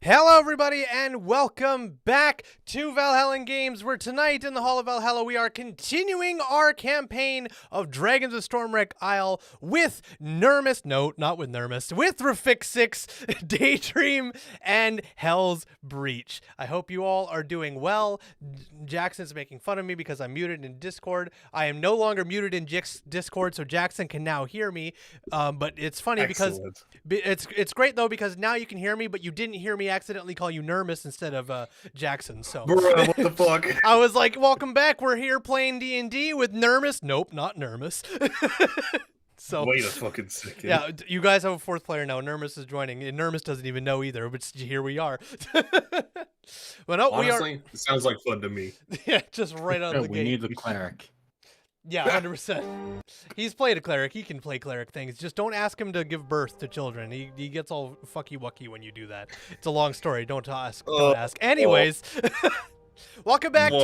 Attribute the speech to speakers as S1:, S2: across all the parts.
S1: Hello everybody and welcome back to Valhalla Games, where tonight in the Hall of Valhalla we are continuing our campaign of Dragons of Stormwreck Isle with Nermis, no, not with Nermis, with Rafixix, Daydream, and Hell's Breach. I hope you all are doing well. Jackson's making fun of me because I'm muted in Discord. I am no longer muted in Discord, so Jackson can now hear me, but it's funny
S2: Excellent.
S1: because it's great though, because now you can hear me, but you didn't hear me accidentally call you Nermis instead of Jackson. So
S2: Bro, what the fuck?
S1: I was like, welcome back. We're here playing D&D with Nermis. Nope, not Nermis. So
S2: Wait a fucking second.
S1: yeah, you guys have a fourth player now. Nermis is joining, and Nermis doesn't even know either, but here we are. But no,
S2: Honestly, it sounds like fun to me.
S1: yeah, just right out of the
S3: We
S1: gate.
S3: need the cleric.
S1: Yeah, 100%. He's played a cleric. He can play cleric things. Just don't ask him to give birth to children. He gets all fucky-wucky when you do that. It's a long story. Don't ask. Don't ask. Anyways, welcome back to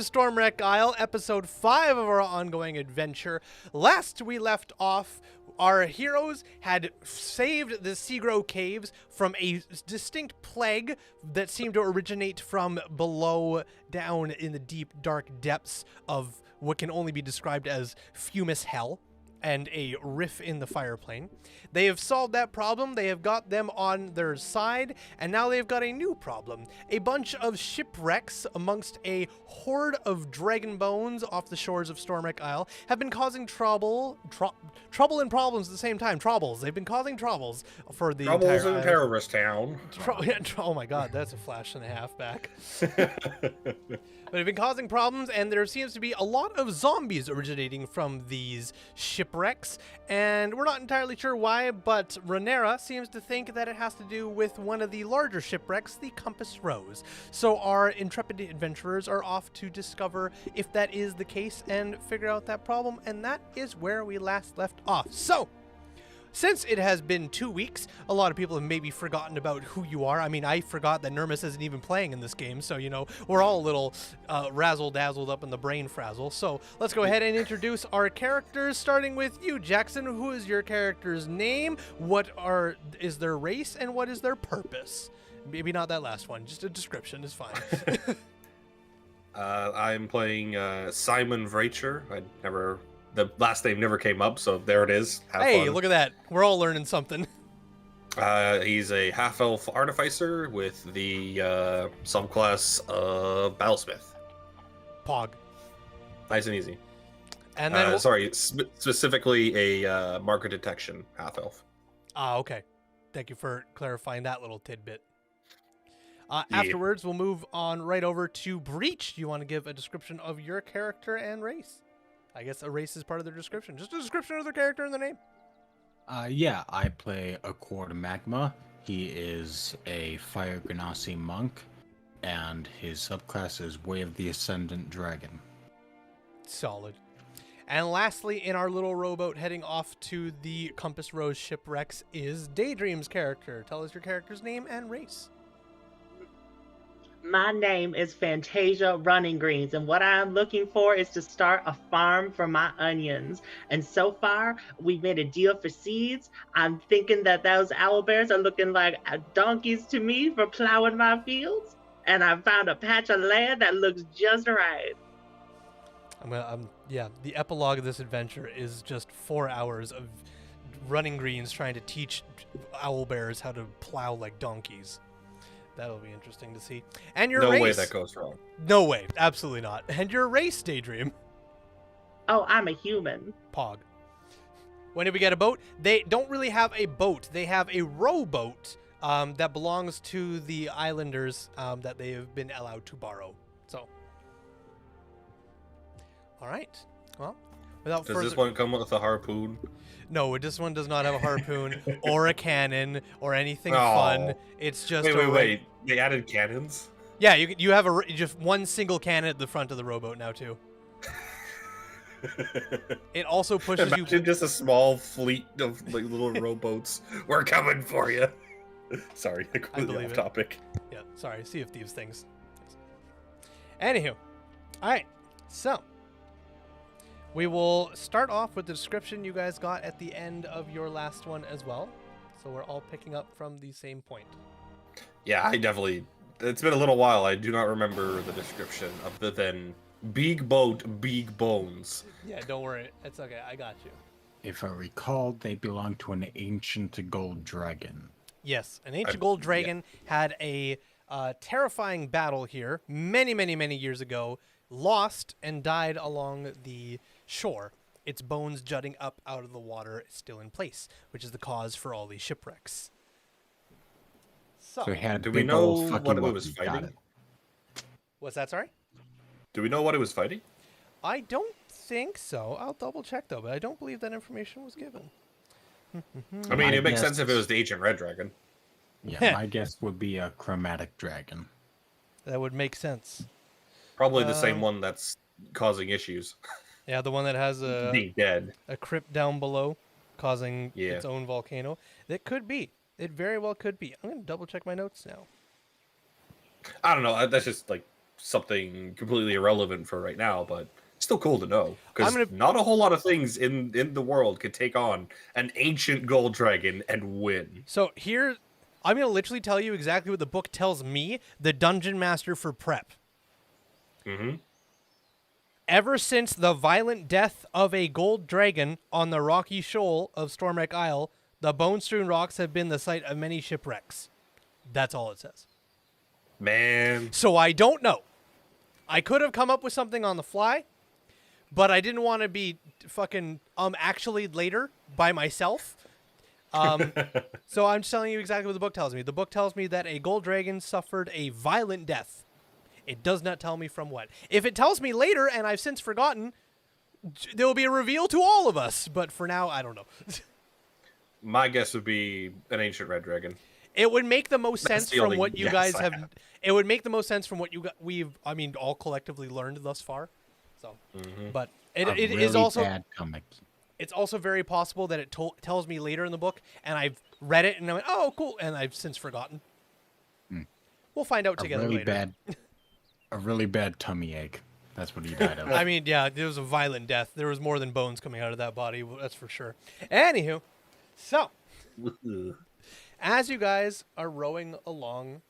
S1: Stormwreck Isle, episode 5 of our ongoing adventure. Last we left off, our heroes had saved the Seagrow Caves from a distinct plague that seemed to originate from below down in the deep, dark depths of what can only be described as fumous hell and a rift in the fire plane. They have solved that problem. They have got them on their side, and now they've got a new problem. A bunch of shipwrecks amongst a horde of dragon bones off the shores of Stormwreck Isle have been causing trouble and problems at the same time. Troubles. They've been causing troubles for the
S2: Troubles
S1: entire
S2: in
S1: island.
S2: Terrorist Town.
S1: Oh my god, that's a flash and a half back. But they've been causing problems, and there seems to be a lot of zombies originating from these shipwrecks, and we're not entirely sure why, but Renera seems to think that it has to do with one of the larger shipwrecks, the Compass Rose. So our intrepid adventurers are off to discover if that is the case and figure out that problem, and that is where we last left off. So, since it has been 2 weeks, a lot of people have maybe forgotten about who you are. I mean, I forgot that Nermis isn't even playing in this game, so, you know, we're all a little razzle-dazzled up in the brain frazzle. So let's go ahead and introduce our characters, starting with you, Jackson. Who is your character's name? What is their race, and what is their purpose? Maybe not that last one, just a description is fine.
S2: I'm playing Simon Vracher. The last name never came up, so there it is. Have
S1: Hey,
S2: fun.
S1: look at that. We're all learning something.
S2: He's a half-elf artificer with the subclass of Battlesmith.
S1: Pog.
S2: Nice and easy.
S1: And then
S2: Specifically a marker detection half-elf.
S1: okay. Thank you for clarifying that little tidbit. Afterwards, we'll move on right over to Breach. Do you want to give a description of your character and race? I guess a race is part of their description. Just a description of their character and their name.
S3: Yeah, I play Accord Magma. He is a Fire Ganassi monk, and his subclass is Way of the Ascendant Dragon.
S1: Solid. And lastly, in our little rowboat heading off to the Compass Rose shipwrecks is Daydream's character. Tell us your character's name and race.
S4: My name is Fantasia Running Greens, and what I'm looking for is to start a farm for my onions. And so far, we made a deal for seeds. I'm thinking that those owlbears are looking like donkeys to me for plowing my fields. And I found a patch of land that looks just right.
S1: Yeah, the epilogue of this adventure is just 4 hours of Running Greens trying to teach owlbears how to plow like donkeys. That'll be interesting to see. And your race.
S2: No way that goes wrong.
S1: No way. Absolutely not. And your race, Daydream.
S4: Oh, I'm a human.
S1: Pog. When did we get a boat? They don't really have a boat. They have a rowboat that belongs to the islanders that they have been allowed to borrow. So. All right. Well, without
S2: Does
S1: further...
S2: this one come with a harpoon?
S1: No, this one does not have a harpoon or a cannon or anything
S2: Oh.
S1: fun. It's just
S2: Wait. They added cannons?
S1: Yeah, you have just one single cannon at the front of the rowboat now too. It also pushes
S2: Imagine just a small fleet of like little rowboats. We're coming for you. Sorry, completely
S1: believe
S2: off
S1: it.
S2: topic.
S1: Yeah, sorry, Sea of Thieves things. Anywho, all right, so we will start off with the description you guys got at the end of your last one as well. So we're all picking up from the same point.
S2: Yeah, I definitely. It's been a little while. I do not remember the description other than big boat, big bones.
S1: Yeah, don't worry. It's okay. I got you.
S3: If I recall, they belong to an ancient gold dragon.
S1: Yes, an ancient gold dragon had a terrifying battle here many, many, many years ago, lost and died along the shore. Its bones jutting up out of the water still in place, which is the cause for all these shipwrecks. So,
S3: So he had
S2: Do we
S3: big
S2: know
S3: old fucking
S2: what it was
S3: weapons. Got
S2: fighting?
S3: it.
S1: what's that, sorry?
S2: Do we know what it was fighting?
S1: I don't think so. I'll double check, though, but I don't believe that information was given.
S2: I mean,
S3: My
S2: it makes
S3: guess
S2: sense if it
S3: is-
S2: was the ancient red dragon.
S3: Yeah, my guess would be a chromatic dragon.
S1: That would make sense.
S2: Probably the same one that's causing issues.
S1: Yeah, the one that has
S2: Being dead.
S1: a crypt down below causing
S2: Yeah.
S1: its own volcano. That could be. It very well could be. I'm going to double check my notes now.
S2: I don't know. That's just like something completely irrelevant for right now, but still cool to know. Because not a whole lot of things in the world could take on an ancient gold dragon and win.
S1: So here, I'm going to literally tell you exactly what the book tells me, the dungeon master for prep.
S2: Mm-hmm.
S1: Ever since the violent death of a gold dragon on the rocky shoal of Stormwreck Isle, the bone-strewn rocks have been the site of many shipwrecks. That's all it says.
S2: Man.
S1: So I don't know. I could have come up with something on the fly, but I didn't want to be fucking actually later by myself. So I'm just telling you exactly what the book tells me. The book tells me that a gold dragon suffered a violent death. It does not tell me from what. If it tells me later and I've since forgotten, there will be a reveal to all of us. But for now, I don't know.
S2: My guess would be an ancient red dragon.
S1: It would make the most sense
S2: the
S1: from
S2: only
S1: what you
S2: guess
S1: guys
S2: I
S1: have.
S2: have.
S1: It would make the most sense from what I mean, all collectively learned thus far. So, but it
S3: Really
S1: is also
S3: bad comic.
S1: it's also very possible that it tells me later in the book, and I've read it and I went, oh, cool, and I've since forgotten. We'll find out together later.
S3: A really bad tummy ache. That's what he died of.
S1: I mean, yeah, there was a violent death. There was more than bones coming out of that body. That's for sure. Anywho, so as you guys are rowing along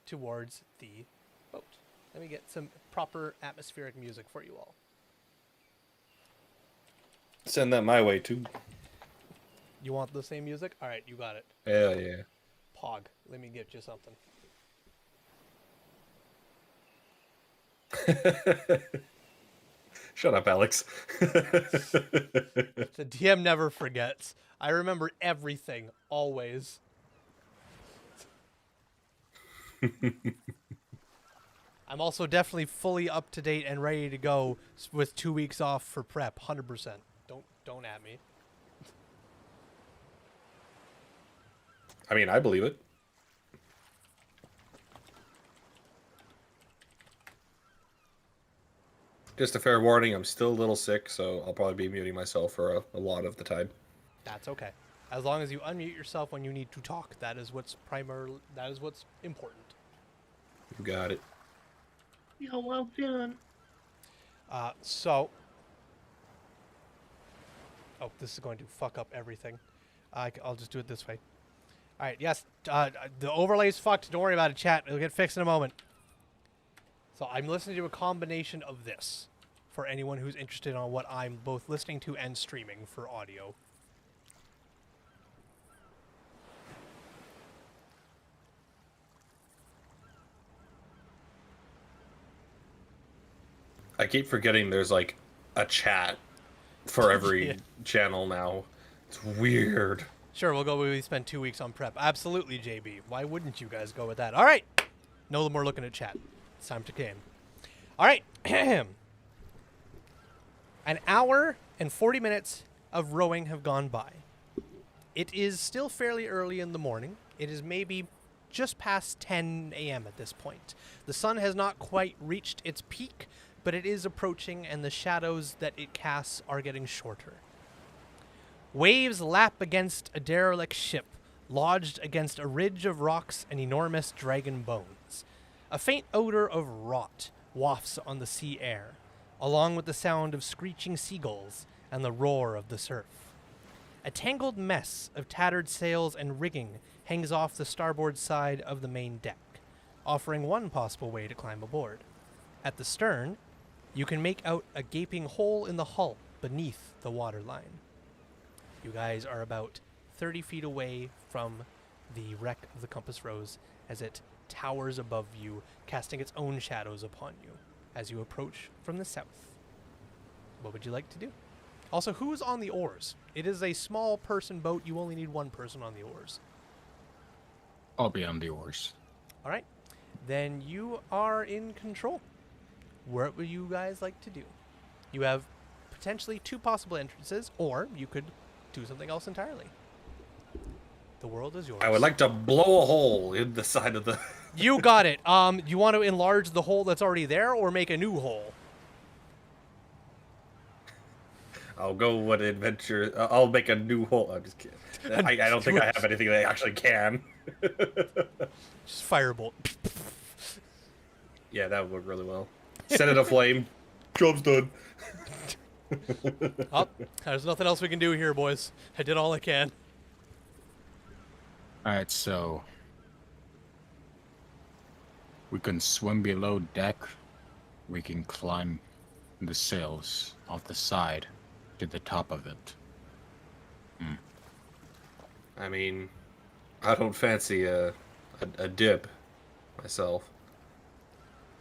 S1: towards the boat, let me get some proper atmospheric music for you all.
S2: Send that my way, too.
S1: You want the same music? All right, you got it.
S2: Hell yeah.
S1: Pog, let me get you something.
S2: Shut up, Alex.
S1: The DM never forgets. I remember everything, always. I'm also definitely fully up to date and ready to go with 2 weeks off for prep, 100%. Don't at me.
S2: I mean, I believe it. Just a fair warning, I'm still a little sick, so I'll probably be muting myself for a lot of the time.
S1: That's okay. As long as you unmute yourself when you need to talk, that is what's important.
S2: You got it.
S4: Yo, well done.
S1: So, oh, this is going to fuck up everything. I'll just do it this way. All right, yes, the overlay's fucked. Don't worry about it, chat. It'll get fixed in a moment. So I'm listening to a combination of this for anyone who's interested on what I'm both listening to and streaming for audio.
S2: I keep forgetting there's like a chat for every
S1: Yeah.
S2: channel now. It's weird.
S1: Sure, we'll go. We spend 2 weeks on prep. Absolutely, JB. Why wouldn't you guys go with that? All right. No more looking at chat. It's time to game. All right. An hour and 40 minutes of rowing have gone by. It is still fairly early in the morning. It is maybe just past 10 a.m. at this point. The sun has not quite reached its peak, but it is approaching, and the shadows that it casts are getting shorter. Waves lap against a derelict ship, lodged against a ridge of rocks and enormous dragon bones. A faint odor of rot wafts on the sea air, along with the sound of screeching seagulls and the roar of the surf. A tangled mess of tattered sails and rigging hangs off the starboard side of the main deck. offering one possible way to climb aboard. At the stern, you can make out a gaping hole in the hull beneath the waterline. You guys are about 30 feet away from the wreck of the Compass Rose as it towers above you, casting its own shadows upon you as you approach from the south. What would you like to do? Also, who's on the oars? It is a small person boat. You only need one person on the oars.
S3: I'll be on the oars.
S1: All right. Then you are in control. What would you guys like to do? You have potentially two possible entrances, or you could do something else entirely. The world is yours.
S2: I would like to blow a hole in the side of the...
S1: You got it. You want to enlarge the hole that's already there, or make a new hole?
S2: I'll go with adventure. I'll make a new hole. I'm just kidding. I don't think I have anything that actually can.
S1: Just firebolt.
S2: Yeah, that would work really well. Set it aflame. Job's done.
S1: Oh, there's nothing else we can do here, boys. I did all I can.
S3: Alright, so we can swim below deck. We can climb the sails off the side to the top of it.
S2: I mean, I don't fancy a dip myself.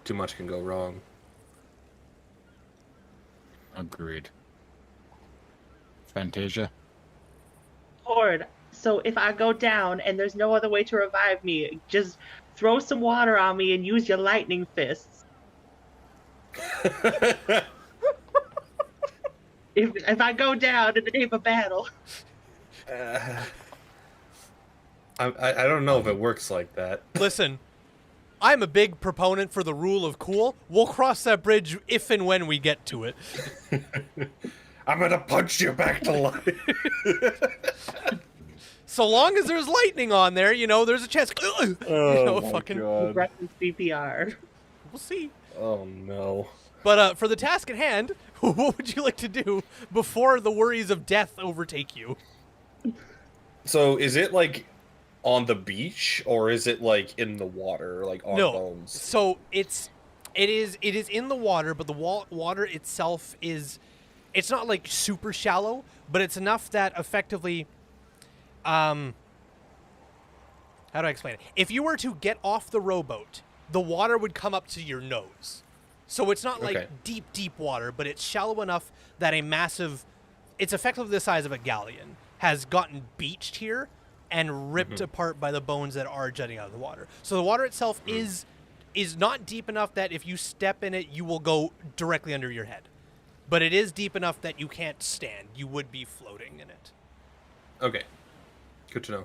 S2: Too much can go wrong.
S3: Agreed. Fantasia?
S4: Lord, so if I go down and there's no other way to revive me, just throw some water on me and use your lightning fists. If I go down in the name of battle.
S2: I don't know if it works like that.
S1: Listen, I'm a big proponent for the rule of cool. We'll cross that bridge if and when we get to it.
S2: I'm gonna punch you back to life.
S1: So long as there's lightning on there, you know, there's a chance.
S2: Oh my God.
S4: Reference CPR.
S1: We'll see.
S2: Oh no.
S1: But for the task at hand, what would you like to do before the worries of death overtake you?
S2: So is it like on the beach or is it like in the water, like on bones?
S1: So it is in the water, but the water itself is, it's not like super shallow, but it's enough that effectively, how do I explain it? If you were to get off the rowboat, the water would come up to your nose. So it's not like deep water, but it's shallow enough that a massive, it's effectively the size of a galleon, has gotten beached here and ripped apart by the bones that are jutting out of the water. So the water itself is not deep enough that if you step in it, you will go directly under your head. But it is deep enough that you can't stand. You would be floating in it.
S2: Okay. Good to know.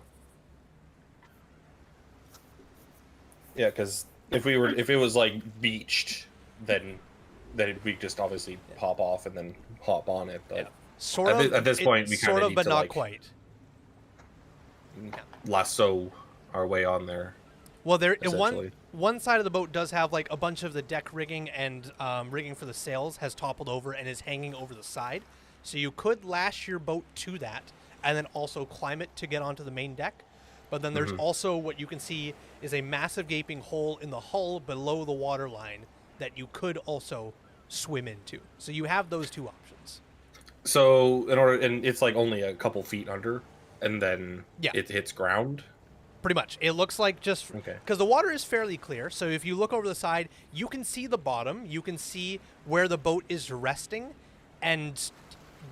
S2: Yeah, because if it was like beached, then we just obviously pop off and then hop on it. But
S1: Yeah. Sort of.
S2: at this point, we kind
S1: sort
S2: of
S1: of,
S2: need
S1: but
S2: to
S1: not
S2: like
S1: quite.
S2: lasso our way on there.
S1: Well,
S2: essentially.
S1: one side of the boat does have like a bunch of the deck rigging and rigging for the sails has toppled over and is hanging over the side. So you could lash your boat to that and then also climb it to get onto the main deck. But then there's also what you can see is a massive gaping hole in the hull below the water line that you could also swim into. So you have those two options.
S2: So and it's like only a couple feet under, and then it hits ground.
S1: Pretty much. It looks like just because the water is fairly clear. So if you look over the side, you can see the bottom. You can see where the boat is resting, and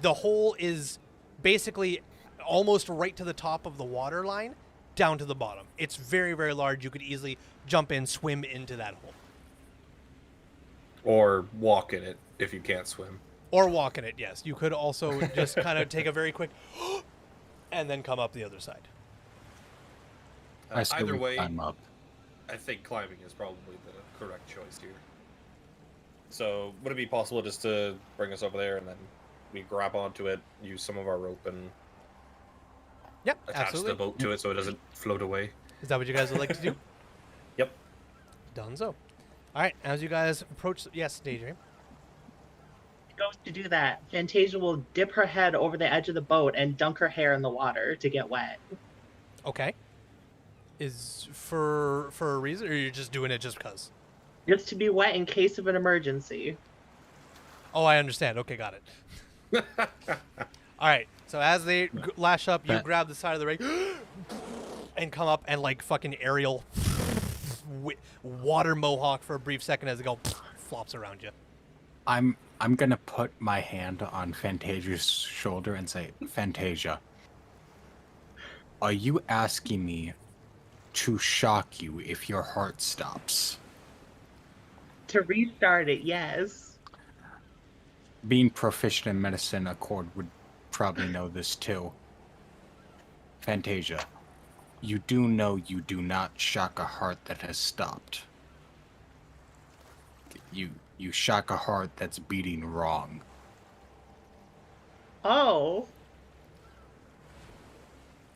S1: the hole is basically almost right to the top of the water line, down to the bottom. It's very, very large. You could easily jump in, swim into that hole.
S2: Or walk in it if you can't swim.
S1: Or walk in it, yes. You could also just kind of take a very quick and then come up the other side.
S2: Either way,
S3: climb up.
S2: I think climbing is probably the correct choice here. So would it be possible just to bring us over there and then we grab onto it, use some of our rope, and attach the boat to it so it doesn't float away?
S1: Is that what you guys would like to do?
S2: Yep.
S1: Done so. All right, as you guys approach, yes, Daydream.
S4: Goes to do that, Fantasia will dip her head over the edge of the boat and dunk her hair in the water to get wet.
S1: Okay. Is for a reason, or you're just doing it just because?
S4: Just to be wet in case of an emergency.
S1: Oh, I understand. Okay, got it. All right. So as they lash up, you grab the side of the rig and come up and like fucking aerial water mohawk for a brief second as it go flops around you.
S3: I'm gonna put my hand on Fantasia's shoulder and say, Fantasia, are you asking me to shock you if your heart stops?
S4: To restart it, yes.
S3: Being proficient in medicine, Accord would probably know this too. Fantasia, you do know you do not shock a heart that has stopped. You shock a heart that's beating wrong.
S4: Oh.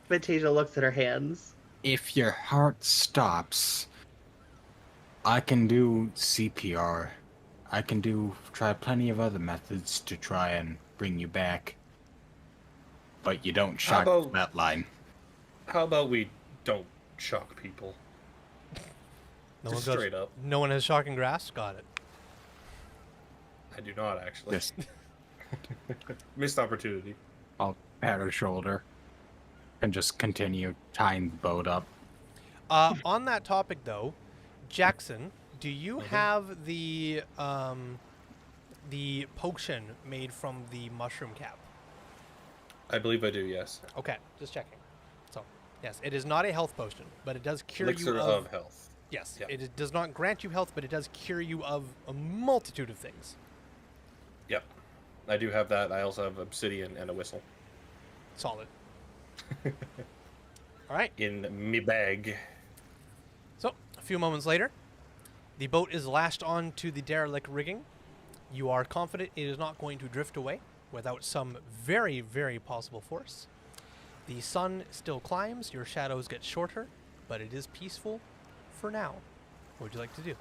S4: Fantasia looks at her hands.
S3: If your heart stops, I can do CPR. I can try plenty of other methods to try and bring you back. But you don't shock that line.
S2: How about we don't shock people? Just straight up.
S1: No one has shocking grasp? Got it.
S2: I do not, actually.
S3: Yes.
S2: Missed opportunity.
S3: I'll pat her shoulder and just continue tying the boat up.
S1: On that topic, though, Jackson, do you have the potion made from the mushroom cap?
S2: I believe I do, yes.
S1: Okay, just checking. So, yes, it is not a health potion, but it does cure
S2: Elixir
S1: you
S2: of health.
S1: Yes,
S2: Yep.
S1: it does not grant you health, but it does cure you of a multitude of things.
S2: Yep. I do have that. I also have obsidian and a whistle.
S1: Solid. All right.
S2: In me bag.
S1: So, a few moments later, the boat is lashed on to the derelict rigging. You are confident it is not going to drift away without some very, very possible force. The sun still climbs, your shadows get shorter, but it is peaceful for now. What would you like to do?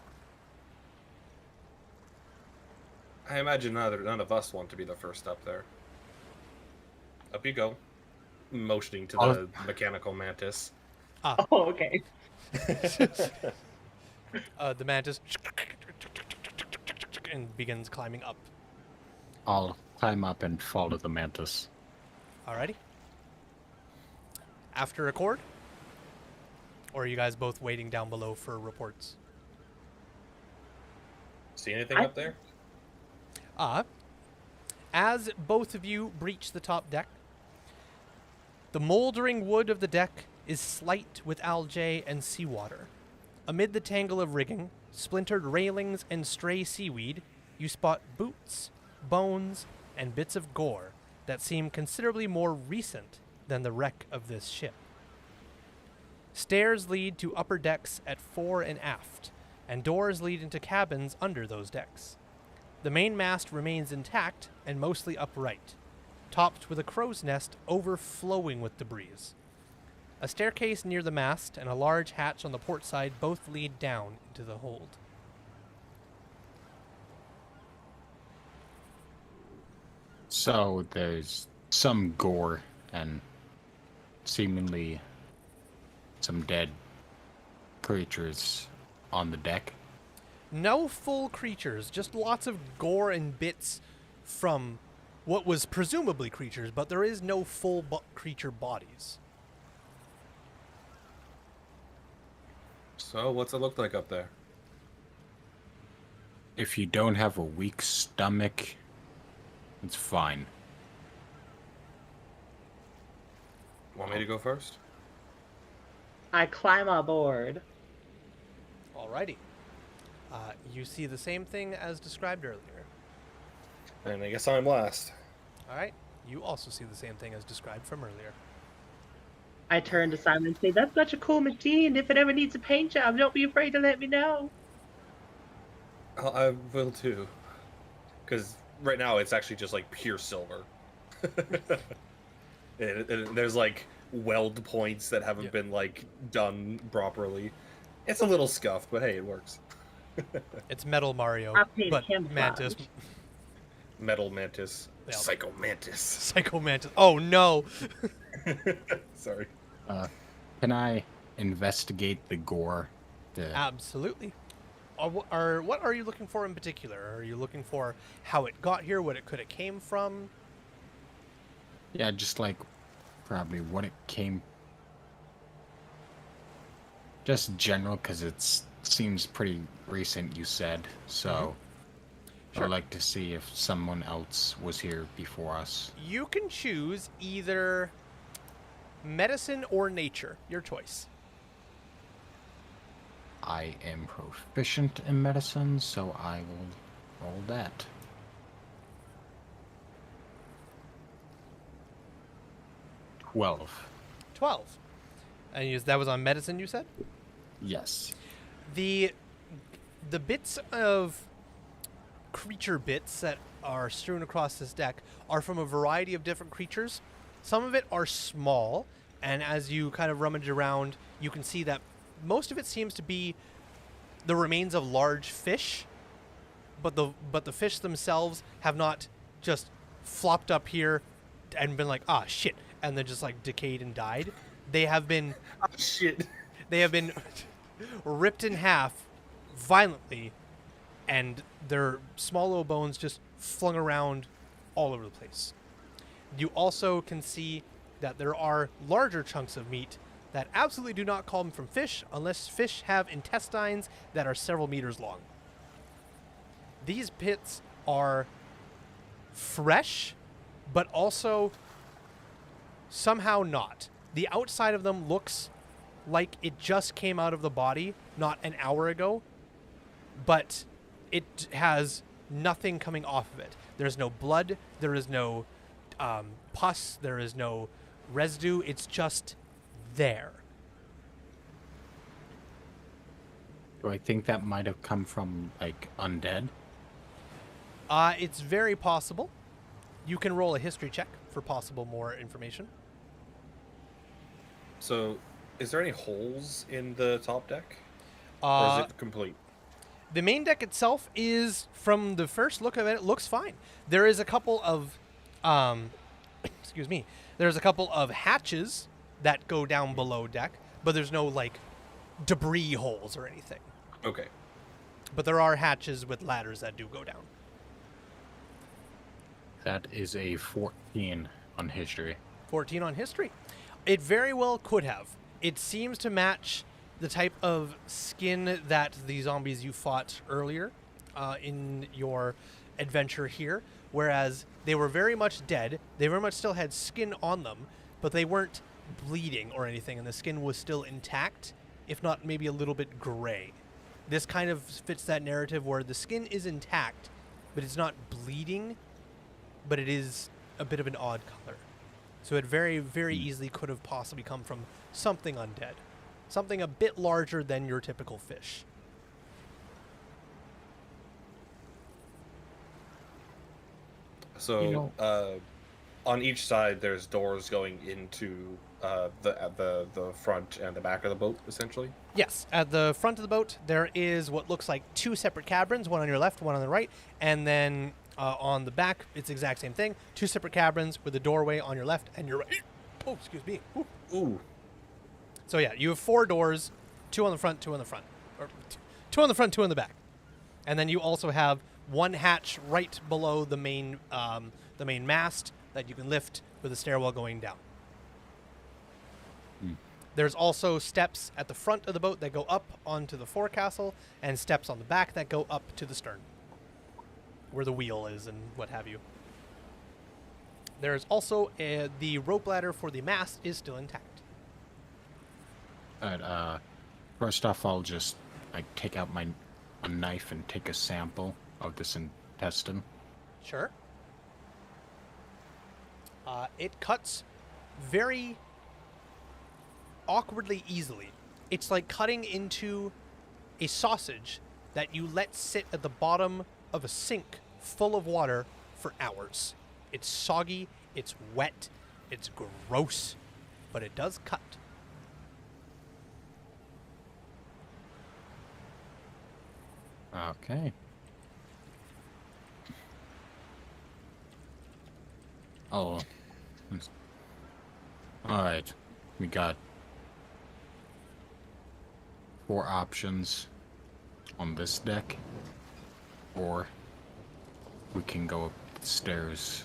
S2: I imagine none of us want to be the first up there. Up you go. Motioning to the mechanical mantis.
S4: Oh, okay.
S1: The mantis and begins climbing up.
S3: I'll climb up and follow the mantis.
S1: Alrighty. After Accord? Or are you guys both waiting down below for reports?
S2: See anything up there?
S1: As both of you breach the top deck, the moldering wood of the deck is slight with algae and seawater. Amid the tangle of rigging, splintered railings, and stray seaweed, you spot boots, bones, and bits of gore that seem considerably more recent than the wreck of this ship. Stairs lead to upper decks at fore and aft, and doors lead into cabins under those decks. The main mast remains intact and mostly upright, topped with a crow's nest overflowing with debris. A staircase near the mast and a large hatch on the port side both lead down into the hold.
S3: So there's some gore and seemingly some dead creatures on the deck.
S1: No full creatures, just lots of gore and bits from what was presumably creatures, but there is no full creature bodies.
S2: So, what's it look like up there?
S3: If you don't have a weak stomach, it's fine.
S2: Want me to go first?
S4: I climb aboard.
S1: Alrighty. You see the same thing as described earlier.
S2: And I guess I'm last.
S1: Alright. You also see the same thing as described from earlier.
S4: I turn to Simon and say, "That's such a cool machine. If it ever needs a paint job, don't be afraid to let me know."
S2: I will too. Because right now it's actually just like pure silver. and there's like weld points that haven't been like done properly. It's a little scuffed, but hey, it works.
S1: It's Metal Mario,
S4: I paid
S1: but
S4: him
S1: Mantis.
S4: flash.
S2: Metal Mantis.
S1: Yeah.
S2: Psycho Mantis.
S1: Psycho Mantis. Oh no!
S2: Sorry.
S3: Can I investigate the gore?
S1: Absolutely. Or what are you looking for in particular? Are you looking for how it got here, what it could have came from?
S3: Yeah, just like probably what it came. Just general, because it seems pretty recent, you said. So
S1: Sure.
S3: I'd like to see if someone else was here before us.
S1: You can choose either medicine or nature. Your choice.
S3: I am proficient in medicine, so I will roll that. 12.
S1: 12. And that was on medicine, you said?
S3: Yes.
S1: The bits of creature bits that are strewn across this deck are from a variety of different creatures. Some of it are small, and as you kind of rummage around, you can see that most of it seems to be the remains of large fish, but the fish themselves have not just flopped up here and been like, ah, shit, and then just like decayed and died. They have been
S2: Oh, shit.
S1: They have been ripped in half violently, and their small little bones just flung around all over the place. You also can see that there are larger chunks of meat that absolutely do not come from fish unless fish have intestines that are several meters long. These pits are fresh, but also somehow not. The outside of them looks like it just came out of the body not an hour ago, but it has nothing coming off of it. There's no blood, there is no pus, there is no residue, it's just there.
S3: Do I think that might have come from, like, undead?
S1: It's very possible. You can roll a history check for possible more information.
S2: So, is there any holes in the top deck? Or is it complete?
S1: The main deck itself is, from the first look of it, it looks fine. There is a couple of, excuse me, there's a couple of hatches that go down below deck, but there's no, like, debris holes or anything.
S2: Okay.
S1: But there are hatches with ladders that do go down.
S3: That is a 14 on history.
S1: 14 on history. It very well could have. It seems to match the type of skin that the zombies you fought earlier in your adventure here, whereas they were very much dead. They very much still had skin on them, but they weren't bleeding or anything, and the skin was still intact, if not maybe a little bit gray. This kind of fits that narrative where the skin is intact, but it's not bleeding, but it is a bit of an odd color. So it very, very easily could have possibly come from something undead. Something a bit larger than your typical fish.
S2: So, on each side, there's doors going into the front and the back of the boat, essentially?
S1: Yes, at the front of the boat, there is what looks like two separate caverns, one on your left, one on the right, and then on the back, it's the exact same thing. Two separate caverns with a doorway on your left and your right. Oh, excuse me. Ooh.
S2: Ooh.
S1: So yeah, you have four doors, two on the front, two on the front. Or two on the front, two on the back. And then you also have one hatch right below the main mast that you can lift with a stairwell going down. There's also steps at the front of the boat that go up onto the forecastle, and steps on the back that go up to the stern, where the wheel is and what have you. There's also the rope ladder for the mast is still intact.
S3: Alright, first off, I'll just, like, take out a knife and take a sample of this intestine.
S1: Sure. It cuts very awkwardly easily. It's like cutting into a sausage that you let sit at the bottom of a sink full of water for hours. It's soggy, it's wet, it's gross, but it does cut.
S3: Okay. Oh. Alright. We got 4 options on this deck, or we can go up the stairs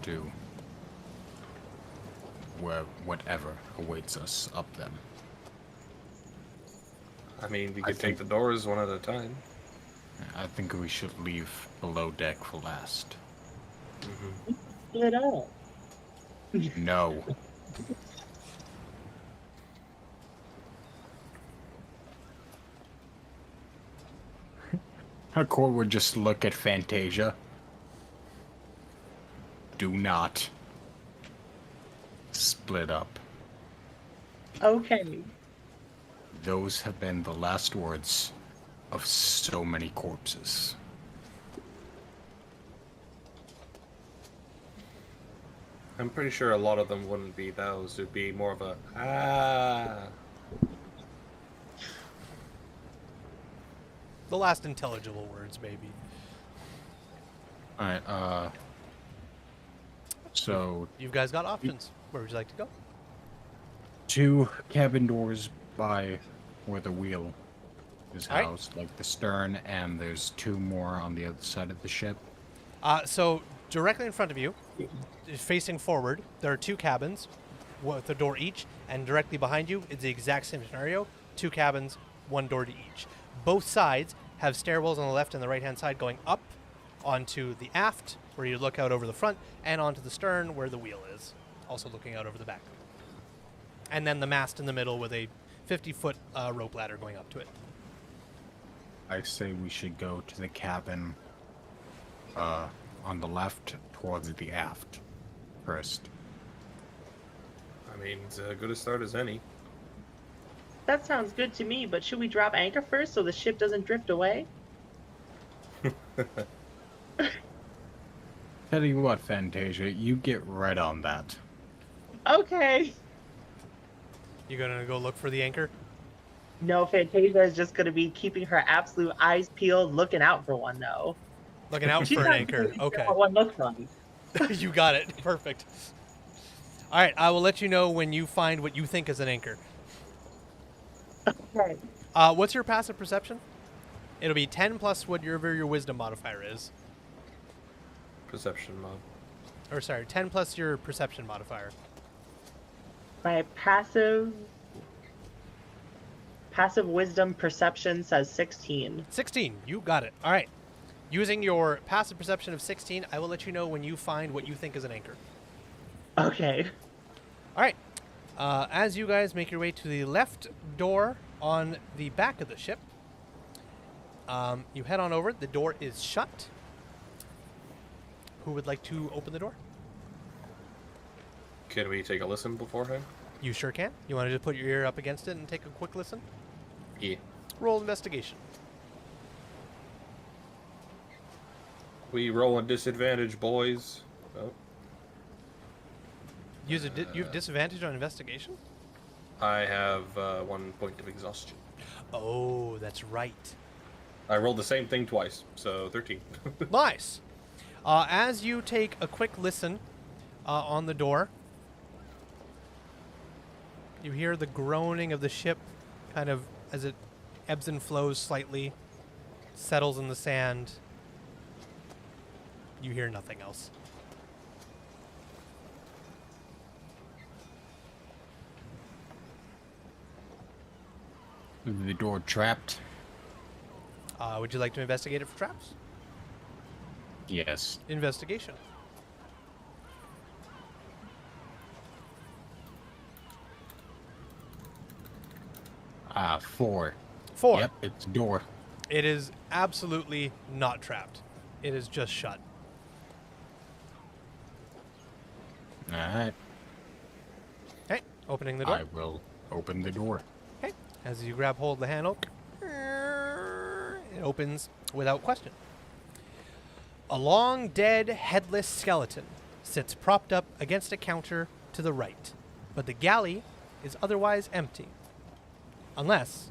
S3: to whatever awaits us up them.
S2: I mean, we
S3: I
S2: could take
S3: think-
S2: the doors one at a time.
S3: I think we should leave below deck for last.
S4: Split up.
S3: No. Hardcore would just look at Fantasia. Do not split up.
S4: Okay.
S3: Those have been the last words of so many corpses.
S2: I'm pretty sure a lot of them wouldn't be those. It'd be more of a ah.
S1: The last intelligible words, maybe.
S3: Alright, so
S1: You guys got options. Where would you like to go?
S3: 2 cabin doors by where the wheel is
S1: Alright.
S3: housed, like the stern, and there's 2 more on the other side of the ship.
S1: So directly in front of you, facing forward, there are 2 cabins with a door each, and directly behind you is the exact same scenario. 2 cabins, 1 door to each. Both sides have stairwells on the left and the right hand side going up onto the aft, where you look out over the front, and onto the stern, where the wheel is, also looking out over the back. And then the mast in the middle with a 50-foot rope ladder going up to it.
S3: I say we should go to the cabin on the left towards the aft first.
S2: I mean, it's as good a start as any.
S4: That sounds good to me, but should we drop anchor first so the ship doesn't drift away?
S3: Tell you what, Fantasia, you get right on that.
S4: Okay.
S1: You gonna go look for the anchor?
S4: No, Fantasia is just going to be keeping her absolute eyes peeled, looking out for one, though.
S1: Looking out
S4: She's
S1: for an
S4: not
S1: anchor.
S4: really sure
S1: Okay.
S4: what one looks like.
S1: You got it. Perfect. All right, I will let you know when you find what you think is an anchor.
S4: Okay.
S1: What's your passive perception? It'll be 10 plus whatever your wisdom modifier is.
S2: Perception mod.
S1: Or sorry, 10 plus your perception modifier.
S4: My passive wisdom perception says 16.
S1: 16. You got it. All right. Using your passive perception of 16, I will let you know when you find what you think is an anchor.
S4: Okay.
S1: All right. As you guys make your way to the left door on the back of the ship, you head on over. The door is shut. Who would like to open the door?
S2: Can we take a listen beforehand?
S1: You sure can. You want to just put your ear up against it and take a quick listen?
S2: Yeah.
S1: Roll investigation.
S2: We roll a disadvantage, boys. Oh,
S1: You have disadvantage on investigation?
S2: I have 1 point of exhaustion.
S1: Oh, that's right.
S2: I rolled the same thing twice, so 13.
S1: Nice. As you take a quick listen on the door, you hear the groaning of the ship kind of as it ebbs and flows slightly, settles in the sand. You hear nothing else.
S3: Is the door trapped?
S1: Would you like to investigate it for traps?
S3: Yes.
S1: Investigation.
S3: Ah, 4.
S1: 4.
S3: Yep, it's door.
S1: It is absolutely not trapped. It is just shut.
S3: Alright,
S1: Okay, opening the door.
S3: I will open the door.
S1: Okay, as you grab hold of the handle, it opens without question. A long, dead, headless skeleton sits propped up against a counter to the right, but the galley is otherwise empty. Unless...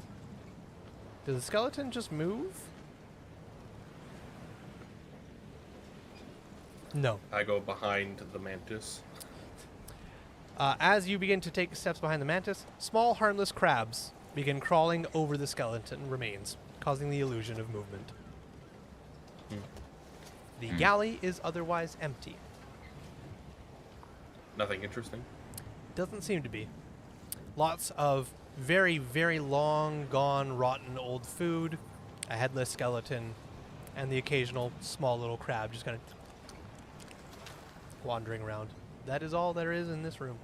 S1: Does the skeleton just move? No.
S2: I go behind the mantis.
S1: As you begin to take steps behind the mantis, small, harmless crabs begin crawling over the skeleton remains, causing the illusion of movement. The galley is otherwise empty.
S2: Nothing interesting.
S1: Doesn't seem to be. Lots of very, very long gone, rotten old food, a headless skeleton, and the occasional small little crab just kind of wandering around. That is all there is in this room.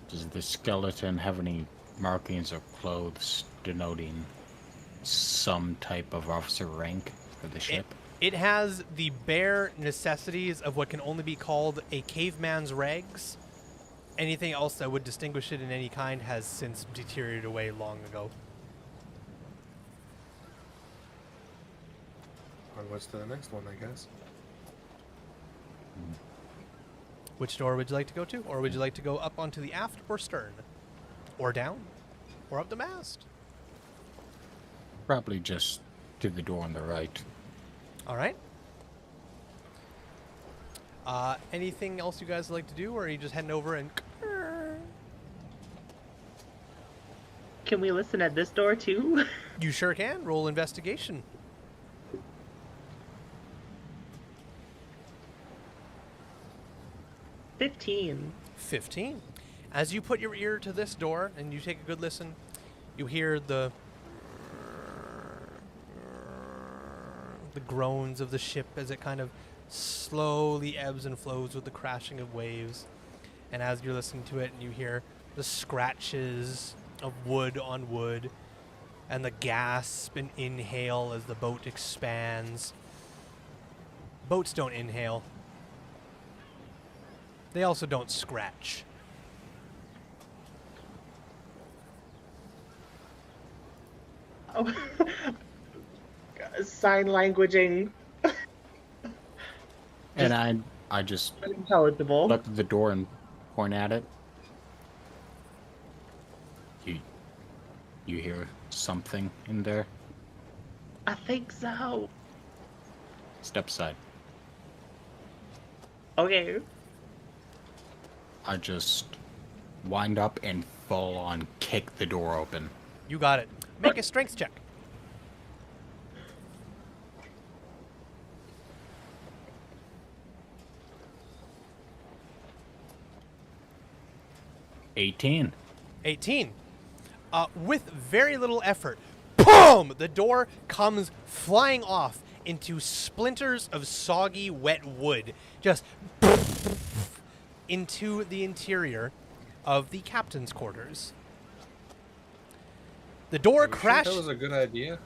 S3: Does the skeleton have any markings or clothes denoting some type of officer rank for the ship?
S1: It has the bare necessities of what can only be called a caveman's rags. Anything else that would distinguish it in any kind has since deteriorated away long ago.
S2: Onwards to the next one, I guess.
S1: Which door would you like to go to? Or would you like to go up onto the aft or stern? Or down? Or up the mast?
S3: Probably just to the door on the right.
S1: All right. Anything else you guys would like to do, or are you just heading over and...
S4: Can we listen at this door too?
S1: You sure can. Roll investigation.
S4: $15.
S1: 15. As you put your ear to this door and you take a good listen, you hear the groans of the ship as it kind of slowly ebbs and flows with the crashing of waves. And as you're listening to it, and you hear the scratches of wood on wood and the gasp and inhale as the boat expands. Boats don't inhale. They also don't scratch.
S4: Oh. Sign languaging.
S3: And I just
S4: Unintelligible.
S3: look at the door and point at it. You hear something in there?
S4: I think so.
S3: Step aside.
S4: Okay.
S3: I just wind up and full on kick the door open.
S1: You got it. Make a strength check.
S3: $18.
S1: 18. With very little effort, boom! The door comes flying off into splinters of soggy, wet wood, just into the interior of the captain's quarters. The door crashes.
S2: That was a good idea.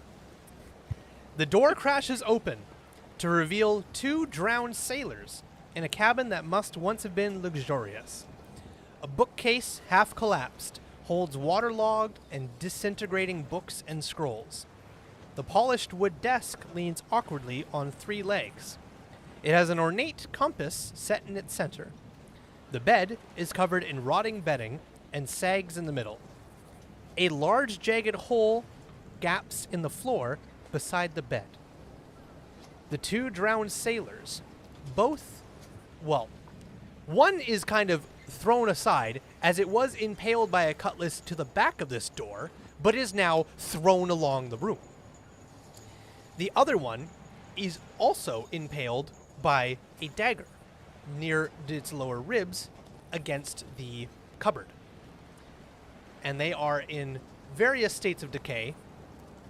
S1: The door crashes open to reveal two drowned sailors in a cabin that must once have been luxurious. A bookcase, half collapsed, holds waterlogged and disintegrating books and scrolls. The polished wood desk leans awkwardly on 3 legs. It has an ornate compass set in its center. The bed is covered in rotting bedding and sags in the middle. A large jagged hole gaps in the floor beside the bed. The two drowned sailors, both, well, one is kind of thrown aside as it was impaled by a cutlass to the back of this door, but is now thrown along the room. The other one is also impaled by a dagger near its lower ribs against the cupboard. And they are in various states of decay,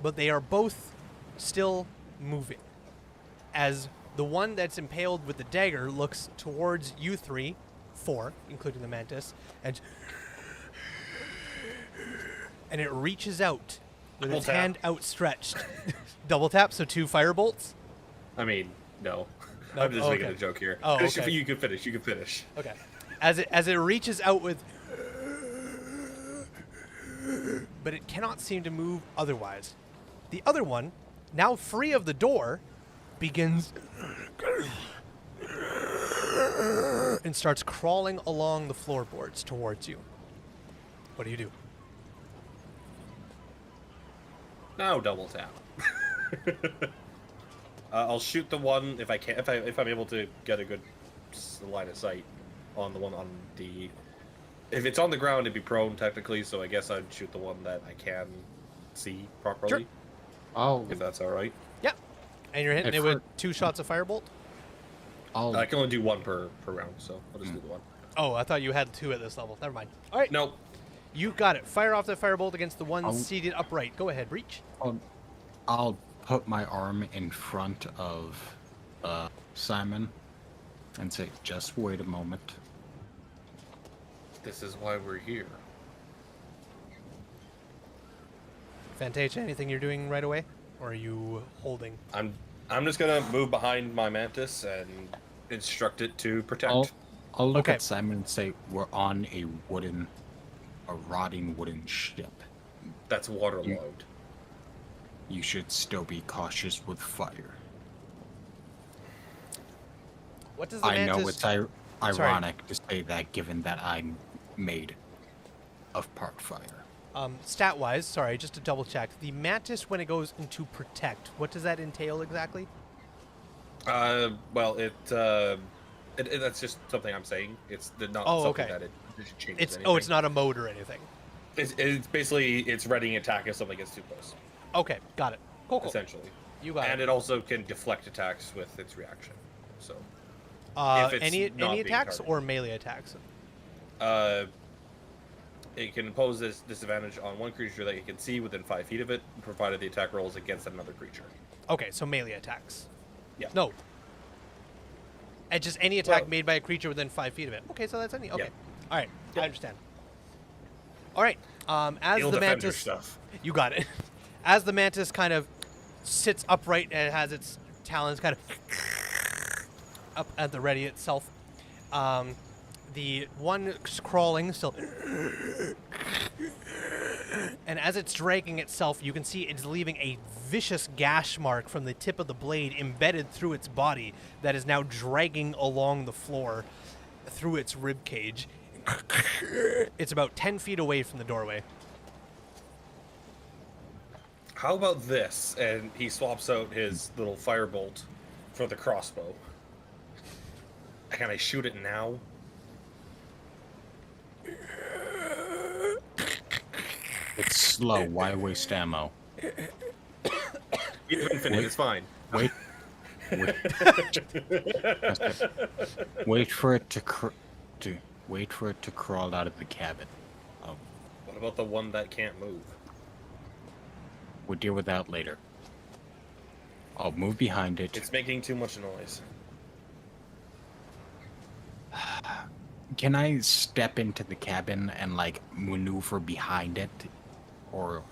S1: but they are both still moving. As the one that's impaled with the dagger looks towards you 4, including the mantis, and it reaches out with its hand outstretched. Double tap, so 2 fire bolts?
S2: I mean, no. I'm just making a joke here.
S1: Oh, okay.
S2: You can finish. You can finish.
S1: Okay. As it reaches out with... But it cannot seem to move otherwise. The other one, now free of the door, begins... and starts crawling along the floorboards towards you. What do you do?
S2: Now double tap. I'll shoot the one if I can, if I'm able to get a good line of sight. on the one on the. If it's on the ground, it'd be prone technically. So I guess I'd shoot the one that I can see properly.
S1: Sure.
S3: Oh,
S2: If that's all right.
S1: Yeah. And you're hitting
S3: At
S1: it with
S3: fir-
S1: 2 shots of firebolt?
S2: I can only do one per round, so I'll just do the one.
S1: Oh, I thought you had 2 at this level. Never mind. All right.
S2: Nope.
S1: You got it. Fire off the firebolt against the one
S3: Oh.
S1: seated upright. Go ahead, Breach.
S3: I'll put my arm in front of Simon and say, just wait a moment.
S2: This is why we're here.
S1: Fantasia, anything you're doing right away? Or are you holding?
S2: I'm just gonna move behind my mantis and instruct it to protect.
S3: I'll look
S1: Okay.
S3: at Simon and say, we're on a rotting wooden ship.
S2: That's waterlogged.
S3: You should still be cautious with fire.
S1: What does the
S3: I
S1: mantis...
S3: know it's ironic to say that given that I'm made of part fire.
S1: Stat-wise, sorry, just to double check, the mantis, when it goes into protect, what does that entail exactly?
S2: Well, that's just something I'm saying. It's not
S1: Oh,
S2: something
S1: okay.
S2: that it changes
S1: It's
S2: anything.
S1: it's not a mode or anything.
S2: It's basically it's readying attack if something gets too close,
S1: Okay, got it. Cool.
S2: essentially.
S1: You got
S2: And
S1: it.
S2: it also can deflect attacks with its reaction. So, if it's
S1: Any
S2: not being
S1: attacks
S2: targeted.
S1: or melee attacks?
S2: it can impose this disadvantage on one creature that you can see within 5 feet of it, provided the attack rolls against another creature.
S1: Okay, so melee attacks.
S2: Yeah.
S1: No. And just any attack
S2: Well-
S1: made by a creature within 5 feet of it. Okay, so that's any. Okay.
S2: Yeah.
S1: All right.
S2: Yeah.
S1: I understand. All right. As
S2: Ill
S1: the
S2: defender
S1: mantis,
S2: stuff.
S1: you got it. As the mantis kind of sits upright and has its talons kind of up at the ready itself, the one crawling still, and as it's dragging itself, you can see it's leaving a vicious gash mark from the tip of the blade embedded through its body that is now dragging along the floor through its rib cage. It's about 10 feet away from the doorway.
S2: How about this? And he swaps out his little firebolt for the crossbow. Can I shoot it now?
S3: It's slow. Why waste ammo?
S2: You have infinite, it's fine.
S3: Wait. Wait, wait for it to crawl out of the cabin.
S2: What about the one that can't move?
S3: We'll deal with that later. I'll move behind it.
S2: It's making too much noise.
S3: Can I step into the cabin and like maneuver behind it, or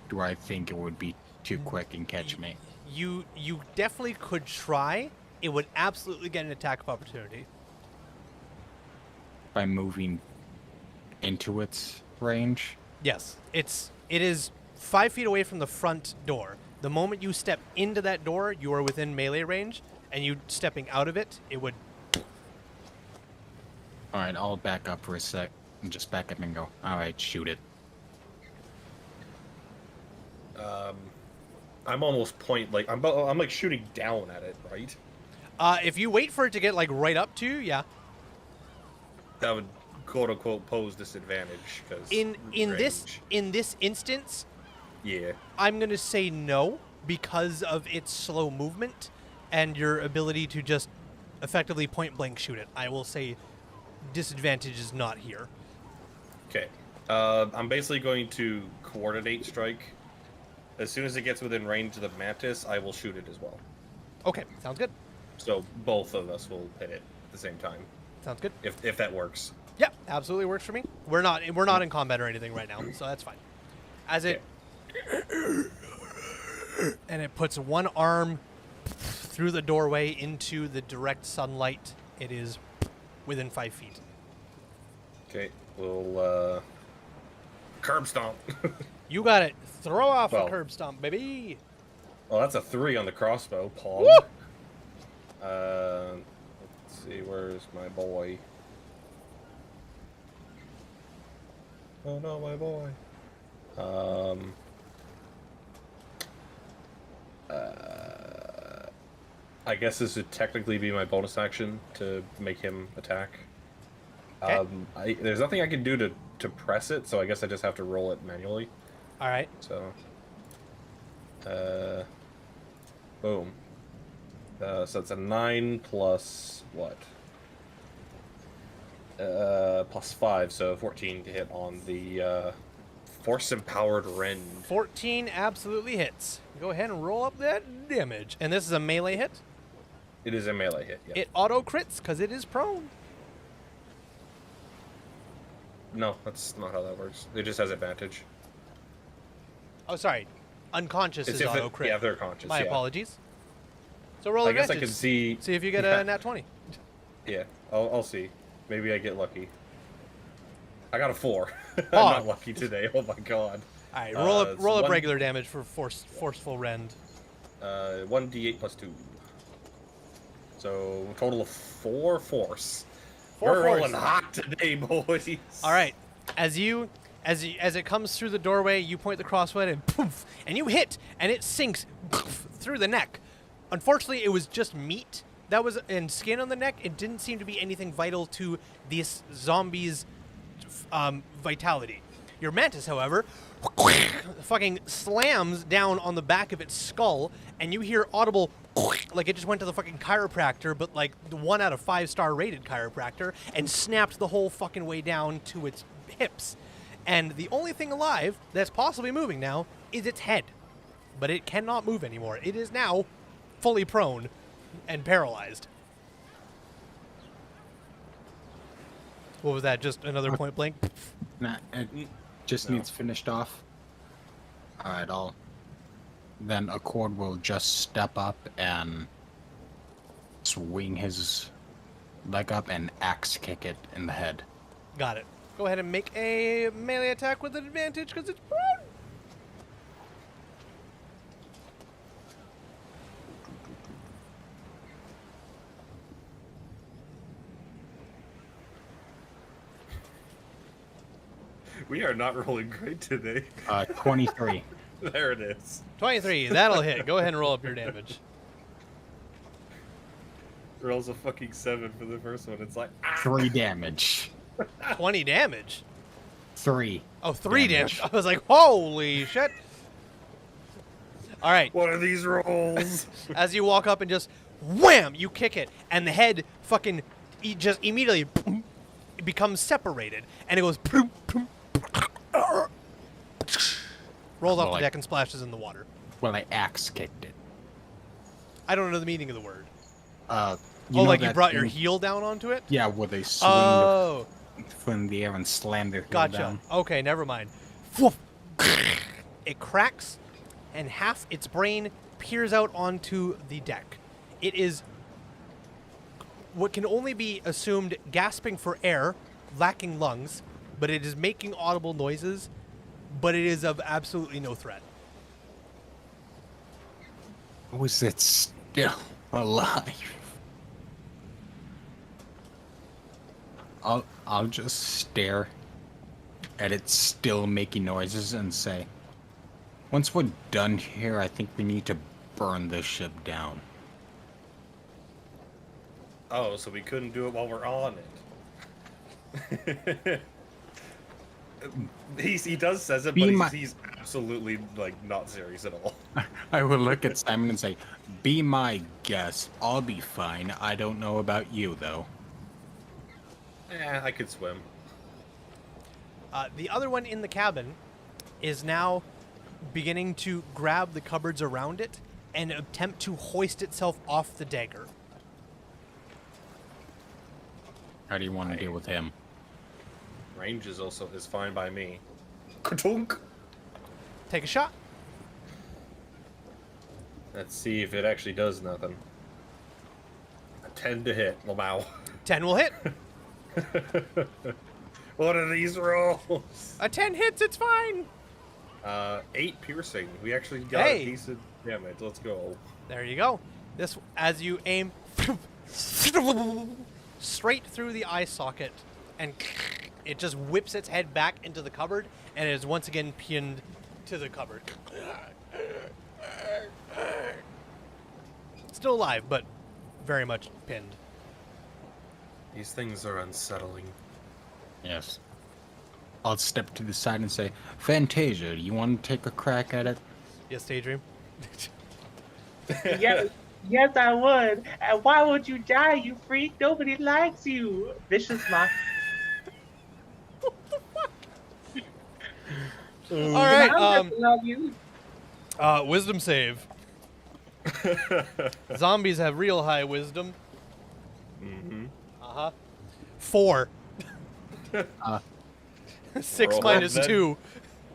S3: do I think it would be too quick and catch me?
S1: You definitely could try. It would absolutely get an attack of opportunity.
S3: By moving into its range?
S1: Yes, it is 5 feet away from the front door. The moment you step into that door, you are within melee range, and you stepping out of it, it would.
S3: Alright, I'll back up for a sec. And just back up and go, alright, shoot it.
S2: I'm almost I'm like shooting down at it, right?
S1: If you wait for it to get like right up to you, yeah.
S2: That would quote unquote pose disadvantage because
S1: In this instance,
S2: yeah.
S1: I'm gonna say no because of its slow movement and your ability to just effectively point blank shoot it. I will say disadvantage is not here.
S2: Okay. I'm basically going to coordinate strike. As soon as it gets within range of the mantis, I will shoot it as well.
S1: Okay, sounds good.
S2: So both of us will hit it at the same time,
S1: Sounds good.
S2: if that works.
S1: Yeah, absolutely works for me. We're not in combat or anything right now, so that's fine. As it and it puts one arm through the doorway into the direct sunlight. It is within 5 feet.
S2: Okay, we'll curb stomp.
S1: You got it. Throw off a
S2: Well.
S1: curb stomp, baby.
S2: Well, that's a 3 on the crossbow, Paul.
S1: Woo!
S2: Let's see, where's my boy? Oh no, my boy. I guess this would technically be my bonus action to make him attack.
S1: Okay.
S2: There's nothing I can do to press it, so I guess I just have to roll it manually.
S1: All right.
S2: So, boom. So it's a 9 plus what? Plus 5, so 14 to hit on the force-empowered rend.
S1: 14 absolutely hits. Go ahead and roll up that damage. And this is a melee hit.
S2: It is a melee hit, yeah.
S1: It auto crits because it is prone.
S2: No, that's not how that works. It just has advantage.
S1: Oh, sorry. Unconscious is auto crit.
S2: Yeah, if they're conscious.
S1: My
S2: yeah.
S1: apologies. So roll
S2: I guess
S1: advantage.
S2: I can see.
S1: See if you get a nat 20.
S2: Yeah, I'll see. Maybe I get lucky. I got a 4. I'm
S1: Oh.
S2: not lucky today. Oh my god.
S1: All right,
S2: So
S1: roll up regular damage for forceful rend.
S2: 1d8 plus 2. So a total of 4 force.
S1: 4
S2: We're
S1: force.
S2: rolling hot today, boys.
S1: All right, as it comes through the doorway, you point the crossbow and poof, and you hit, and it sinks through the neck. Unfortunately, it was just meat that was and skin on the neck. It didn't seem to be anything vital to this zombie's vitality. Your mantis, however, fucking slams down on the back of its skull, and you hear audible, like it just went to the fucking chiropractor, but like the 1 out of 5-star rated chiropractor, and snapped the whole fucking way down to its hips. And the only thing alive that's possibly moving now is its head, but it cannot move anymore. It is now fully prone and paralyzed. What was that? Just another point blank?
S3: Nah, it just needs finished off. Alright, then Accord will just step up and swing his leg up and axe kick it in the head.
S1: Got it. Go ahead and make a melee attack with advantage because it's prone.
S2: We are not rolling great today.
S3: 23.
S2: There it is.
S1: 23. That'll hit. Go ahead and roll up your damage.
S2: Rolls a fucking 7 for the first one. It's like
S3: 3 damage.
S1: 20 damage.
S3: 3.
S1: Oh, 3 damage. I was like, holy shit. All right.
S2: What are these rolls?
S1: As you walk up and just wham, you kick it, and the head fucking just immediately it becomes separated, and it goes rolls off the deck and splashes in the water.
S3: Well, I axe kicked it.
S1: I don't know the meaning of the word.
S3: You know
S1: Like you
S3: that
S1: brought your
S3: thing-
S1: heel down onto it?
S3: Yeah, where they swing
S1: Oh,
S3: the foot in the air and slam their heel
S1: gotcha.
S3: down.
S1: Okay, never mind. It cracks, and half its brain peers out onto the deck. It is what can only be assumed gasping for air, lacking lungs, but it is making audible noises, but it is of absolutely no threat.
S3: How is it still alive? I'll just stare at it still making noises and say, once we're done here, I think we need to burn this ship down.
S2: Oh, so we couldn't do it while we're on it. he does says it, but he's absolutely like not serious at all.
S3: I will look at Simon and say, be my guest. I'll be fine. I don't know about you, though.
S2: Yeah, I could swim.
S1: The other one in the cabin is now beginning to grab the cupboards around it and attempt to hoist itself off the dagger.
S3: How do you want to deal with him?
S2: Range is fine by me. Ka-tunk!
S1: Take a shot.
S2: Let's see if it actually does nothing. A 10 to hit. Wow.
S1: 10 will hit.
S2: What are these rolls?
S1: A 10 hits, it's fine.
S2: 8 piercing. We actually got a decent damage. Let's go.
S1: There you go. This, as you aim straight through the eye socket, and it just whips its head back into the cupboard, and it is once again pinned to the cupboard. Still alive, but very much pinned.
S2: These things are unsettling.
S3: Yes. I'll step to the side and say, Fantasia, you want to take a crack at it?
S1: Yes, Daydream.
S4: Yes, yes, I would. And why would you die, you freak? Nobody likes you. Vicious mock.
S1: All
S4: And
S1: right.
S4: I love you.
S1: Wisdom save. Zombies have real high wisdom.
S2: Mm-hmm.
S1: 4. 6
S2: Roll
S1: minus
S2: then.
S1: 2.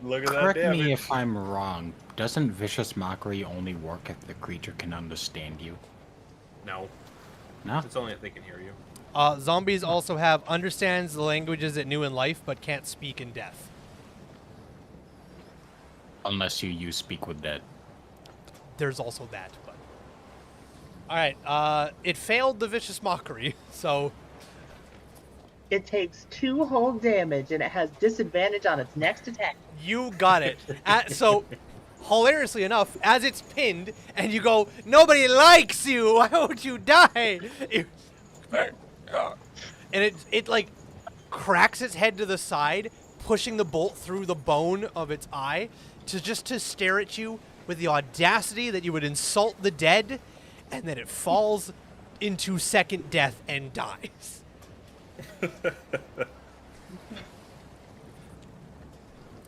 S2: Look at that
S3: Correct
S2: damage.
S3: me if I'm wrong. Doesn't Vicious Mockery only work if the creature can understand you?
S2: No,
S3: No?
S2: it's only if they can hear you.
S1: Zombies also have understands the languages it knew in life but can't speak in death.
S3: Unless you use Speak with Dead.
S1: There's also that. But all right. It failed the vicious mockery, so
S4: It takes 2 whole damage and it has disadvantage on its next attack.
S1: you got it. So, hilariously enough, as it's pinned and you go, nobody likes you. Why won't you die? And it like cracks its head to the side, pushing the bolt through the bone of its eye to stare at you with the audacity that you would insult the dead, and then it falls into second death and dies.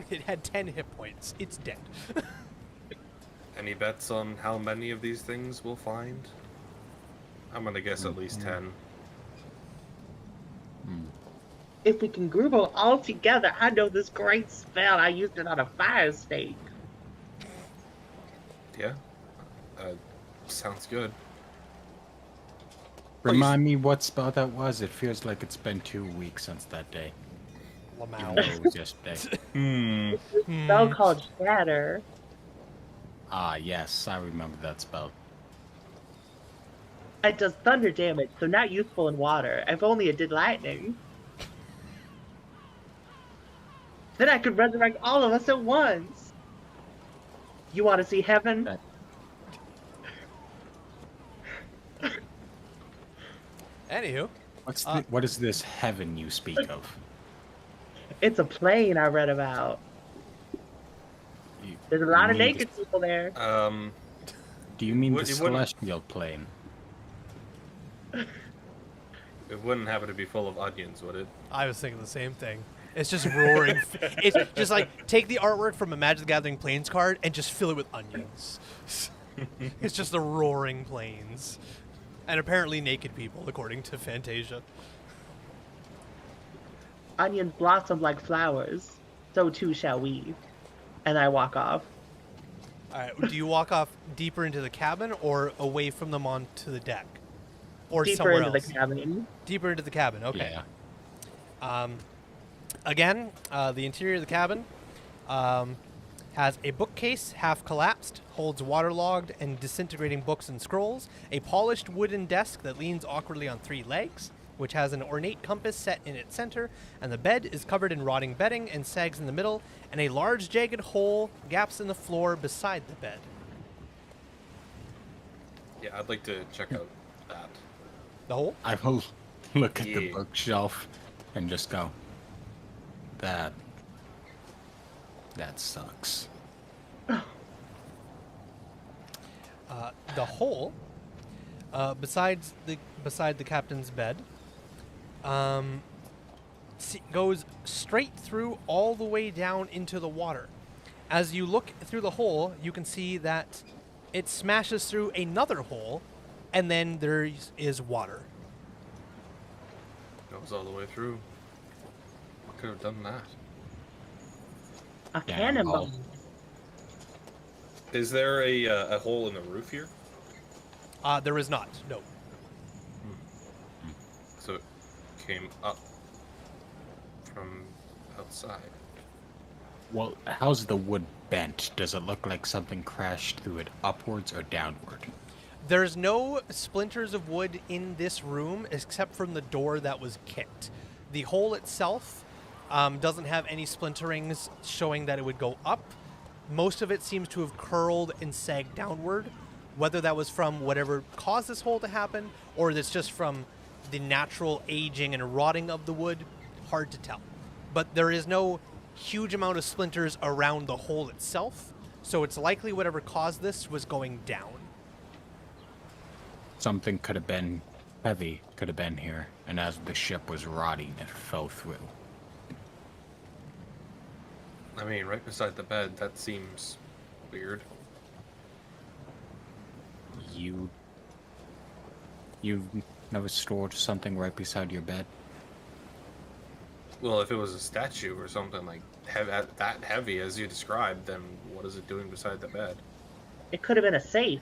S1: It had 10 hit points. It's dead.
S2: Any bets on how many of these things we'll find? I'm gonna guess at least 10.
S4: If we can group them all together, I know this great spell. I used it on a fire stake.
S2: Yeah. Sounds good.
S3: Remind me what spell that was. It feels like it's been 2 weeks since that day. Even
S1: Lamau.
S3: though it was yesterday.
S4: Spell called Shatter.
S3: Ah, yes, I remember that spell.
S4: It does thunder damage, so not useful in water. If only it did lightning. Then I could resurrect all of us at once. You want to see heaven?
S3: That-
S1: Anywho,
S3: What is this heaven you speak of?
S4: It's a plane I read about.
S3: You-
S4: There's a
S3: you
S4: lot of
S3: mean
S4: naked people there.
S3: Do you mean the
S2: It wouldn't-
S3: celestial plane?
S2: It wouldn't happen to be full of onions, would it?
S1: I was thinking the same thing. It's just roaring. It's just like take the artwork from a Magic the Gathering Plains card and just fill it with onions. It's just the roaring plains. And apparently naked people, according to Fantasia.
S4: Onions blossom like flowers. So too shall we. And I walk off.
S1: All right, do you walk off deeper into the cabin or away from them onto the deck? Or
S4: Deeper
S1: somewhere
S4: into
S1: else?
S4: the cabin.
S1: Deeper into the cabin, okay.
S3: Yeah.
S1: Again, the interior of the cabin has a bookcase half collapsed, holds waterlogged and disintegrating books and scrolls, a polished wooden desk that leans awkwardly on 3 legs, which has an ornate compass set in its center, and the bed is covered in rotting bedding and sags in the middle, and a large jagged hole gaps in the floor beside the bed.
S2: Yeah, I'd like to check out that.
S1: The hole?
S3: I will look at the
S2: Yeah.
S3: bookshelf and just go, that sucks.
S1: The hole, beside the captain's bed, goes straight through all the way down into the water. As you look through the hole, you can see that it smashes through another hole, and then there is water.
S2: Goes all the way through. I could have done that.
S4: A
S3: Yeah,
S4: cannonball.
S2: Is there a hole in the roof here?
S1: There is not. No.
S2: So it came up from outside.
S3: Well, how's the wood bent? Does it look like something crashed through it upwards or downward?
S1: There's no splinters of wood in this room except from the door that was kicked. The hole itself doesn't have any splinterings showing that it would go up. Most of it seems to have curled and sagged downward. Whether that was from whatever caused this hole to happen or that's just from the natural aging and rotting of the wood, hard to tell. but there is no huge amount of splinters around the hole itself, so it's likely whatever caused this was going down.
S3: Something could have been heavy, could have been here, and as the ship was rotting, it fell through.
S2: I mean, right beside the bed, that seems weird.
S3: You never stored something right beside your bed?
S2: Well, if it was a statue or something like that heavy as you described, then what is it doing beside the bed?
S4: It could have been a safe.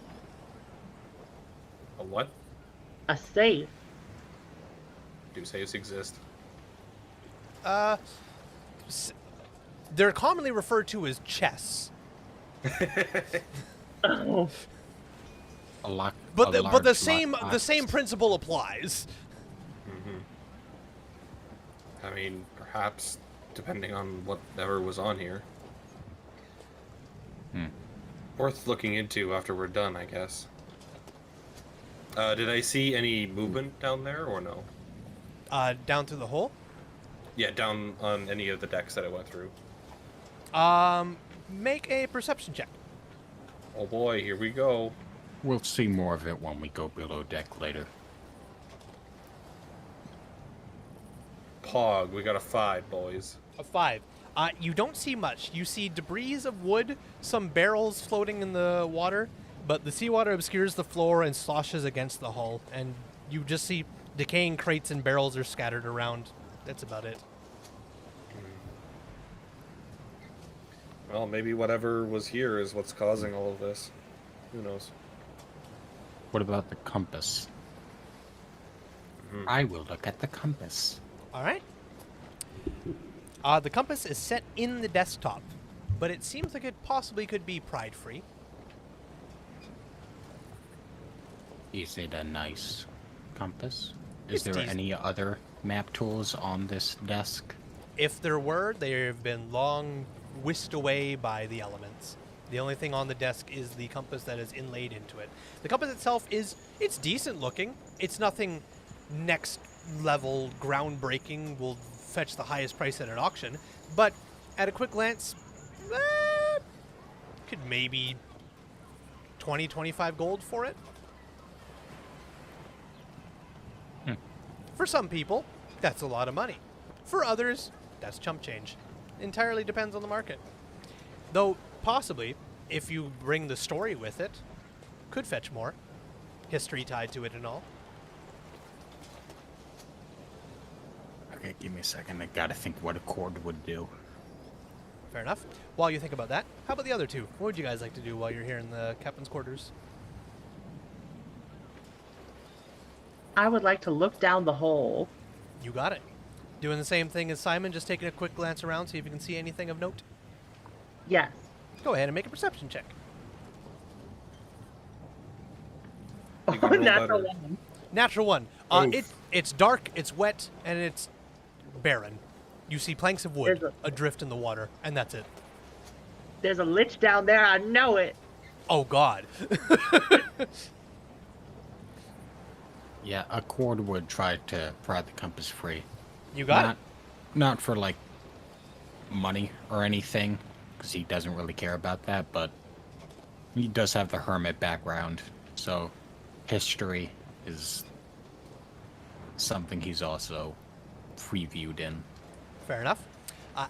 S2: A what?
S4: A safe.
S2: Do safes exist?
S1: They're commonly referred to as chests.
S4: Oh.
S1: But the same principle applies.
S2: I mean, perhaps, depending on whatever was on here. Worth looking into after we're done, I guess. Did I see any movement down there, or no?
S1: Down through the hole?
S2: Yeah, down on any of the decks that I went through.
S1: Make a perception check.
S2: Oh boy, here we go.
S3: We'll see more of it when we go below deck later.
S2: Pog, we got a 5, boys.
S1: A 5. You don't see much. You see debris of wood, some barrels floating in the water, but the seawater obscures the floor and sloshes against the hull, and you just see decaying crates and barrels are scattered around. That's about it.
S2: Well, maybe whatever was here is what's causing all of this. Who knows?
S3: What about the compass? I will look at the compass.
S1: All right. The compass is set in the desktop, but it seems like it possibly could be pride-free.
S3: Is it a nice compass? Is
S1: It's
S3: there
S1: decent.
S3: any other map tools on this desk?
S1: If there were, they have been long whisked away by the elements. The only thing on the desk is the compass that is inlaid into it. The compass itself it's decent looking. It's nothing next level groundbreaking, will fetch the highest price at an auction, but at a quick glance, could maybe 20, 25 gold for it. For some people, that's a lot of money. For others, that's chump change. Entirely depends on the market. Though, possibly, if you bring the story with it, could fetch more. History tied to it and all.
S3: Okay, give me a second. I gotta think what a cord would do.
S1: Fair enough. While you think about that, how about the other two? What would you guys like to do while you're here in the captain's quarters?
S4: I would like to look down the hole.
S1: You got it. Doing the same thing as Simon, just taking a quick glance around, see if you can see anything of note.
S4: Yes.
S1: Go ahead and make a perception check.
S2: You can roll
S4: Natural
S2: better.
S4: one.
S1: Natural 1.
S2: Oof.
S1: It's dark, it's wet, and it's barren. You see planks of wood
S4: There's
S1: adrift in the water, and that's it.
S4: There's a lich down there. I know it.
S1: Oh, God.
S3: Yeah, a cord would try to pry the compass free.
S1: You got it.
S3: Not for, like, money or anything, because he doesn't really care about that, but he does have the hermit background, so history is something he's also previewed in.
S1: Fair enough.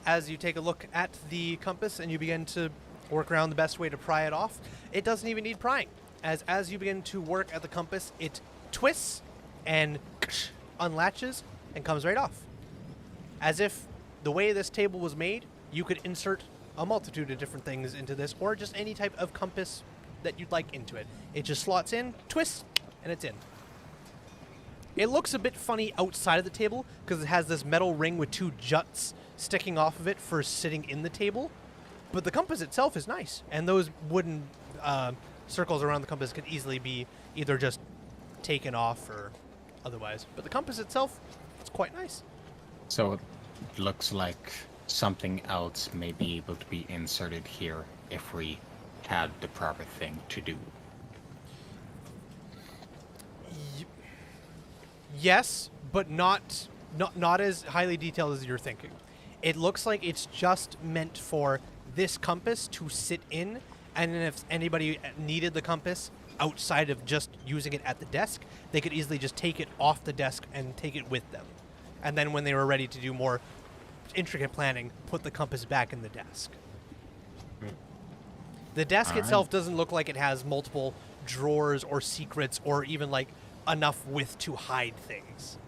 S1: As you take a look at the compass and you begin to work around the best way to pry it off, it doesn't even need prying. As you begin to work at the compass, it twists and unlatches and comes right off. As if the way this table was made, you could insert a multitude of different things into this, or just any type of compass that you'd like into it. It just slots in, twists, and it's in. It looks a bit funny outside of the table because it has this metal ring with 2 juts sticking off of it for sitting in the table, but the compass itself is nice, and those wooden circles around the compass could easily be either just taken off or otherwise. But the compass itself, it's quite nice.
S3: So it looks like something else may be able to be inserted here if we had the proper thing to do.
S1: Yes, but not as highly detailed as you're thinking. It looks like it's just meant for this compass to sit in, and then if anybody needed the compass outside of just using it at the desk, they could easily just take it off the desk and take it with them. And then when they were ready to do more intricate planning, put the compass back in the desk. The desk itself doesn't look like it has multiple drawers or secrets or even like enough width to hide things.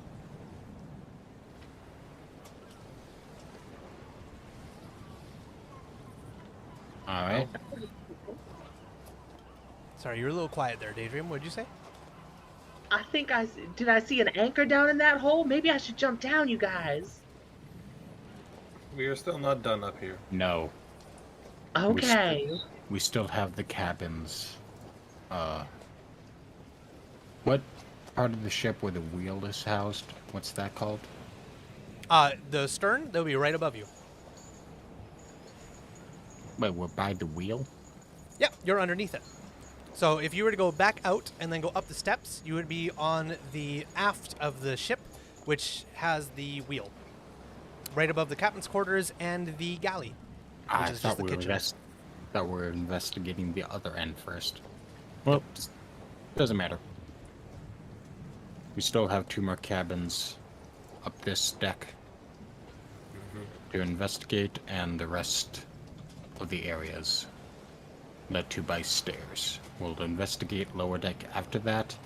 S3: All right.
S1: Sorry, you're a little quiet there, Daydream. What'd you say?
S4: I think did I see an anchor down in that hole? Maybe I should jump down, you guys.
S2: We are still not done up here.
S3: No.
S4: Okay.
S3: We still have the cabins. What part of the ship where the wheel is housed? What's that called?
S1: The stern, they'll be right above you.
S3: Wait, we're by the wheel?
S1: Yep, you're underneath it. So if you were to go back out and then go up the steps, you would be on the aft of the ship, which has the wheel. Right above the captain's quarters and the galley, which is just the kitchen.
S3: Thought we were investigating the other end first. Well, doesn't matter. We still have 2 more cabins up this deck to investigate, and the rest of the areas led to by stairs. We'll investigate lower deck after that.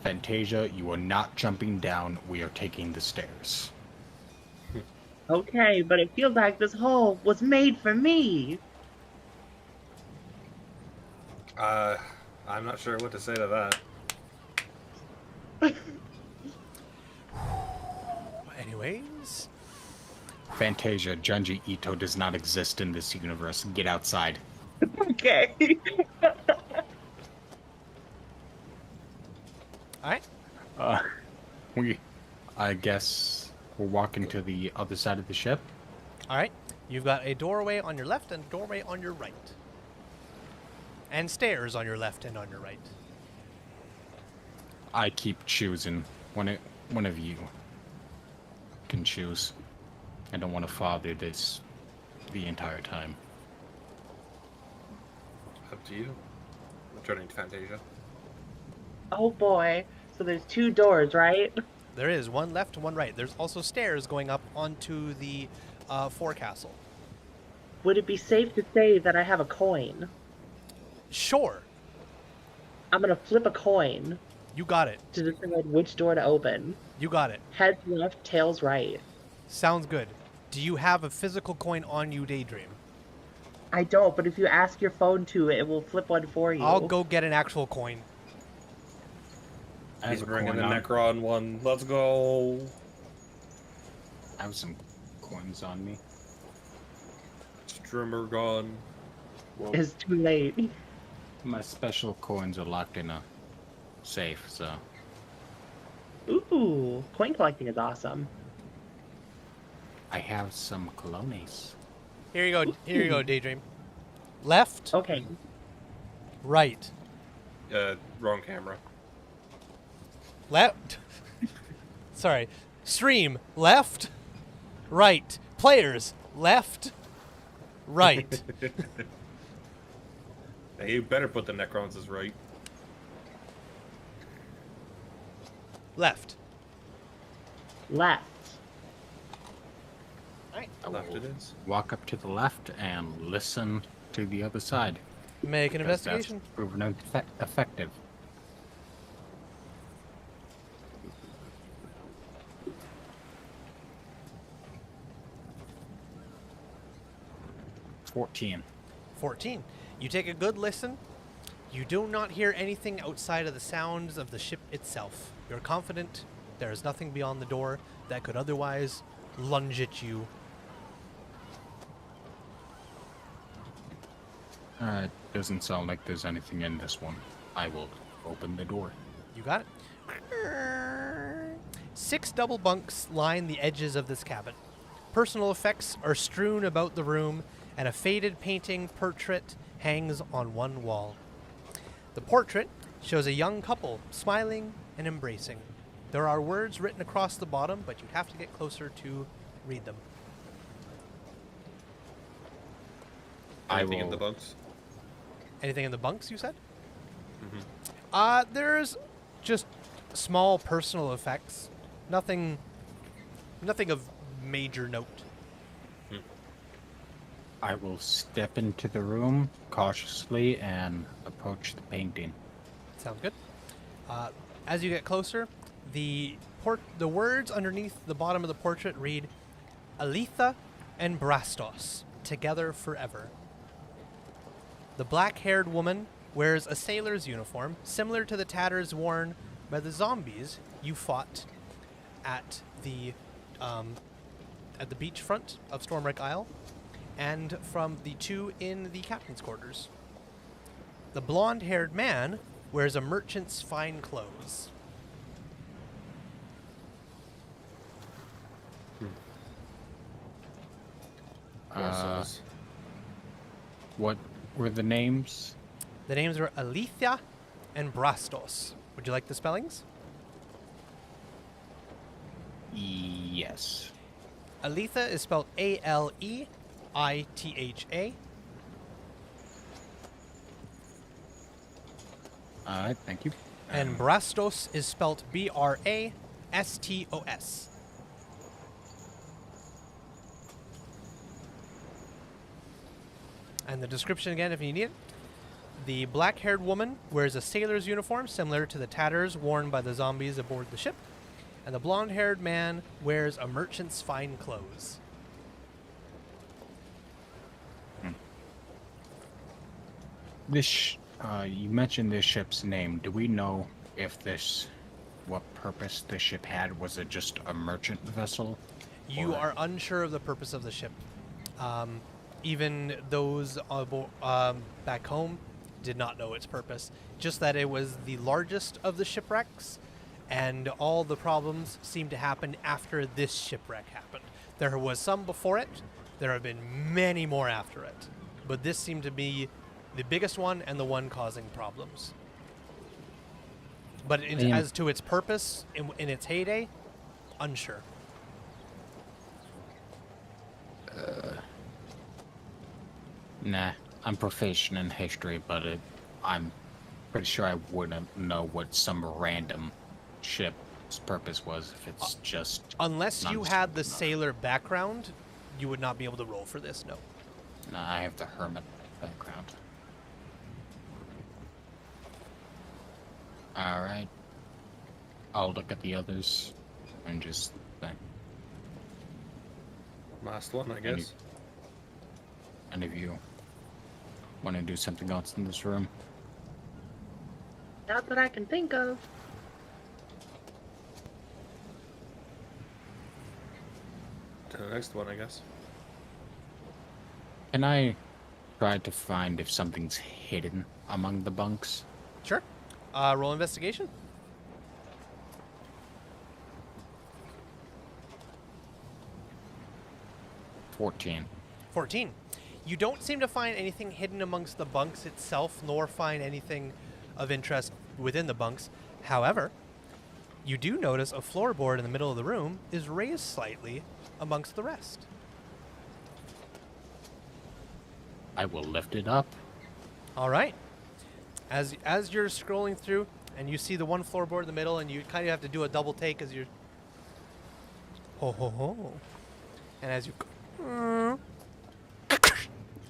S3: Fantasia, you are not jumping down. We are taking the stairs.
S4: Okay, but it feels like this hole was made for me.
S2: I'm not sure what to say to that.
S1: Anyways.
S3: Fantasia, Junji Ito does not exist in this universe. Get outside.
S4: Okay.
S1: Alright.
S3: I guess we're walking to the other side of the ship.
S1: Alright. You've got a doorway on your left and a doorway on your right. And stairs on your left and on your right.
S3: I keep choosing. One of you can choose. I don't want to father this the entire time.
S2: Up to you. Returning to Fantasia.
S4: Oh boy. So there's 2 doors, right?
S1: There is one left and one right. There's also stairs going up onto the forecastle.
S4: Would it be safe to say that I have a coin?
S1: Sure.
S4: I'm gonna flip a coin
S1: You got it.
S4: to decide which door to open.
S1: You got it.
S4: Heads left, tails right.
S1: Sounds good. Do you have a physical coin on you, Daydream?
S4: I don't, but if you ask your phone to, it will flip one for you.
S1: I'll go get an actual coin.
S3: I have
S2: He's
S3: a
S2: bringing
S3: coin
S2: the
S3: on-
S2: Necron one. Let's go.
S3: I have some coins on me.
S2: Strimmer gone.
S4: It's too late.
S3: My special coins are locked in a safe, so
S4: Ooh, coin collecting is awesome.
S3: I have some colones.
S1: Here you go. Here you go, Daydream. Left,
S4: Okay.
S1: right.
S2: Wrong camera.
S1: Left. Sorry. Stream. Left. Right. Players. Left. Right.
S2: Hey, you better put the Necrons as right.
S1: Left.
S4: Left.
S1: Alright.
S2: Left it is.
S3: Walk up to the left and listen to the other side.
S1: Make an
S3: because that's
S1: investigation.
S3: proven effective. $14.
S1: 14. You take a good listen. You do not hear anything outside of the sounds of the ship itself. You're confident there is nothing beyond the door that could otherwise lunge at you.
S3: Doesn't sound like there's anything in this one. I will open the door.
S1: You got it? 6 double bunks line the edges of this cabin. Personal effects are strewn about the room, and a faded painting portrait hangs on one wall. The portrait shows a young couple smiling and embracing. There are words written across the bottom, but you'd have to get closer to read them.
S2: Anything in the bunks?
S1: Anything in the bunks, you said?
S2: Mm-hmm.
S1: There's just small personal effects. Nothing of major note.
S3: I will step into the room cautiously and approach the painting.
S1: Sounds good. As you get closer, the words underneath the bottom of the portrait read, Aletha and Brastos, together forever. The black-haired woman wears a sailor's uniform, similar to the tatters worn by the zombies you fought at the beachfront of Stormwreck Isle, and from the two in the captain's quarters. The blonde-haired man wears a merchant's fine clothes.
S3: What were the names?
S1: The names were Aletha and Brastos. Would you like the spellings?
S3: Yes.
S1: Aletha is spelled Aleitha.
S3: Alright, thank you.
S1: And Brastos is spelled Brastos. And the description again, if you need it. The black-haired woman wears a sailor's uniform similar to the tatters worn by the zombies aboard the ship. And the blonde-haired man wears a merchant's fine clothes.
S3: You mentioned this ship's name. Do we know if what purpose the ship had? Was it just a merchant vessel?
S1: You are unsure of the purpose of the ship. Even those back home did not know its purpose. Just that it was the largest of the shipwrecks, and all the problems seemed to happen after this shipwreck happened. There was some before it. There have been many more after it. But this seemed to be the biggest one and the one causing problems. But as to its purpose in its heyday, unsure.
S3: Nah, I'm proficient in history, but I'm pretty sure I wouldn't know what some random ship's purpose was if it's just...
S1: Unless you had the sailor background, you would not be able to roll for this, no.
S3: Nah, I have the hermit background. Alright. I'll look at the others and just think.
S2: Last one, I guess.
S3: Any of you want to do something else in this room?
S4: Not that I can think of.
S2: To the next one, I guess.
S3: Can I try to find if something's hidden among the bunks?
S1: Sure. Roll investigation.
S3: $14.
S1: 14. You don't seem to find anything hidden amongst the bunks itself, nor find anything of interest within the bunks. However, you do notice a floorboard in the middle of the room is raised slightly amongst the rest.
S3: I will lift it up.
S1: All right. As you're scrolling through and you see the one floorboard in the middle, and you kind of have to do a double take as you're ho ho ho, and as you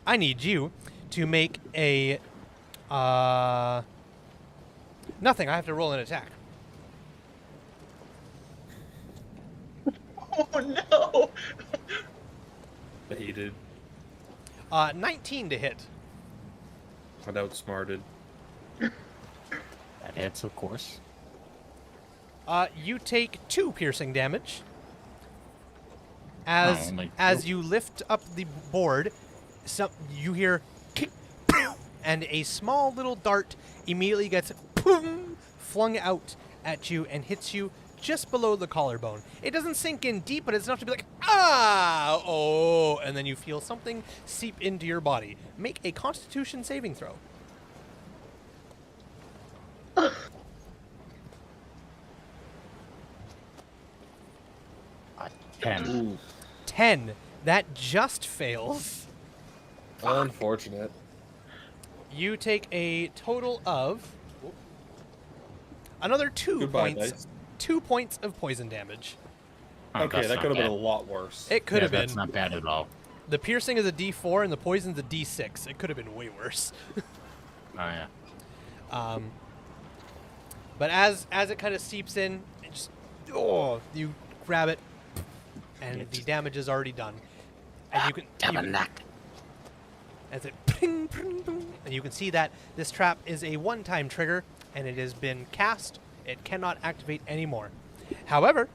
S1: I need you to make a nothing. I have to roll an attack.
S4: Oh no!
S2: Baited.
S1: 19 to hit.
S2: But outsmarted.
S3: That hits, of course.
S1: You take 2 piercing damage. As you lift up the board, you hear and a small little dart immediately gets flung out at you and hits you just below the collarbone. It doesn't sink in deep, but it's enough to be like, ah, oh, and then you feel something seep into your body. Make a Constitution saving throw.
S3: 10.
S2: Ooh.
S1: 10. That just fails.
S2: Unfortunate.
S1: You take a total of another 2
S2: Goodbye,
S1: points.
S2: dice.
S1: 2 points of poison damage.
S3: Oh,
S2: Okay,
S3: that's
S2: that
S3: not
S2: could have been
S3: bad.
S2: a lot worse.
S1: It could have been.
S3: That's not bad at all.
S1: The piercing is a D4 and the poison's a D6. It could have been way worse.
S3: Oh yeah.
S1: But as it kind of seeps in, it just you grab it, and the damage is already done. And you can as it ping, ping, ping, and you can see that this trap is a one-time trigger, and it has been cast. It cannot activate anymore. However,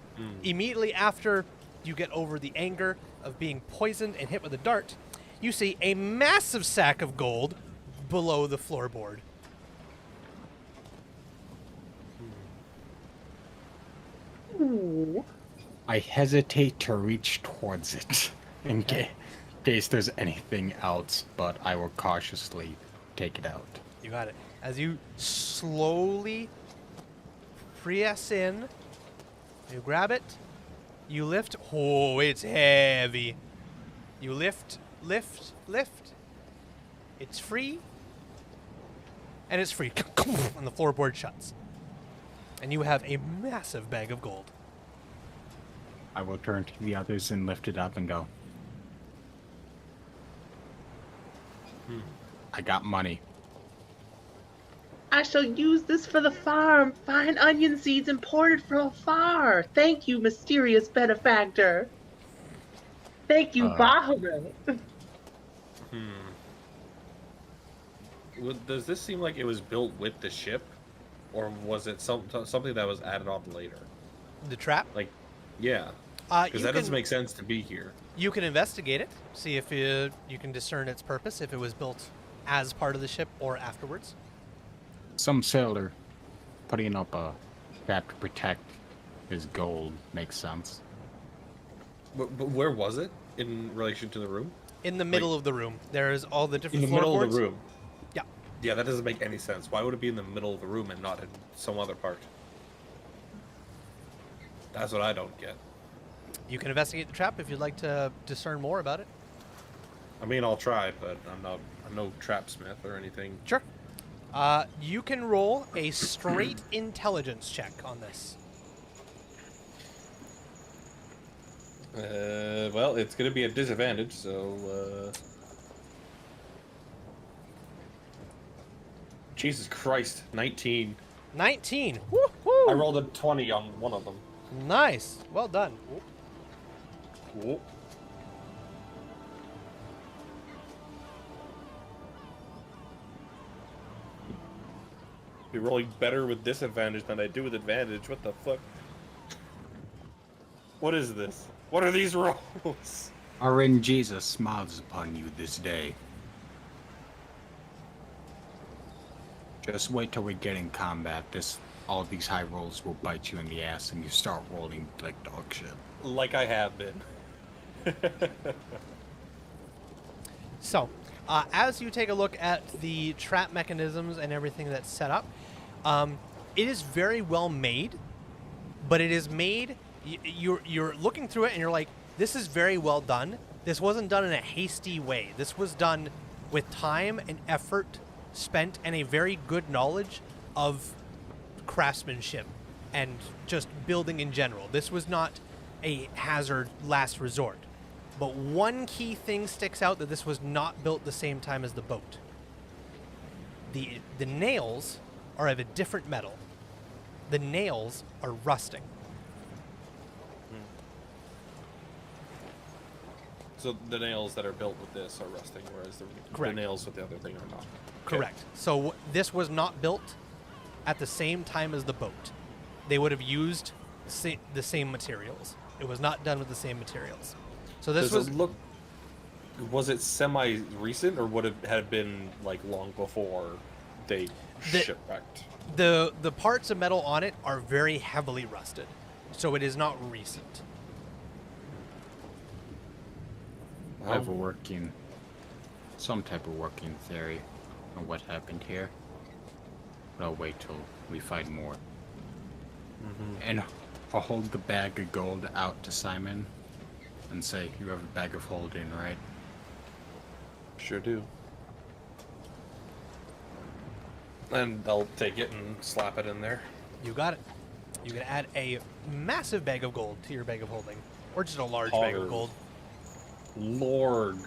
S1: immediately after you get over the anger of being poisoned and hit with a dart, you see a massive sack of gold below the floorboard.
S3: I hesitate to reach towards it in case there's anything else, but I will cautiously take it out.
S1: You got it. As you slowly press in, you grab it, you lift. Oh, it's heavy. You lift, lift, lift. It's free. And it's free. And the floorboard shuts. And you have a massive bag of gold.
S3: I will turn to the others and lift it up and go. I got money.
S4: I shall use this for the farm. Fine onion seeds imported from afar. Thank you, mysterious benefactor. Thank you, Bahamut.
S2: Does this seem like it was built with the ship, or was it something that was added on later?
S1: The trap?
S2: Like, yeah,
S1: You
S2: because that doesn't make sense to be here.
S1: You can investigate it, see if you can discern its purpose, if it was built as part of the ship or afterwards.
S3: Some sailor putting up a trap to protect his gold makes sense.
S2: But where was it in relation to the room?
S1: In the middle of the room, there's all the
S2: In
S1: different
S2: the middle of
S1: floorboards.
S2: the room.
S1: Yeah.
S2: Yeah, that doesn't make any sense. Why would it be in the middle of the room and not in some other part? That's what I don't get.
S1: You can investigate the trap if you'd like to discern more about it.
S2: I mean, I'll try, but I'm no trapsmith or anything.
S1: Sure. You can roll a straight intelligence check on this.
S2: Well, it's gonna be a disadvantage, so. Jesus Christ, 19.
S1: 19. Woo-hoo!
S2: I rolled a 20 on one of them.
S1: Nice. Well done.
S2: Whoop. Be rolling better with disadvantage than I do with advantage. What the fuck? What is this? What are these rolls?
S3: RNGesus smiles upon you this day. Just wait till we get in combat. All these high rolls will bite you in the ass and you start rolling like dog shit.
S2: Like I have been.
S1: So, as you take a look at the trap mechanisms and everything that's set up, it is very well made, but it is made. You're looking through it and you're like, this is very well done. This wasn't done in a hasty way. This was done with time and effort spent and a very good knowledge of craftsmanship and just building in general. This was not a hazard last resort. But one key thing sticks out, that this was not built the same time as the boat. The nails are of a different metal. The nails are rusting.
S2: So the nails that are built with this are rusting, whereas the nails with the other thing are not.
S1: Correct. Okay. So this was not built at the same time as the boat. They would have used the same materials. It was not done with the same materials. So this
S2: was it semi-recent, or would it have been like long before they shipwrecked?
S1: The parts of metal on it are very heavily rusted, so it is not recent.
S3: I have some type of working theory on what happened here, but I'll wait till we find more. And I'll hold the bag of gold out to Simon and say, "You have a bag of holding, right?"
S2: Sure do. And I'll take it and slap it in there.
S1: You got it. You can add a massive bag of gold to your bag of holding, or just a large bag of gold.
S2: Lord.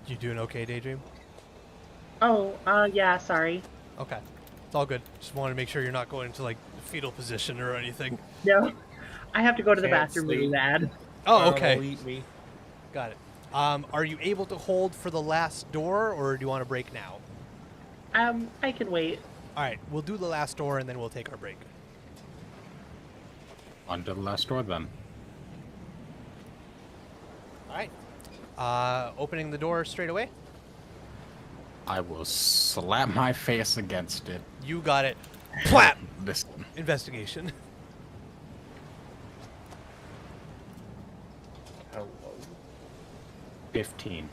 S1: You doing okay, Daydream?
S4: Oh, yeah, sorry.
S1: Okay. It's all good. Just wanted to make sure you're not going into, like, fetal position or anything.
S4: No, I have to go to the
S2: Can't
S4: bathroom
S2: sleep.
S4: really bad.
S1: Oh, okay.
S2: Eat me.
S1: Got it. Are you able to hold for the last door, or do you want to break now?
S4: I can wait.
S1: All right, we'll do the last door, and then we'll take our break.
S3: On to the last door then.
S1: All right. Opening the door straight away.
S3: I will slap my face against it.
S1: You got it. Clap.
S3: Listen.
S1: Investigation.
S2: Hello.
S3: 15.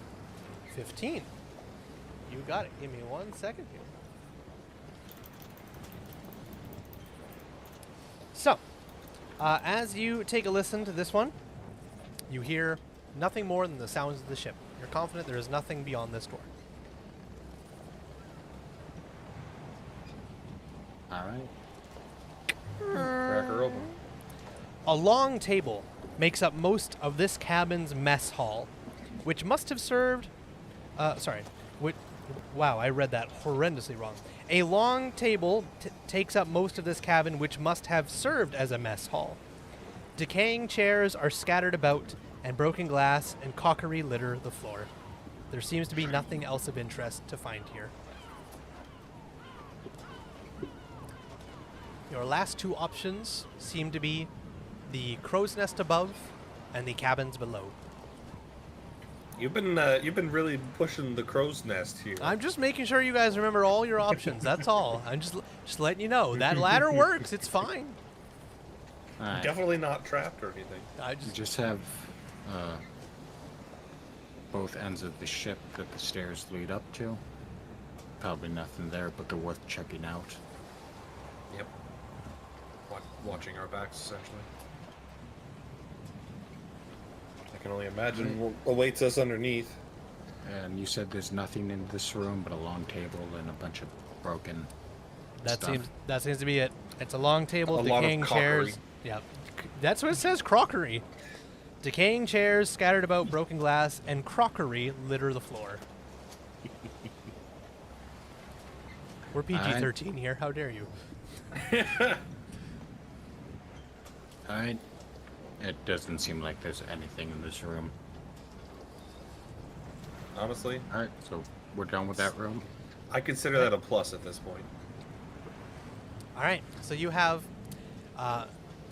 S1: 15. You got it. Give me 1 second here. So, as you take a listen to this one, you hear nothing more than the sounds of the ship. You're confident there is nothing beyond this door.
S3: All right.
S2: Crack her open.
S1: A long table makes up most of this cabin's mess hall, which must have served. Wow, I read that horrendously wrong. A long table takes up most of this cabin, which must have served as a mess hall. Decaying chairs are scattered about, and broken glass and crockery litter the floor. There seems to be nothing else of interest to find here. Your last two options seem to be the crow's nest above and the cabins below.
S2: You've been really pushing the crow's nest here.
S1: I'm just making sure you guys remember all your options. That's all. I'm just letting you know that ladder works. It's fine.
S3: All right.
S2: Definitely not trapped or anything.
S1: I
S3: You just have both ends of the ship that the stairs lead up to. Probably nothing there, but they're worth checking out.
S2: Yep. Watching our backs, essentially. I can only imagine what awaits us underneath.
S3: And you said there's nothing in this room but a long table and a bunch of broken
S1: That
S3: stuff.
S1: seems to be it. It's a long table,
S2: A lot of
S1: decaying chairs.
S2: crockery.
S1: Yeah, that's what it says. Crockery, decaying chairs scattered about, broken glass, and crockery litter the floor. We're PG-13 here. How dare you?
S3: Alright. It doesn't seem like there's anything in this room.
S2: Honestly,
S3: Alright, so we're done with that room.
S2: I consider that a plus at this point.
S1: All right, so you have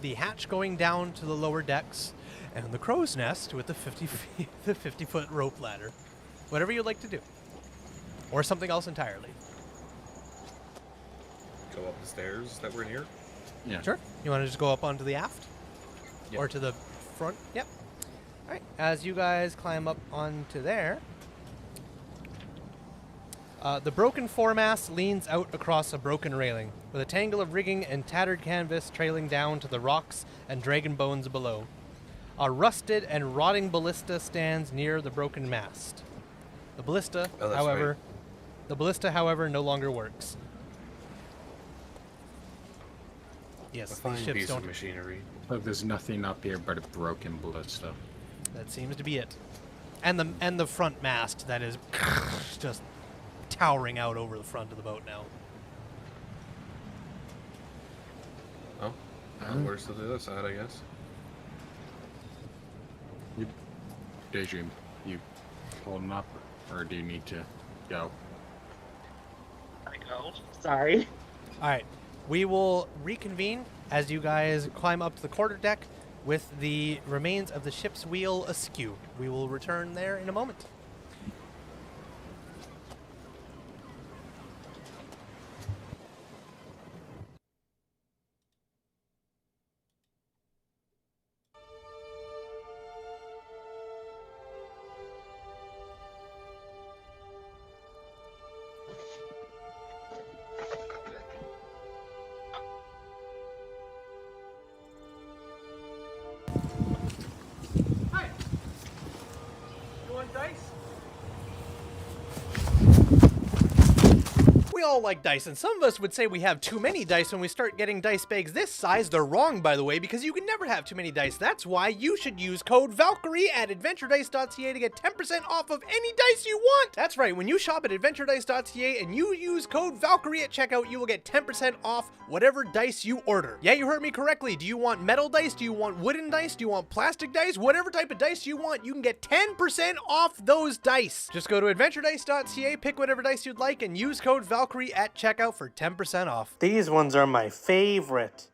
S1: the hatch going down to the lower decks, and the crow's nest with the 50-foot rope ladder. Whatever you'd like to do, or something else entirely.
S2: Go up the stairs that were in here.
S3: Yeah.
S1: Sure. You want to just go up onto the aft,
S2: Yep.
S1: or to the front? Yep. All right. As you guys climb up onto there, the broken foremast leans out across a broken railing, with a tangle of rigging and tattered canvas trailing down to the rocks and dragon bones below. A rusted and rotting ballista stands near the broken mast. The ballista,
S2: Oh, that's
S1: however, no longer works. Yes,
S2: A
S1: these
S2: fine
S1: ships
S2: piece
S1: don't.
S2: of machinery.
S3: But there's nothing up here but a broken ballista.
S1: That seems to be it, and the front mast that is just towering out over the front of the boat now.
S2: Oh, where's the other side, I guess.
S3: Daydream, you holding up, or do you need to go?
S4: I go. Sorry.
S1: All right, we will reconvene as you guys climb up to the quarterdeck with the remains of the ship's wheel askew. We will return there in a moment. all like dice, and some of us would say we have too many dice when we start getting dice bags this size. They're wrong, by the way, because you can never have too many dice. That's why you should use code Valkyrie at adventuredice.ca to get 10% off of any dice you want. That's right, when you shop at adventuredice.ca and you use code Valkyrie at checkout, you will get 10% off whatever dice you order. Yeah, you heard me correctly. Do you want metal dice? Do you want wooden dice? Do you want plastic dice? Whatever type of dice you want, you can get 10% off those dice. Just go to adventuredice.ca, pick whatever dice you'd like, and use code Valkyrie at checkout for 10% off.
S5: These ones are my favorite.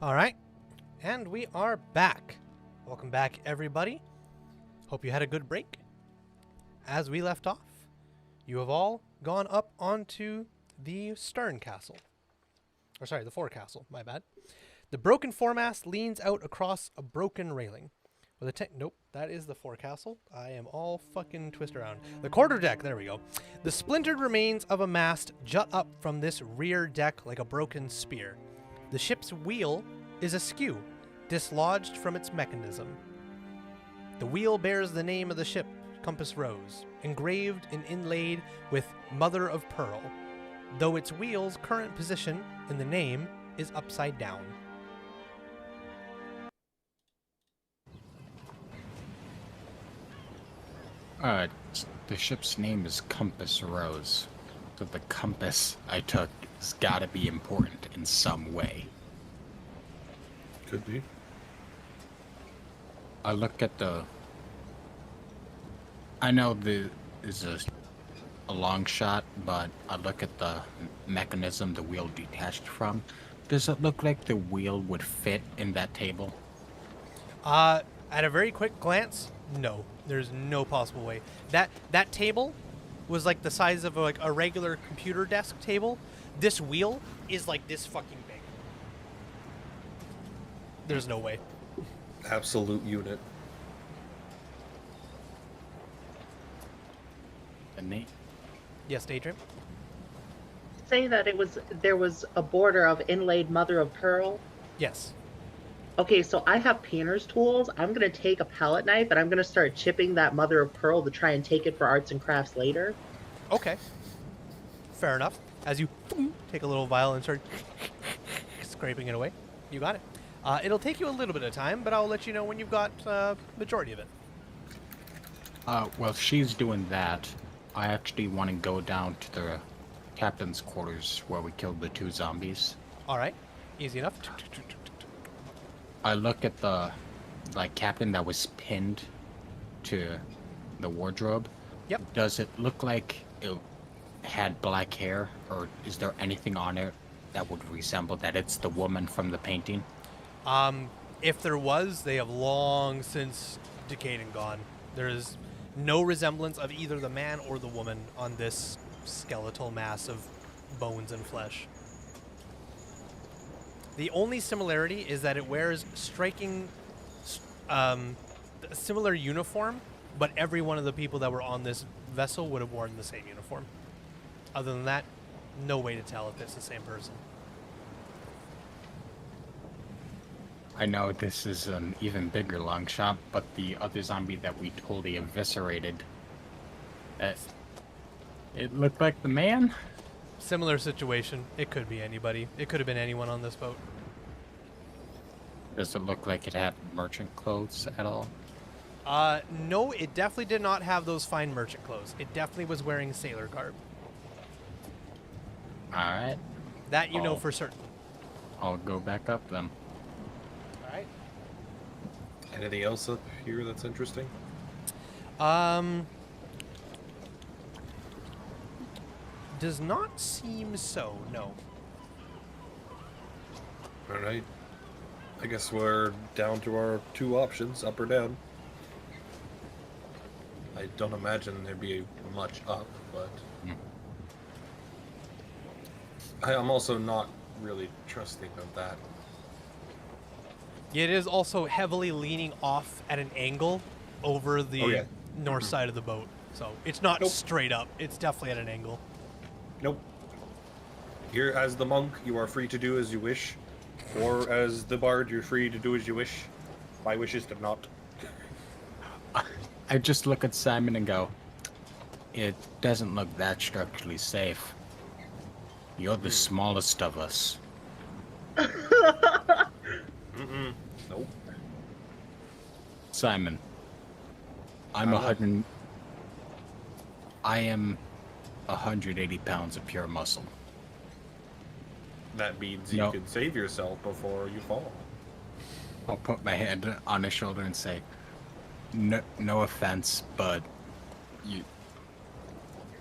S1: All right, and we are back. Welcome back, everybody. Hope you had a good break. As we left off, you have all gone up onto the stern castle. Or sorry, the forecastle, my bad. The broken foremast leans out across a broken railing. With a nope, that is the forecastle. I am all fucking twist around. The quarterdeck, there we go. The splintered remains of a mast jut up from this rear deck like a broken spear. The ship's wheel is askew, dislodged from its mechanism. The wheel bears the name of the ship, Compass Rose, engraved and inlaid with Mother of Pearl, though its wheel's current position in the name is upside down.
S3: The ship's name is Compass Rose. So the compass I took has got to be important in some way.
S2: Could be.
S3: I look at the... I know this is a long shot, but I look at the mechanism the wheel detached from. Does it look like the wheel would fit in that table?
S1: At a very quick glance, no. There's no possible way. That table was like the size of like a regular computer desk table. This wheel is like this fucking big. There's no way.
S2: Absolute unit.
S3: The name?
S1: Yes, Daydream?
S4: Say that there was a border of inlaid mother of pearl.
S1: Yes.
S4: Okay, so I have painter's tools. I'm gonna take a palette knife and I'm gonna start chipping that mother of pearl to try and take it for arts and crafts later.
S1: Okay. Fair enough. As you take a little vial and start scraping it away. You got it. It'll take you a little bit of time, but I'll let you know when you've got majority of it.
S3: Well, she's doing that. I actually want to go down to the captain's quarters where we killed the 2 zombies.
S1: All right. Easy enough.
S3: I look at the captain that was pinned to the wardrobe.
S1: Yep.
S3: Does it look like it had black hair, or is there anything on it that would resemble that it's the woman from the painting?
S1: If there was, they have long since decayed and gone. There is no resemblance of either the man or the woman on this skeletal mass of bones and flesh. The only similarity is that it wears striking, similar uniform, but every one of the people that were on this vessel would have worn the same uniform. Other than that, no way to tell if it's the same person.
S3: I know this is an even bigger long shot, but the other zombie that we totally eviscerated, it looked like the man?
S1: Similar situation. It could be anybody. It could have been anyone on this boat.
S3: Does it look like it had merchant clothes at all?
S1: No, it definitely did not have those fine merchant clothes. It definitely was wearing sailor garb.
S3: Alright.
S1: That you know for certain.
S3: I'll go back up then.
S1: Alright.
S2: Anything else up here that's interesting?
S1: Does not seem so, no.
S2: Alright. I guess we're down to our 2 options, up or down. I don't imagine there'd be much up, but... I'm also not really trusting of that.
S1: It is also heavily leaning off at an angle over the north side of the boat. So it's not straight up. It's definitely at an angle.
S2: Nope. Here, as the monk, you are free to do as you wish. Or as the bard, you're free to do as you wish. My wish is to not.
S3: I just look at Simon and go, it doesn't look that structurally safe. You're the smallest of us.
S2: Nope.
S3: Simon, I am 180 pounds of pure muscle.
S2: That means you can save yourself before you fall.
S3: I'll put my hand on his shoulder and say, no offense, but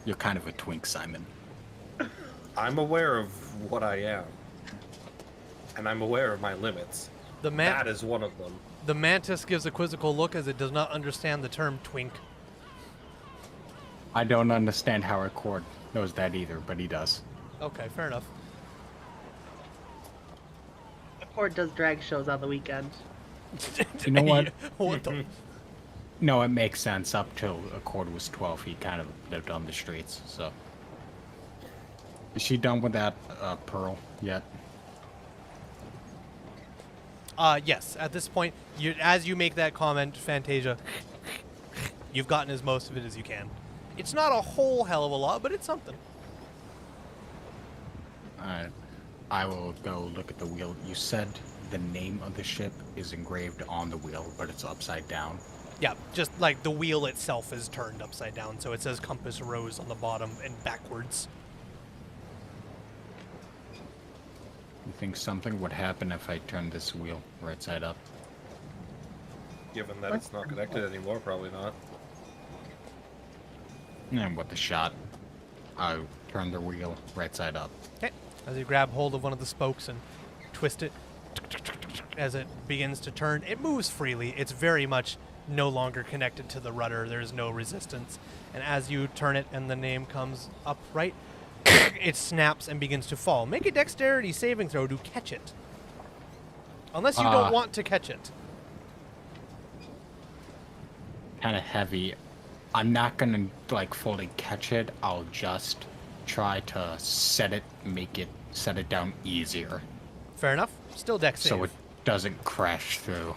S3: you're kind of a twink, Simon.
S2: I'm aware of what I am. and I'm aware of my limits. That is one of them.
S1: The mantis gives a quizzical look as it does not understand the term twink.
S3: I don't understand how Accord knows that either, but he does.
S1: Okay, fair enough.
S4: Accord does drag shows on the weekend.
S3: You know what?
S1: What the?
S3: No, it makes sense. Up till Accord was 12, he kind of lived on the streets, so. Is she done with that pearl yet?
S1: Yes. At this point, as you make that comment, Fantasia, you've gotten as most of it as you can. It's not a whole hell of a lot, but it's something.
S3: Alright. I will go look at the wheel. You said the name of the ship is engraved on the wheel, but it's upside down.
S1: Yeah, just like the wheel itself is turned upside down, so it says Compass Rose on the bottom and backwards.
S3: You think something would happen if I turned this wheel right side up?
S2: Given that it's not connected anymore, probably not.
S3: And with the shot, I turn the wheel right side up.
S1: Okay. As you grab hold of one of the spokes and twist it, as it begins to turn, it moves freely. It's very much no longer connected to the rudder. There's no resistance. And as you turn it and the name comes upright, it snaps and begins to fall. Make a dexterity saving throw to catch it. Unless you don't want to catch it.
S3: Kind of heavy. I'm not gonna like fully catch it. I'll just try to set it down easier.
S1: Fair enough. Still dex save.
S3: So it doesn't crash through.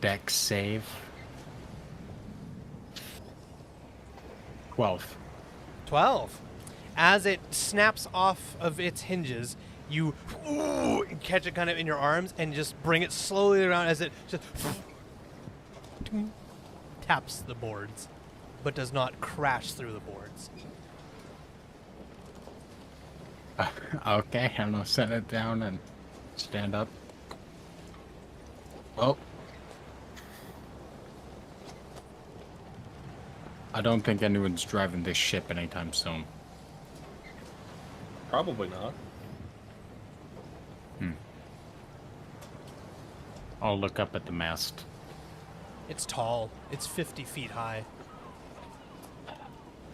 S3: Dex save. 12.
S1: 12. As it snaps off of its hinges, you catch it kind of in your arms and just bring it slowly around as it just taps the boards, but does not crash through the boards.
S3: Okay, I'm gonna set it down and stand up. Well, I don't think anyone's driving this ship anytime soon.
S2: Probably not.
S3: I'll look up at the mast.
S1: It's tall. It's 50 feet high.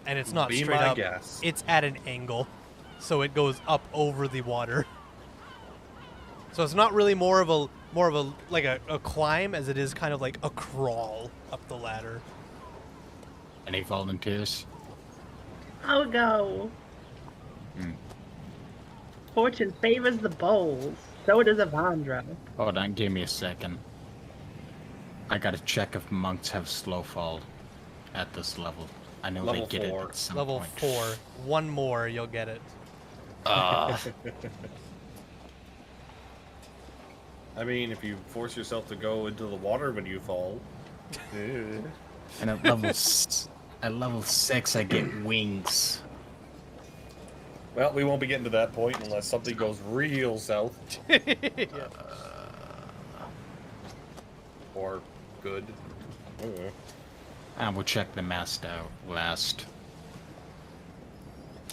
S1: And it's not
S2: Be
S1: straight
S2: my
S1: up.
S2: guess.
S1: It's at an angle. So it goes up over the water. So it's not really more of a like a climb as it is kind of like a crawl up the ladder.
S3: Any volunteers?
S4: I'll go. Fortune favors the bold. So does Avandra.
S3: Hold on, give me a second. I gotta check if monks have slow fall at this level. I know
S2: Level
S3: they get
S2: 4.
S3: it at some
S1: Level
S3: point.
S1: 4. One more, you'll get it.
S3: Uh,
S2: I mean, if you force yourself to go into the water when you fall.
S3: and at level 6, I get wings.
S2: Well, we won't be getting to that point unless something goes real south.
S1: Yeah.
S2: Or good.
S3: I will check the mast out last.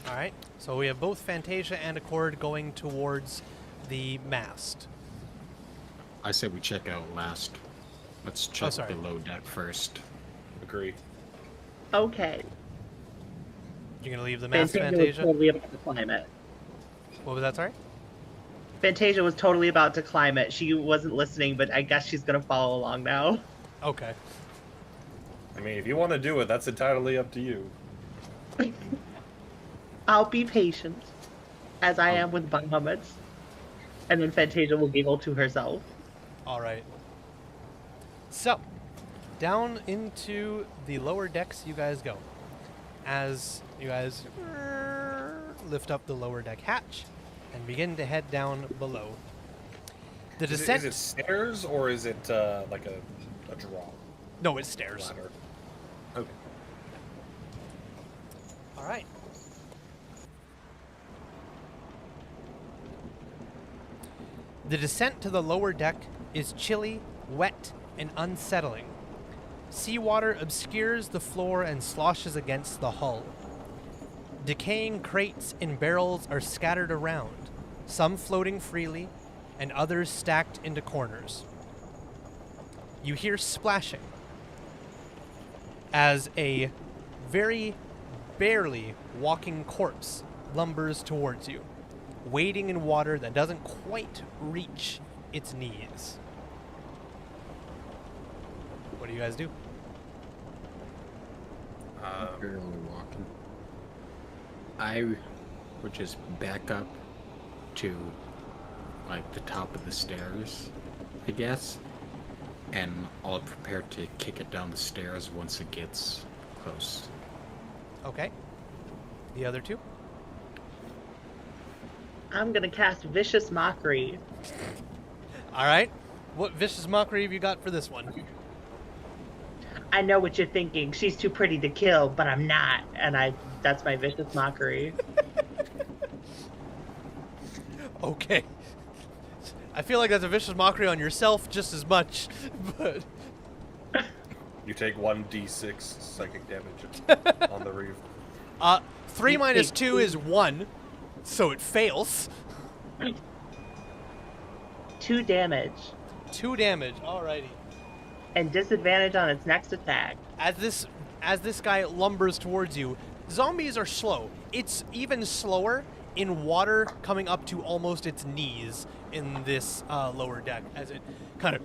S1: All right. So we have both Fantasia and Accord going towards the mast.
S3: I said we check out last. Let's check below deck first.
S2: Agree.
S4: Okay.
S1: You're gonna leave the mast,
S4: Fantasia was
S1: Fantasia?
S4: totally about to climb it.
S1: What was that? Sorry.
S4: Fantasia was totally about to climb it. She wasn't listening, but I guess she's gonna follow along now.
S1: Okay.
S2: I mean, if you want to do it, that's entirely up to you.
S4: I'll be patient, as I am with Bahamut's. And then Fantasia will giggle to herself.
S1: All right. So, down into the lower decks you guys go. As you guys lift up the lower deck hatch and begin to head down below. The descent.
S2: Is it stairs or is it like a drop?
S1: No, it's stairs.
S2: Ladder? Okay.
S1: All right. The descent to the lower deck is chilly, wet, and unsettling. Seawater obscures the floor and sloshes against the hull. Decaying crates and barrels are scattered around, some floating freely, and others stacked into corners. You hear splashing as a very barely walking corpse lumbers towards you, wading in water that doesn't quite reach its knees. What do you guys do?
S3: Barely walking. I would just back up to like the top of the stairs, I guess, and I'll prepare to kick it down the stairs once it gets close.
S1: Okay. The other two?
S4: I'm gonna cast Vicious Mockery.
S1: All right. What vicious mockery have you got for this one?
S4: I know what you're thinking. She's too pretty to kill, but I'm not. And that's my Vicious Mockery.
S1: Okay. I feel like that's a vicious mockery on yourself just as much, but...
S2: You take 1d6 psychic damage on the reef.
S1: 3 minus 2 is 1, so it fails.
S4: 2 damage.
S1: 2 damage, alrighty.
S4: And disadvantage on its next attack.
S1: As this guy lumbers towards you, zombies are slow. It's even slower in water coming up to almost its knees in this lower deck, as it kind of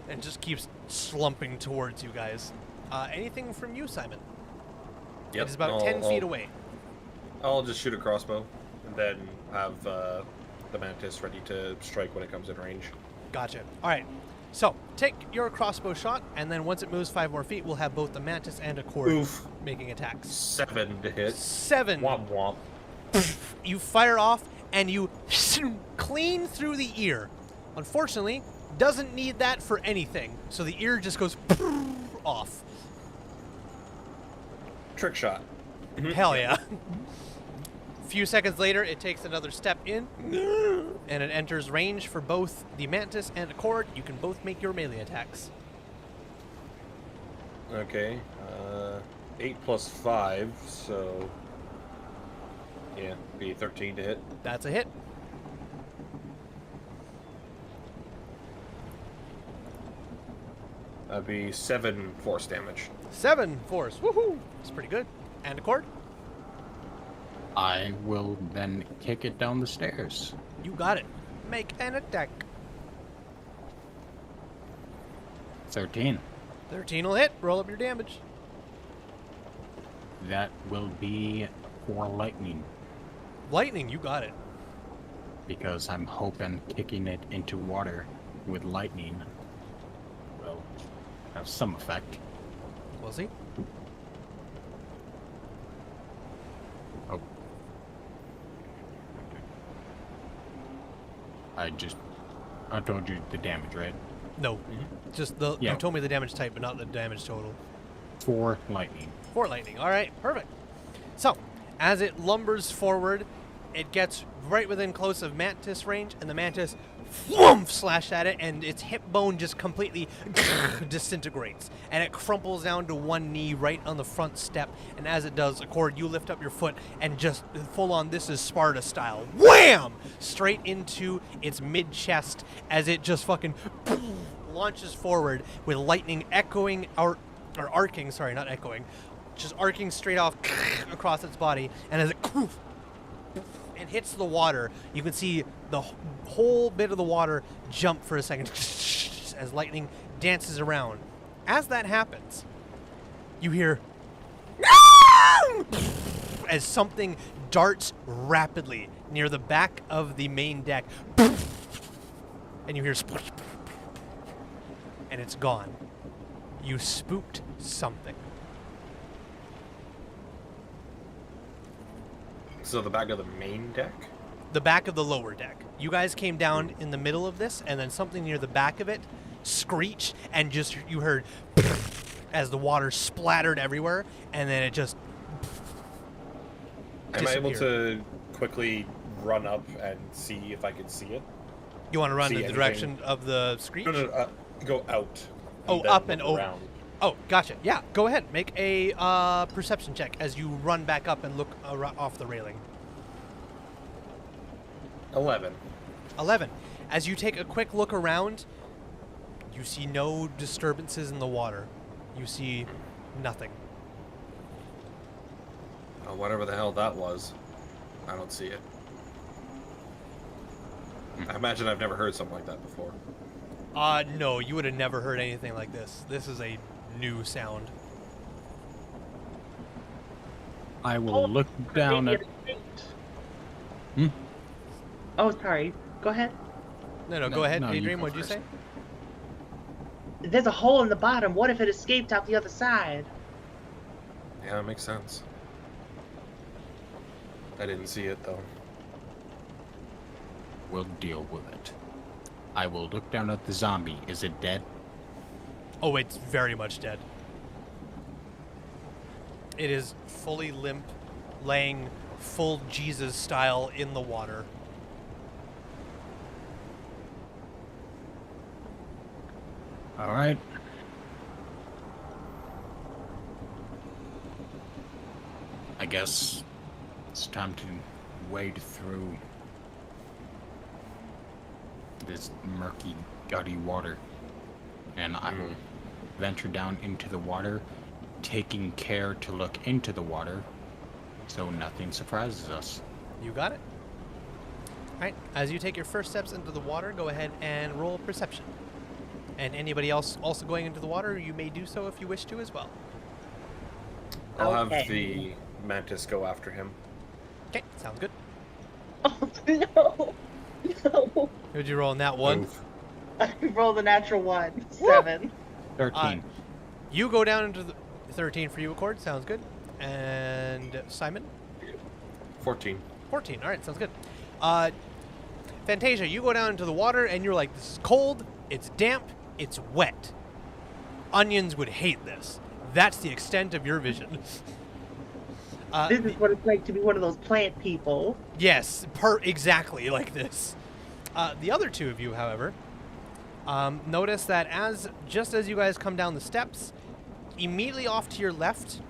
S1: and just keeps slumping towards you guys. Anything from you, Simon?
S2: Yep.
S1: It's about 10 feet away.
S2: I'll just shoot a crossbow and then have the mantis ready to strike when it comes in range.
S1: Gotcha. All right. So take your crossbow shot, and then once it moves 5 more feet, we'll have both the mantis and a cord making attacks.
S2: 7 to hit.
S1: 7.
S2: Womp womp.
S1: You fire off, and you clean through the ear. Unfortunately, doesn't need that for anything, so the ear just goes off.
S2: Trick shot.
S1: Hell yeah. A few seconds later, it takes another step in, and it enters range for both the mantis and a cord. You can both make your melee attacks.
S2: Okay. 8 plus 5, so... Yeah, be 13 to hit.
S1: That's a hit.
S2: That'd be 7 force damage.
S1: 7 force. Woohoo! It's pretty good. And a cord?
S3: I will then kick it down the stairs.
S1: You got it. Make an attack.
S3: 13.
S1: 13 will hit. Roll up your damage.
S3: That will be 4 lightning,
S1: Lightning, you got it.
S3: because I'm hoping kicking it into water with lightning will have some effect.
S1: We'll see.
S3: Oh. I told you the damage, right?
S1: No. Just
S3: Yeah.
S1: you told me the damage type, but not the damage total.
S3: 4 lightning.
S1: 4 lightning. All right, perfect. So, as it lumbers forward, it gets right within close of mantis range, and the mantis slash at it, and its hip bone just completely disintegrates, and it crumples down to one knee right on the front step. And as it does, Accord, you lift up your foot and just full on, this is Sparta style, wham, straight into its mid chest as it just fucking launches forward with lightning echoing out, or arcing, sorry, not echoing, just arcing straight off across its body. And as it and hits the water, you can see the whole bit of the water jump for a second as lightning dances around. As that happens, you hear as something darts rapidly near the back of the main deck, and you hear and it's gone. You spooked something.
S2: So the back of the main deck?
S1: The back of the lower deck. You guys came down in the middle of this, and then something near the back of it screeched, and just you heard as the water splattered everywhere, and then it just
S2: Am I able
S1: disappeared.
S2: to quickly run up and see if I can see it?
S1: You want to run
S2: see
S1: in the
S2: anything?
S1: direction of the screech?
S2: No, go out.
S1: Oh,
S2: then
S1: up and
S2: look
S1: over.
S2: around.
S1: Oh, gotcha. Yeah, go ahead. Make a perception check as you run back up and look off the railing.
S2: 11.
S1: 11. As you take a quick look around, you see no disturbances in the water. You see nothing.
S2: Whatever the hell that was, I don't see it. I imagine I've never heard something like that before.
S1: No, you would have never heard anything like this. This is a new sound.
S3: I will look down at...
S4: Oh, sorry. Go ahead.
S1: No, go ahead,
S3: no, you
S1: Adrian.
S3: go
S1: What'd you
S3: first.
S1: say?
S4: There's a hole in the bottom. What if it escaped out the other side?
S2: Yeah, it makes sense. I didn't see it, though.
S3: We'll deal with it. I will look down at the zombie. Is it dead?
S1: Oh, it's very much dead. It is fully limp, laying full Jesus style in the water.
S3: All right. I guess it's time to wade through this murky, gutty water. And I will venture down into the water, taking care to look into the water so nothing surprises us.
S1: You got it. All right, as you take your first steps into the water, go ahead and roll perception. And anybody else also going into the water, you may do so if you wish to as well.
S2: I'll have
S4: Okay.
S2: the mantis go after him.
S1: Okay, sounds good.
S4: Oh, no. No.
S1: Who'd you roll in that one?
S2: Move.
S4: I rolled a natural 1. 7.
S3: 13.
S1: You go down into the 13 for you, Accord. Sounds good. And Simon?
S2: 14.
S1: 14. All right, sounds good. Fantasia, you go down into the water and you're like, this is cold, it's damp, it's wet. Onions would hate this. That's the extent of your vision.
S4: This is what it's like to be one of those plant people.
S1: Yes, exactly like this. The other two of you, however, notice that just as you guys come down the steps, immediately off to your left,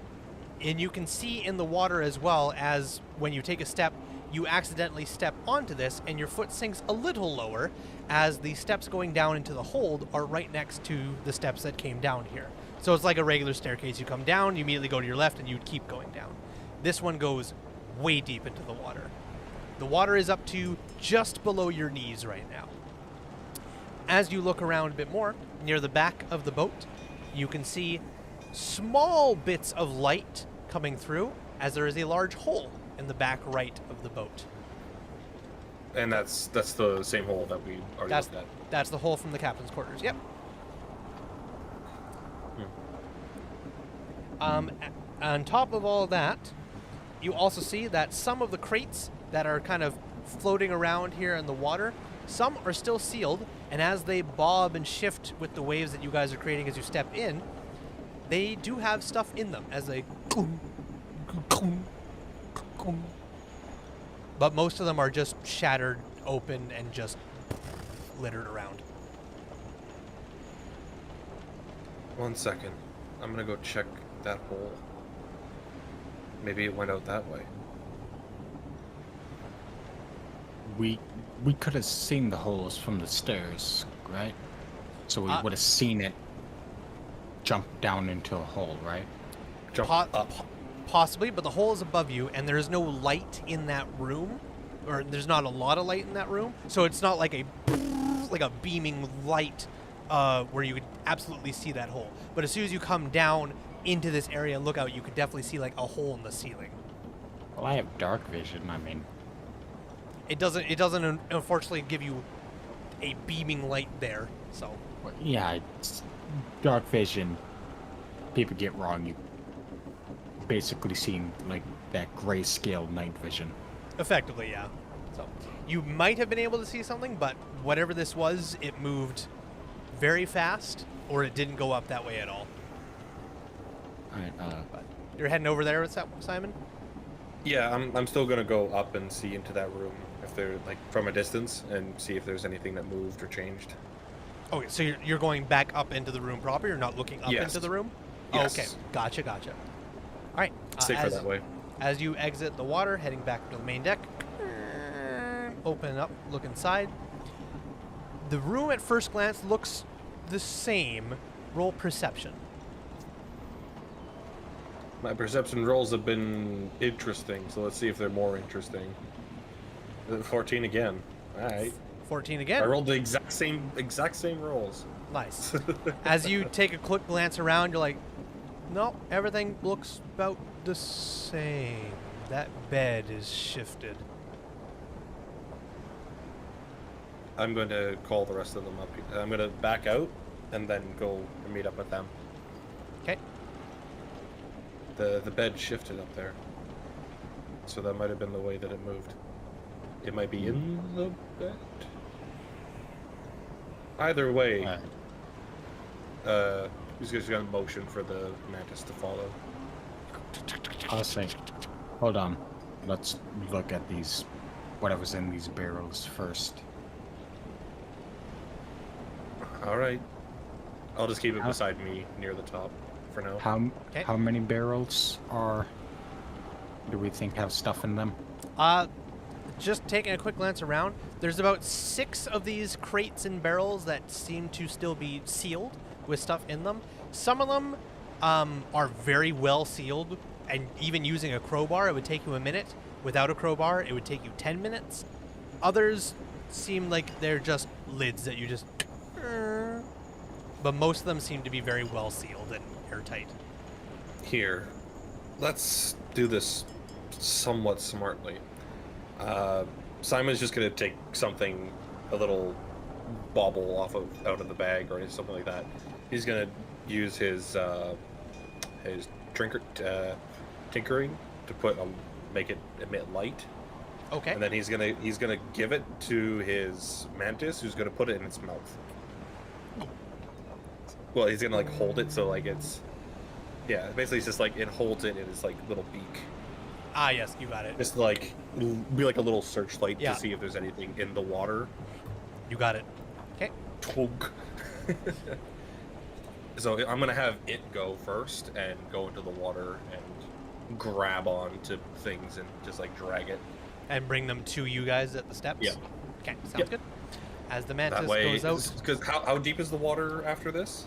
S1: and you can see in the water as well as when you take a step, you accidentally step onto this and your foot sinks a little lower as the steps going down into the hold are right next to the steps that came down here. So it's like a regular staircase. You come down, you immediately go to your left, and you keep going down. This one goes way deep into the water. The water is up to just below your knees right now. As you look around a bit more, near the back of the boat, you can see small bits of light coming through as there is a large hole in the back right of the boat.
S2: And that's the same hole that we already looked at.
S1: That's the hole from the captain's quarters. Yep. On top of all that, you also see that some of the crates that are kind of floating around here in the water, some are still sealed, and as they bob and shift with the waves that you guys are creating as you step in, they do have stuff in them as they... But most of them are just shattered open and just littered around.
S2: 1 second. I'm gonna go check that hole. Maybe it went out that way.
S3: We could have seen the holes from the stairs, right? So we would have seen it jump down into a hole, right?
S2: Jump up.
S1: Possibly, but the hole is above you, and there is no light in that room, or there's not a lot of light in that room, so it's not like a beaming light where you could absolutely see that hole. But as soon as you come down into this area and look out, you could definitely see like a hole in the ceiling.
S3: Well, I have dark vision. I mean,
S1: It doesn't unfortunately give you a beaming light there. So
S3: yeah, it's dark vision. People get wrong. You basically seeing like that grayscale night vision.
S1: effectively, yeah. So you might have been able to see something, but whatever this was, it moved very fast, or it didn't go up that way at all.
S3: All right.
S1: But you're heading over there with Simon?
S2: Yeah, I'm still gonna go up and see into that room if they're like from a distance and see if there's anything that moved or changed.
S1: Okay, so you're going back up into the room proper. You're not looking up
S2: Yes.
S1: into the room.
S2: Yes.
S1: Okay, gotcha. All right.
S2: Safer that way.
S1: As you exit the water, heading back to the main deck, open up, look inside. The room at first glance looks the same. Roll perception.
S2: My perception rolls have been interesting, so let's see if they're more interesting. 14 again. All right.
S1: 14 again.
S2: I rolled the exact same rolls.
S1: Nice. As you take a quick glance around, you're like, no, everything looks about the same. That bed is shifted.
S2: I'm going to call the rest of them up. I'm going to back out and then go and meet up with them.
S1: Okay.
S2: The bed shifted up there. So that might have been the way that it moved. It might be in the bed. Either way, he's just going to motion for the mantis to follow.
S3: I'll say, hold on. Let's look at these, whatever's in these barrels first.
S2: All right. I'll just keep it beside me near the top for now.
S3: How many barrels do we think have stuff in them?
S1: Just taking a quick glance around, there's about 6 of these crates and barrels that seem to still be sealed with stuff in them. Some of them are very well sealed, and even using a crowbar, it would take you a minute. Without a crowbar, it would take you 10 minutes. Others seem like they're just lids that you just... But most of them seem to be very well sealed and airtight.
S2: Here, let's do this somewhat smartly. Simon's just gonna take something, a little bauble out of the bag or something like that. He's gonna use his tinkering to make it emit light.
S1: Okay.
S2: And then he's gonna give it to his mantis, who's gonna put it in its mouth. Well, he's gonna like hold it so like it's, yeah, basically it's just like it holds it in its like little beak.
S1: Ah, yes, you got it.
S2: Just like be like a little searchlight
S1: Yeah.
S2: to see if there's anything in the water.
S1: You got it. Okay.
S2: Twunk. So I'm gonna have it go first and go into the water and grab onto things and just like drag it.
S1: And bring them to you guys at the steps?
S2: Yeah.
S1: Okay, sounds
S2: Yep.
S1: good. As the mantis
S2: That way,
S1: goes out.
S2: because how deep is the water after this?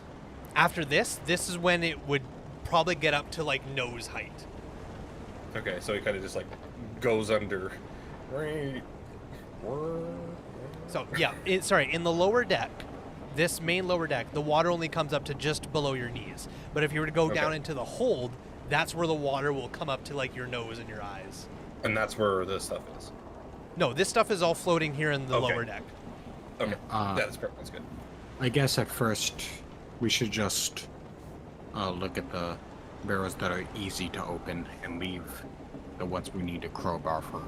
S1: After this is when it would probably get up to like nose height.
S2: Okay, so he kind of just like goes under.
S1: So yeah, in the lower deck, this main lower deck, the water only comes up to just below your knees. But if you were to go down
S2: Okay.
S1: into the hold, that's where the water will come up to like your nose and your eyes.
S2: And that's where this stuff is.
S1: No, this stuff is all floating here in the
S2: Okay.
S1: lower deck.
S2: Okay, that's perfect. That's good.
S3: I guess at first we should just look at the barrels that are easy to open and leave the ones we need a crowbar for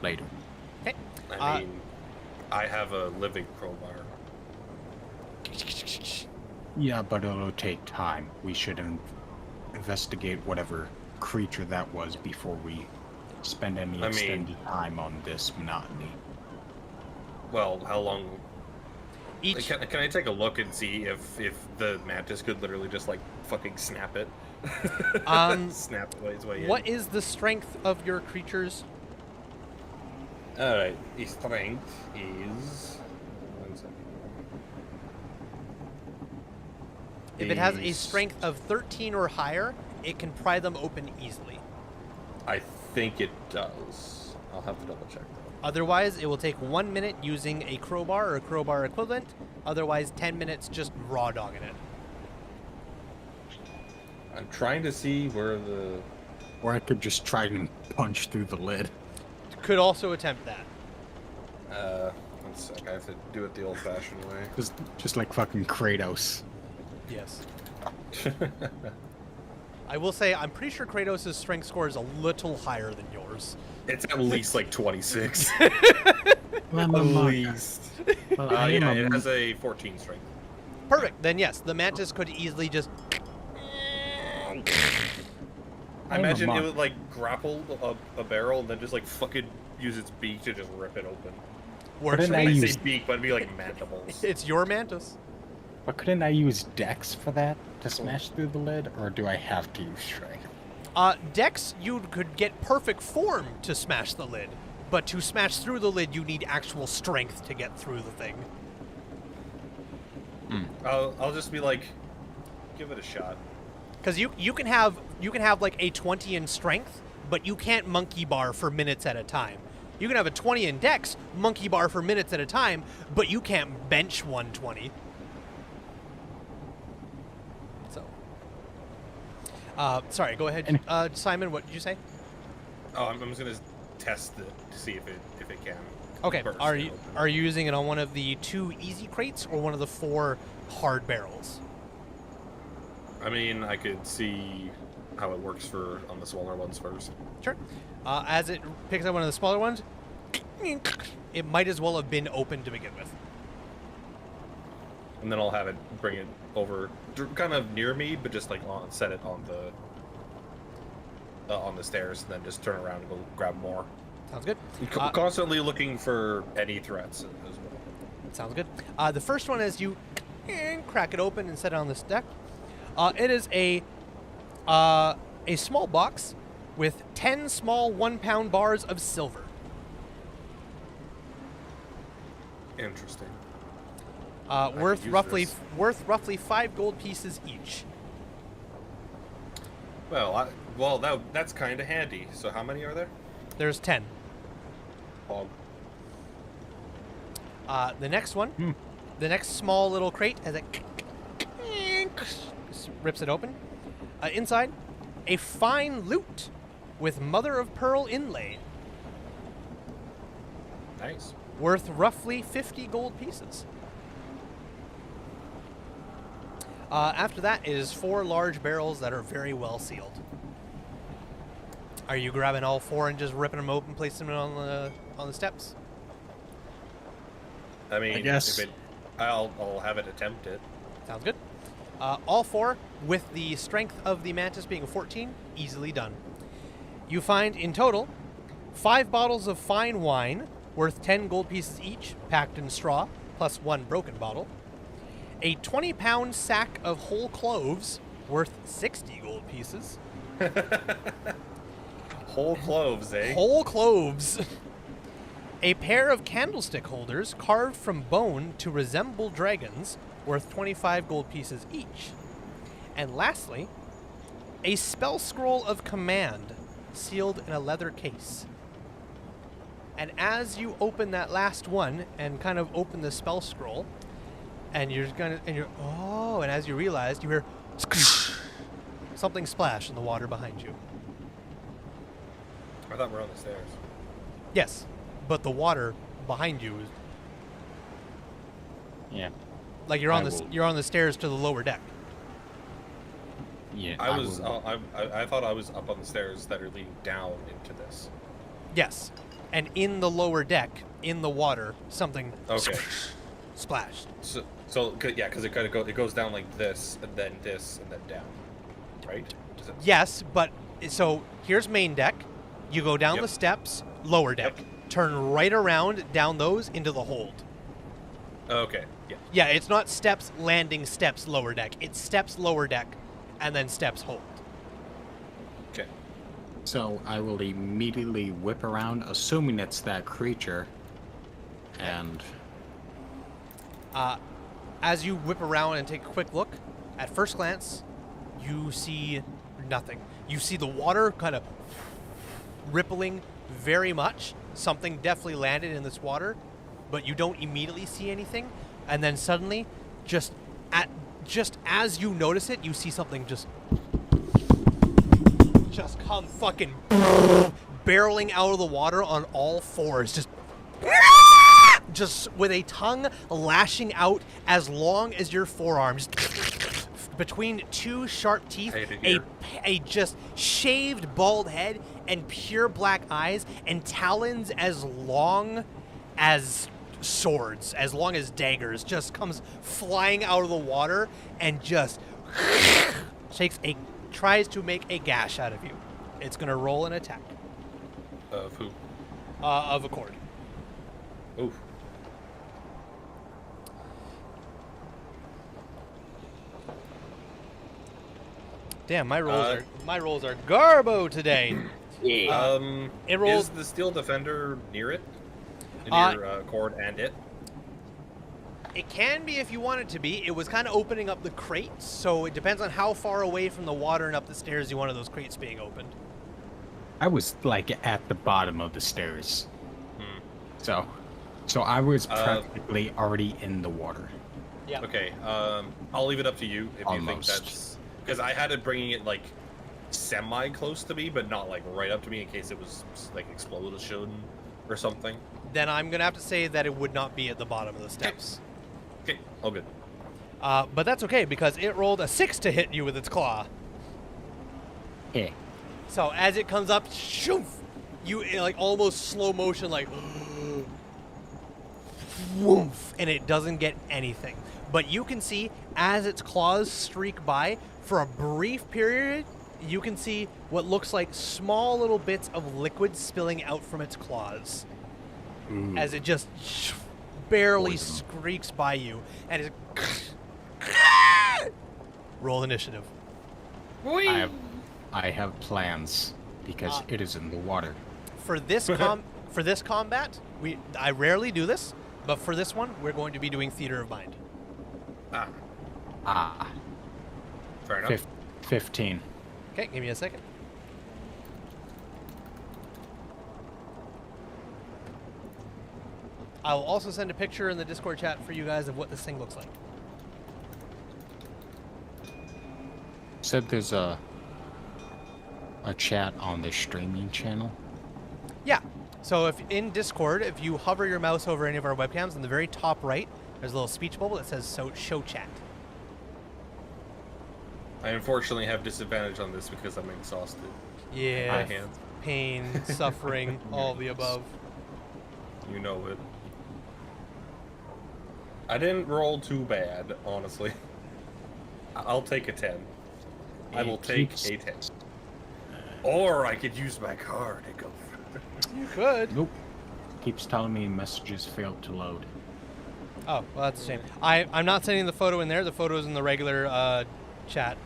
S3: later.
S1: Okay.
S2: I mean, I have a living crowbar.
S3: Yeah, but it'll take time. We should investigate whatever creature that was before we spend any extended time on this monotony.
S2: Well, how long?
S1: Each
S2: Can I take a look and see if the mantis could literally just like fucking snap it? Snap its way in.
S1: What is the strength of your creatures?
S2: All right, the strength is. 1 second.
S1: If it has a strength of 13 or higher, it can pry them open easily.
S2: I think it does. I'll have to double check though.
S1: Otherwise, it will take 1 minute using a crowbar or a crowbar equivalent. Otherwise, 10 minutes just raw dogging it.
S2: I'm trying to see where the.
S3: Or I could just try and punch through the lid.
S1: Could also attempt that.
S2: 1 sec. I have to do it the old-fashioned way.
S3: Just like fucking Kratos.
S1: Yes. I will say, I'm pretty sure Kratos' strength score is a little higher than yours.
S2: It's at least like 26.
S3: Well,
S2: At least.
S3: I am
S2: Yeah,
S3: a-
S2: it has a 14 strength.
S1: Perfect. Then yes, the mantis could easily just...
S2: I
S3: I'm a
S2: imagine it
S3: monk.
S2: would like grapple a barrel and then just like fucking use its beak to just rip it open.
S1: Works
S3: didn't
S1: for
S3: I
S2: I
S1: me.
S3: use-
S2: say beak, but it'd be like mandibles.
S1: It's your mantis.
S3: But couldn't I use Dex for that to smash through the lid, or do I have to use Strength?
S1: Dex, you could get perfect form to smash the lid, but to smash through the lid, you need actual strength to get through the thing.
S2: I'll just be like, give it a shot.
S1: Because you can have like a 20 in strength, but you can't monkey bar for minutes at a time. You can have a 20 in Dex, monkey bar for minutes at a time, but you can't bench 120. So, sorry, go ahead, Simon. What did you say?
S2: Oh, I'm just gonna test it to see if it can.
S1: Okay.
S2: burst
S1: Are
S2: it
S1: you
S2: open.
S1: using it on one of the 2 easy crates or one of the 4 hard barrels?
S2: I mean, I could see how it works on the smaller ones first.
S1: Sure. As it picks up one of the smaller ones, it might as well have been open to begin with.
S2: And then I'll have it bring it over, kind of near me, but just like set it on the stairs, and then just turn around and go grab more.
S1: Sounds good.
S2: Constantly looking for any threats as well.
S1: Sounds good. The first one is you crack it open and set it on this deck. It is a small box with 10 small 1-pound bars of silver.
S2: Interesting.
S1: Worth
S2: use
S1: roughly
S2: this.
S1: 5 gold pieces each.
S2: Well, that's kind of handy. So how many are there?
S1: There's 10.
S2: Well,
S1: The next one, the next small little crate, as it rips it open. Inside, a fine lute with mother of pearl inlay,
S2: nice.
S1: worth roughly 50 gold pieces. After that is 4 large barrels that are very well sealed. Are you grabbing all 4 and just ripping them open, placing them on the steps?
S2: I mean,
S3: I guess.
S2: I'll have it attempt it.
S1: Sounds good. All 4, with the strength of the mantis being a 14, easily done. You find, in total, 5 bottles of fine wine, worth 10 gold pieces each, packed in straw, plus 1 broken bottle. A 20-pound sack of whole cloves, worth 60 gold pieces.
S2: Whole cloves, eh?
S1: Whole cloves. A pair of candlestick holders carved from bone to resemble dragons, worth 25 gold pieces each. And lastly, a spell scroll of command, sealed in a leather case. And as you open that last one and kind of open the spell scroll, and as you realize, you hear something splash in the water behind you.
S2: I thought we were on the stairs.
S1: Yes, but the water behind you is
S3: Yeah.
S1: like you're on the stairs to the lower deck.
S3: Yeah.
S2: I thought I was up on the stairs that are leading down into this.
S1: Yes, and in the lower deck, in the water, something
S2: Okay.
S1: splashed.
S2: So yeah, because it goes down like this, and then down, right?
S1: Yes, but so here's main deck. You go down
S2: Yep.
S1: the steps, lower deck, turn right around down those into the hold.
S2: Okay. Yeah.
S1: Yeah, it's not steps, landing, steps, lower deck. It's steps, lower deck, and then steps, hold.
S2: Okay.
S3: So I will immediately whip around, assuming it's that creature, and
S1: As you whip around and take a quick look, at first glance, you see nothing. You see the water kind of rippling very much. Something definitely landed in this water, but you don't immediately see anything. And then suddenly, just as you notice it, you see something just come fucking barreling out of the water on all 4s, just with a tongue lashing out as long as your forearms, between 2 sharp teeth, a just shaved bald head and pure black eyes and talons as long as swords, as long as daggers, just comes flying out of the water and just tries to make a gash out of you. It's gonna roll an attack.
S2: Of who?
S1: Of a cord.
S2: Oof.
S1: Damn, my rolls are garbo today.
S3: Yeah.
S1: It rolled.
S2: Is the steel defender near it? Near Cord and it?
S1: It can be if you want it to be. It was kind of opening up the crates, so it depends on how far away from the water and up the stairs you wanted those crates being opened.
S3: I was like at the bottom of the stairs. So I was practically already in the water.
S1: Yeah.
S2: Okay. I'll leave it up to you if you think
S3: Almost.
S2: that's because I had it bringing it like semi close to me, but not like right up to me in case it was like explosion or something.
S1: Then I'm gonna have to say that it would not be at the bottom of the steps.
S2: Okay. All good.
S1: But that's okay because it rolled a 6 to hit you with its claw.
S3: Yeah.
S1: So as it comes up, shoof, you like almost slow motion, like, woof, and it doesn't get anything. But you can see as its claws streak by, for a brief period, you can see what looks like small little bits of liquid spilling out from its claws. As it just barely streaks by you, and it roll initiative.
S3: I have plans because it is in the water.
S1: For this combat, I rarely do this, but for this one, we're going to be doing Theater of Mind.
S2: Fair enough.
S3: 15.
S1: Okay, give me a second. I will also send a picture in the Discord chat for you guys of what this thing looks like.
S3: Said there's a chat on the streaming channel.
S1: Yeah. So if in Discord, if you hover your mouse over any of our webcams, in the very top right, there's a little speech bubble that says show chat.
S2: I unfortunately have disadvantage on this because I'm exhausted.
S1: Yeah.
S2: My hands.
S1: Pain, suffering, all of the above.
S2: You know it. I didn't roll too bad, honestly. I'll take a 10. I will take a 10. Or I could use my card to go.
S1: You could.
S3: Nope. Keeps telling me messages failed to load.
S1: Oh, well, that's a shame. I'm not sending the photo in there. The photo's in the regular chat.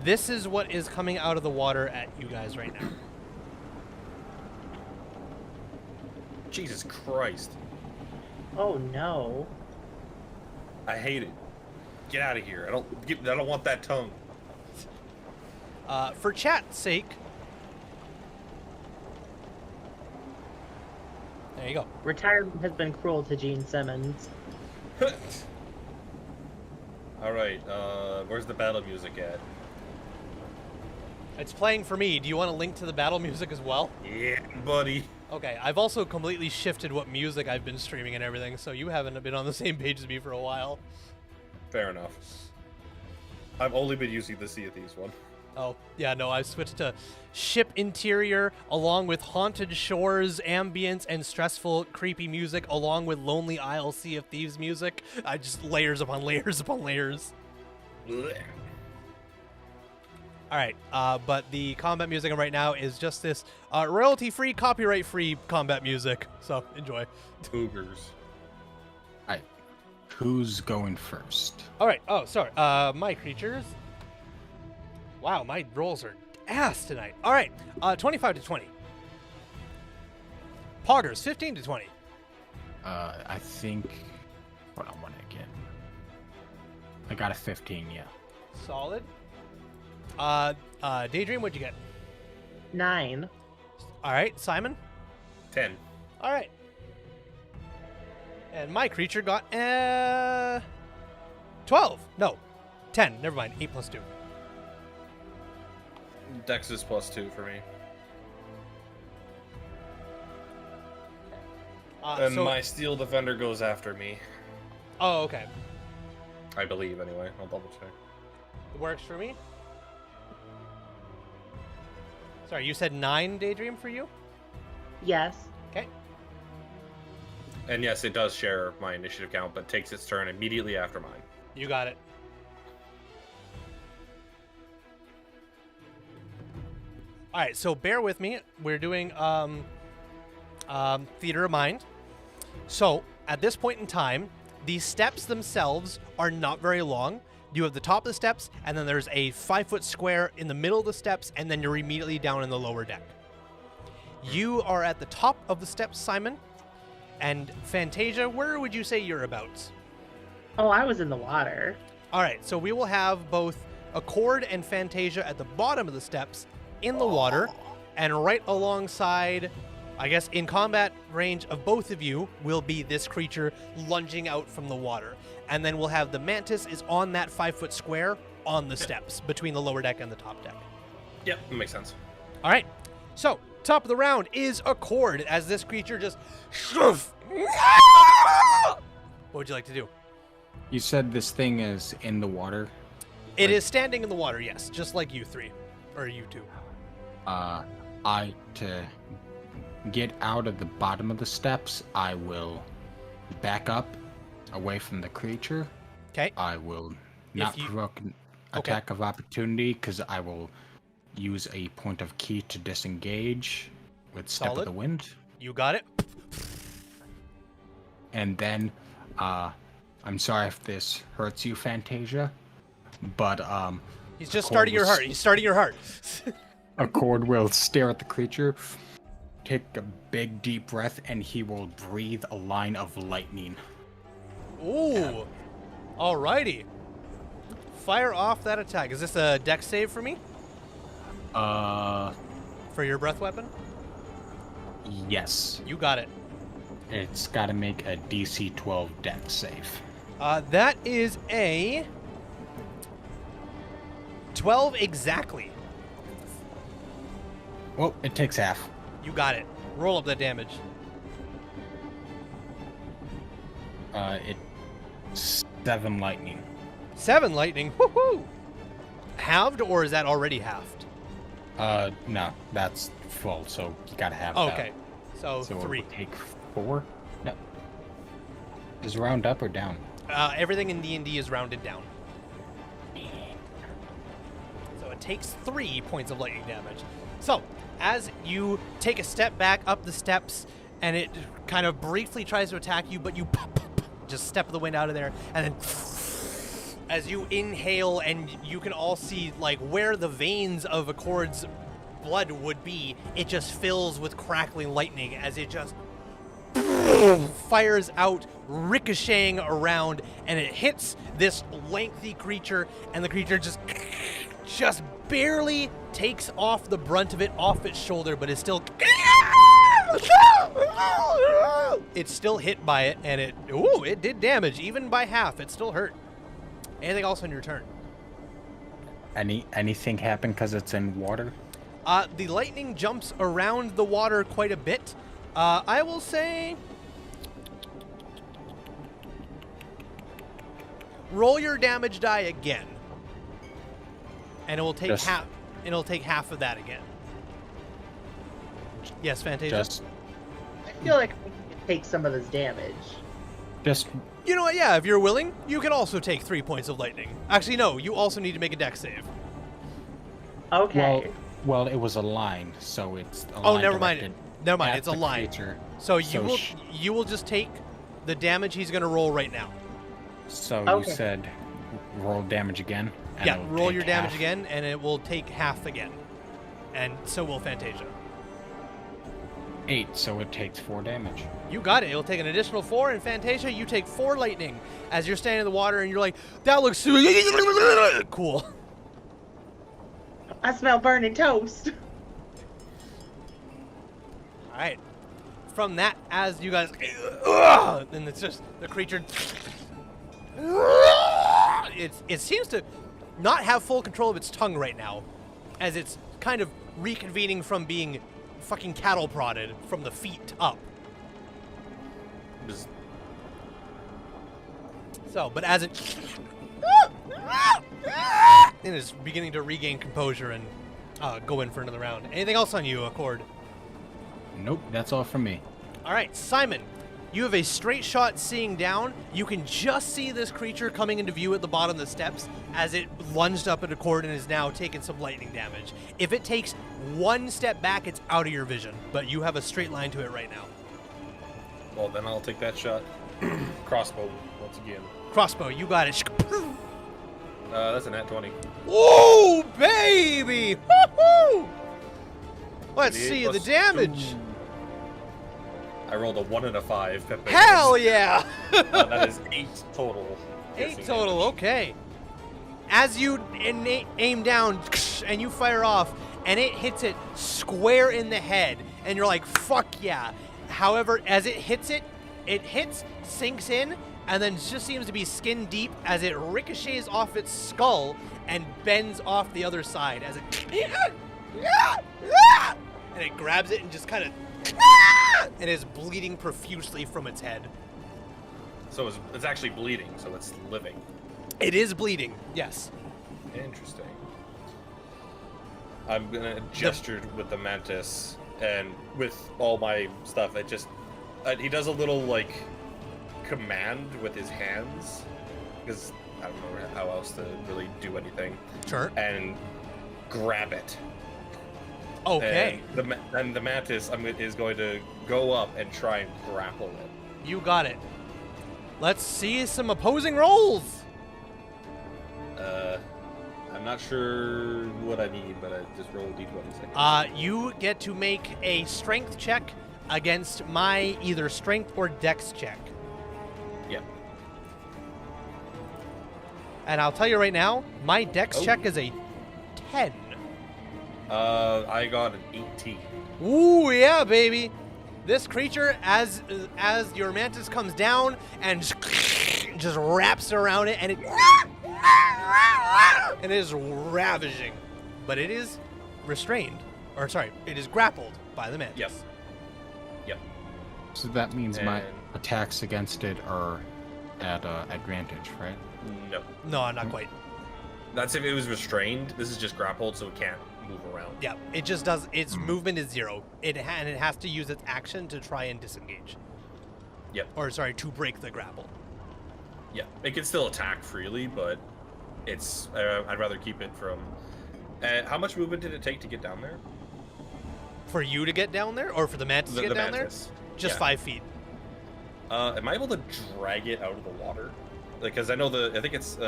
S1: This is what is coming out of the water at you guys right now.
S2: Jesus Christ.
S4: Oh no.
S2: I hate it. Get out of here. I don't want that tongue.
S1: For chat's sake. There you go.
S4: Retirement has been cruel to Gene Simmons.
S2: Alright, where's the battle music at?
S1: It's playing for me. Do you want to link to the battle music as well?
S2: Yeah, buddy.
S1: Okay, I've also completely shifted what music I've been streaming and everything, so you haven't been on the same page as me for a while.
S2: Fair enough. I've only been using the Sea of Thieves one.
S1: Oh, yeah, no, I've switched to ship interior, along with haunted shores, ambience, and stressful, creepy music, along with Lonely Isle Sea of Thieves music. I just layers upon layers upon layers.
S2: Blech.
S1: All right, but the combat music right now is just this royalty-free, copyright-free combat music. So enjoy.
S2: Cougars.
S3: Alright. Who's going first?
S1: All right. Oh, sorry. My creatures. Wow, my rolls are ass tonight. All right. 25 to 20. Poggers, 15 to 20.
S3: I think. Hold on, one again. I got a 15, yeah.
S1: Solid. Daydream, what'd you get?
S4: 9.
S1: All right, Simon.
S2: 10.
S1: All right. And my creature got 12. No, 10. Never mind. 8 plus 2.
S2: Dex is +2 for me. And
S1: so,
S2: my Steel Defender goes after me.
S1: oh, okay.
S2: I believe, anyway. I'll double check.
S1: Works for me. Sorry, you said 9 Daydream for you?
S4: Yes.
S1: Okay.
S2: And yes, it does share my initiative count, but takes its turn immediately after mine.
S1: You got it. All right, so bear with me. We're doing Theater of Mind. So at this point in time, the steps themselves are not very long. You have the top of the steps, and then there's a 5-foot square in the middle of the steps, and then you're immediately down in the lower deck. You are at the top of the steps, Simon. And Fantasia, where would you say you're about?
S4: Oh, I was in the water.
S1: All right, so we will have both Accord and Fantasia at the bottom of the steps in the water, and right alongside, I guess in combat range of both of you, will be this creature lunging out from the water. And then we'll have the Mantis is on that 5-foot square on the steps between the lower deck and the top deck.
S2: Yep, that makes sense.
S1: All right, so top of the round is Accord as this creature just... What would you like to do?
S3: You said this thing is in the water.
S1: It is standing in the water, yes, just like you three, or you two.
S3: To get out of the bottom of the steps, I will back up away from the creature.
S1: Okay.
S3: I will not provoke an attack of opportunity because I will use a point of key to disengage with Step of the Wind.
S1: You got it.
S3: And then, I'm sorry if this hurts you, Fantasia, but
S1: he's just starting your heart. He's starting your heart.
S3: Accord will stare at the creature, take a big deep breath, and he will breathe a line of lightning.
S1: Ooh. Alrighty. Fire off that attack. Is this a dex save for me? For your breath weapon?
S3: Yes.
S1: You got it.
S3: It's got to make a DC 12 dex save.
S1: That is a 12 exactly.
S3: Well, it takes half.
S1: You got it. Roll up that damage.
S3: It's 7 lightning.
S1: 7 lightning. Woohoo! Halved, or is that already halved?
S3: No, that's full, so you gotta have
S1: okay.
S3: that.
S1: So
S3: So
S1: 3.
S3: it would take 4? No. Is round up or down?
S1: Everything in D&D is rounded down. So it takes 3 points of lightning damage. So, as you take a step back up the steps, and it kind of briefly tries to attack you, but you just step the wind out of there, and then as you inhale, and you can all see like where the veins of Accord's blood would be, it just fills with crackling lightning as it just fires out, ricocheting around, and it hits this lengthy creature, and the creature just barely takes off the brunt of it off its shoulder, but is still it's still hit by it, and it did damage even by half. It still hurt. Anything else on your turn?
S3: Anything happen because it's in water?
S1: The lightning jumps around the water quite a bit. I will say, roll your damage die again, and it will take half. It'll take half of that again. Yes, Fantasia.
S4: I feel like I can take some of this damage.
S1: You know what? Yeah, if you're willing, you can also take 3 points of lightning. Actually, no. You also need to make a dex save.
S4: Okay.
S3: Well, it was a line, so it's a
S1: Oh,
S3: line
S1: never mind.
S3: directed
S1: Never mind.
S3: at
S1: It's a
S3: the
S1: line.
S3: creature.
S1: So
S3: So
S1: you will just take the damage he's going to roll right now.
S3: So
S4: Okay.
S3: you said roll damage again? and
S1: Yeah,
S3: it'll
S1: roll
S3: take
S1: your damage
S3: half.
S1: again, and it will take half again. And so will Fantasia.
S3: 8, so it takes 4 damage.
S1: You got it. It'll take an additional 4, and Fantasia, you take 4 lightning as you're standing in the water, and you're like, that looks cool.
S4: I smell burning toast.
S1: All right. From that, as you guys, and it's just the creature. It seems to not have full control of its tongue right now, as it's kind of reconvening from being fucking cattle prodded from the feet up. So, but as it and is beginning to regain composure and go in for another round. Anything else on you, Accord?
S3: Nope, that's all from me.
S1: All right, Simon, you have a straight shot seeing down. You can just see this creature coming into view at the bottom of the steps as it lunged up at Accord and is now taking some lightning damage. If it takes 1 step back, it's out of your vision, but you have a straight line to it right now.
S2: Well, then I'll take that shot. Crossbow once again.
S1: Crossbow, you got it.
S2: That's a nat 20.
S1: Whoa, baby! Woo-hoo! Let's
S2: 88
S1: see the
S2: plus
S1: damage.
S2: 2. I rolled a 1 and a 5. Pepe.
S1: Hell yeah!
S2: That is 8 total.
S1: 8
S2: piercing
S1: total,
S2: damage.
S1: okay. As you aim down and you fire off, and it hits it square in the head, and you're like, fuck yeah. However, as it hits, sinks in, and then just seems to be skin deep as it ricochets off its skull and bends off the other side as it and it grabs it and just kind of and is bleeding profusely from its head.
S2: So it's actually bleeding, so it's living.
S1: It is bleeding, yes.
S2: Interesting. I'm gonna gesture with the mantis, and with all my stuff, it just he does a little like command with his hands, because I don't know how else to really do anything.
S1: Sure.
S2: And grab it.
S1: Okay.
S2: And the mantis is going to go up and try and grapple it.
S1: You got it. Let's see some opposing rolls.
S2: I'm not sure what I need, but I just roll d20.
S1: You get to make a strength check against my either strength or dex check.
S2: Yeah.
S1: And I'll tell you right now, my dex check is a 10.
S2: I got an 18.
S1: Ooh, yeah, baby. This creature, as your mantis comes down and just wraps around it, and it is ravaging, but it is restrained, or sorry, it is grappled by the mantis.
S2: Yep. Yep.
S3: So that means my
S2: And-
S3: attacks against it are at advantage, right?
S2: No.
S1: No, not quite.
S2: That's if it was restrained. This is just grappled, so it can't move around.
S1: Yeah, it just does. Its movement is 0. And it has to use its action to try and disengage.
S2: Yep.
S1: Or sorry, to break the grapple.
S2: Yeah. It can still attack freely, but it's. I'd rather keep it from. How much movement did it take to get down there?
S1: For you to get down there, or for the mantis to get down
S2: mantis.
S1: there? Just
S2: Yeah.
S1: 5 feet.
S2: Am I able to drag it out of the water? Because I think it's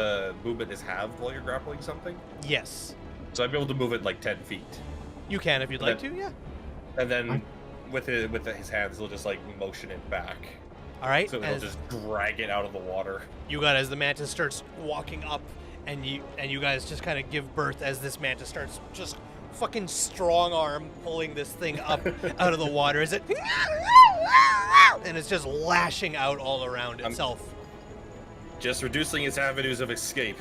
S2: movement is halved while you're grappling something.
S1: Yes,
S2: So I'd be able to move it like 10 feet.
S1: you can if you'd like to. Yeah.
S2: And then with his hands, he'll just like motion it back.
S1: All right.
S2: So he'll just drag it out of the water.
S1: You got as the mantis starts walking up, and you guys just kind of give birth as this mantis starts just fucking strong arm pulling this thing up out of the water. Is it? And it's just lashing out all around itself.
S2: Just reducing its avenues of escape.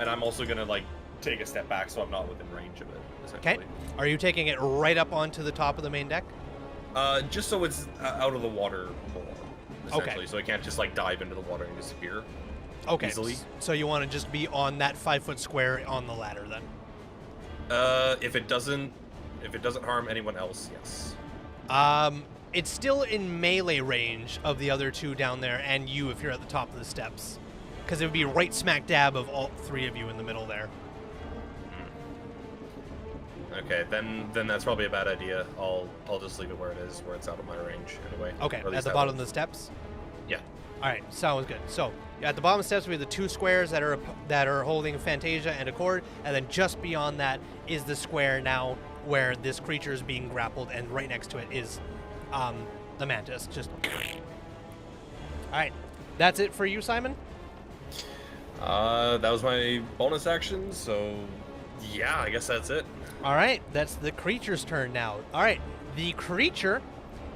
S2: And I'm also gonna like take a step back so I'm not within range of it.
S1: Okay.
S2: Essentially.
S1: Are you taking it right up onto the top of the main deck?
S2: Just so it's out of the water more. Essentially,
S1: Okay.
S2: so it can't just like dive into the water and disappear.
S1: Okay.
S2: Easily.
S1: So you want to just be on that 5-foot square on the ladder then?
S2: If it doesn't harm anyone else, yes.
S1: It's still in melee range of the other two down there, and you if you're at the top of the steps, because it would be right smack dab of all 3 of you in the middle there.
S2: Okay, then that's probably a bad idea. I'll just leave it where it is, where it's out of my range anyway.
S1: Okay,
S2: Or at
S1: at
S2: least
S1: the
S2: that
S1: bottom of
S2: will-
S1: the steps.
S2: Yeah.
S1: All right, sounds good. So at the bottom of the steps we have the 2 squares that are holding Fantasia and Accord, and then just beyond that is the square now where this creature is being grappled, and right next to it is the mantis. Just all right, that's it for you, Simon.
S2: That was my bonus action, so yeah, I guess that's it.
S1: All right, that's the creature's turn now. All right, the creature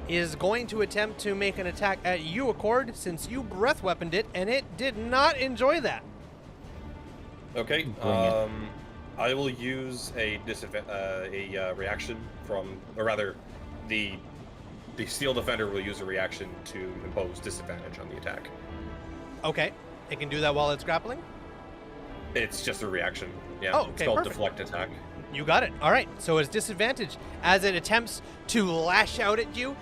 S1: is going to attempt to make an attack at you, Accord, since you breath weaponed it, and it did not enjoy that.
S2: Okay.
S3: Bring it.
S2: I will use a reaction from, or rather, the Steel Defender will use a reaction to impose disadvantage on the attack.
S1: Okay, it can do that while it's grappling?
S2: It's just a reaction. Yeah.
S1: Oh, okay,
S2: It's called
S1: perfect.
S2: deflect attack.
S1: You got it. All right, so it's disadvantage. As it attempts to lash out at you,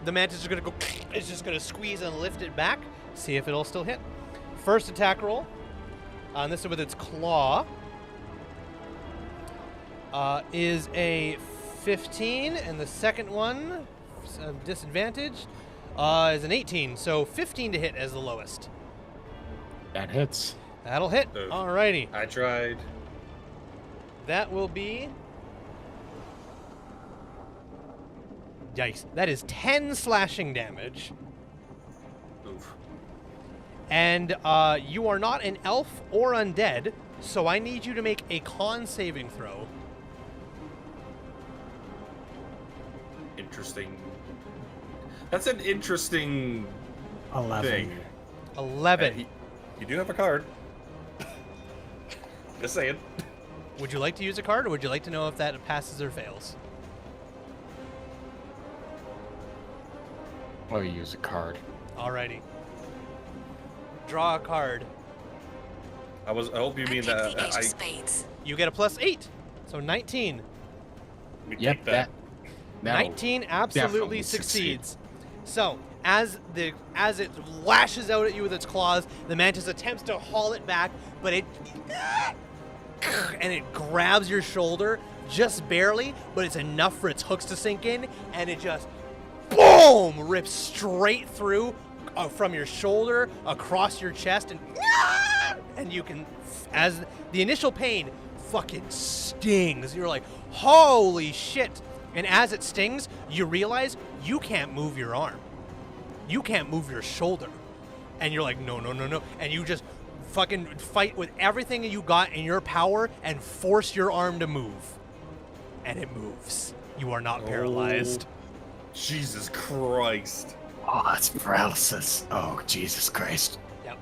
S1: the mantis is going to go, it's just going to squeeze and lift it back. See if it'll still hit. First attack roll, and this is with its claw, is a 15, and the second one, disadvantage, is an 18. So 15 to hit as the lowest.
S3: That hits.
S1: That'll hit.
S2: Oof.
S1: Alrighty.
S2: I tried.
S1: That will be... Yikes. That is 10 slashing damage.
S2: Oof.
S1: And you are not an elf or undead, so I need you to make a con saving throw.
S2: Interesting. That's an interesting
S3: 11.
S2: thing.
S1: 11.
S2: You do have a card. Just saying.
S1: Would you like to use a card, or would you like to know if that passes or fails?
S3: Or use a card.
S1: Alrighty. Draw a card.
S2: I hope you mean that.
S1: You get a +8, so 19.
S2: We
S3: Yep,
S2: take that.
S1: 19 absolutely
S3: definitely
S1: succeeds. So, as it lashes out at you with its claws, the mantis attempts to haul it back, but it grabs your shoulder just barely, but it's enough for its hooks to sink in, and it just boom rips straight through from your shoulder across your chest, and you can, as the initial pain fucking stings, you're like, holy shit. And as it stings, you realize you can't move your arm. You can't move your shoulder. And you're like, no, no, no, no. And you just fucking fight with everything you got in your power and force your arm to move. And it moves. You are not paralyzed.
S2: Jesus Christ.
S3: Oh, that's paralysis. Oh, Jesus Christ.
S1: Yep.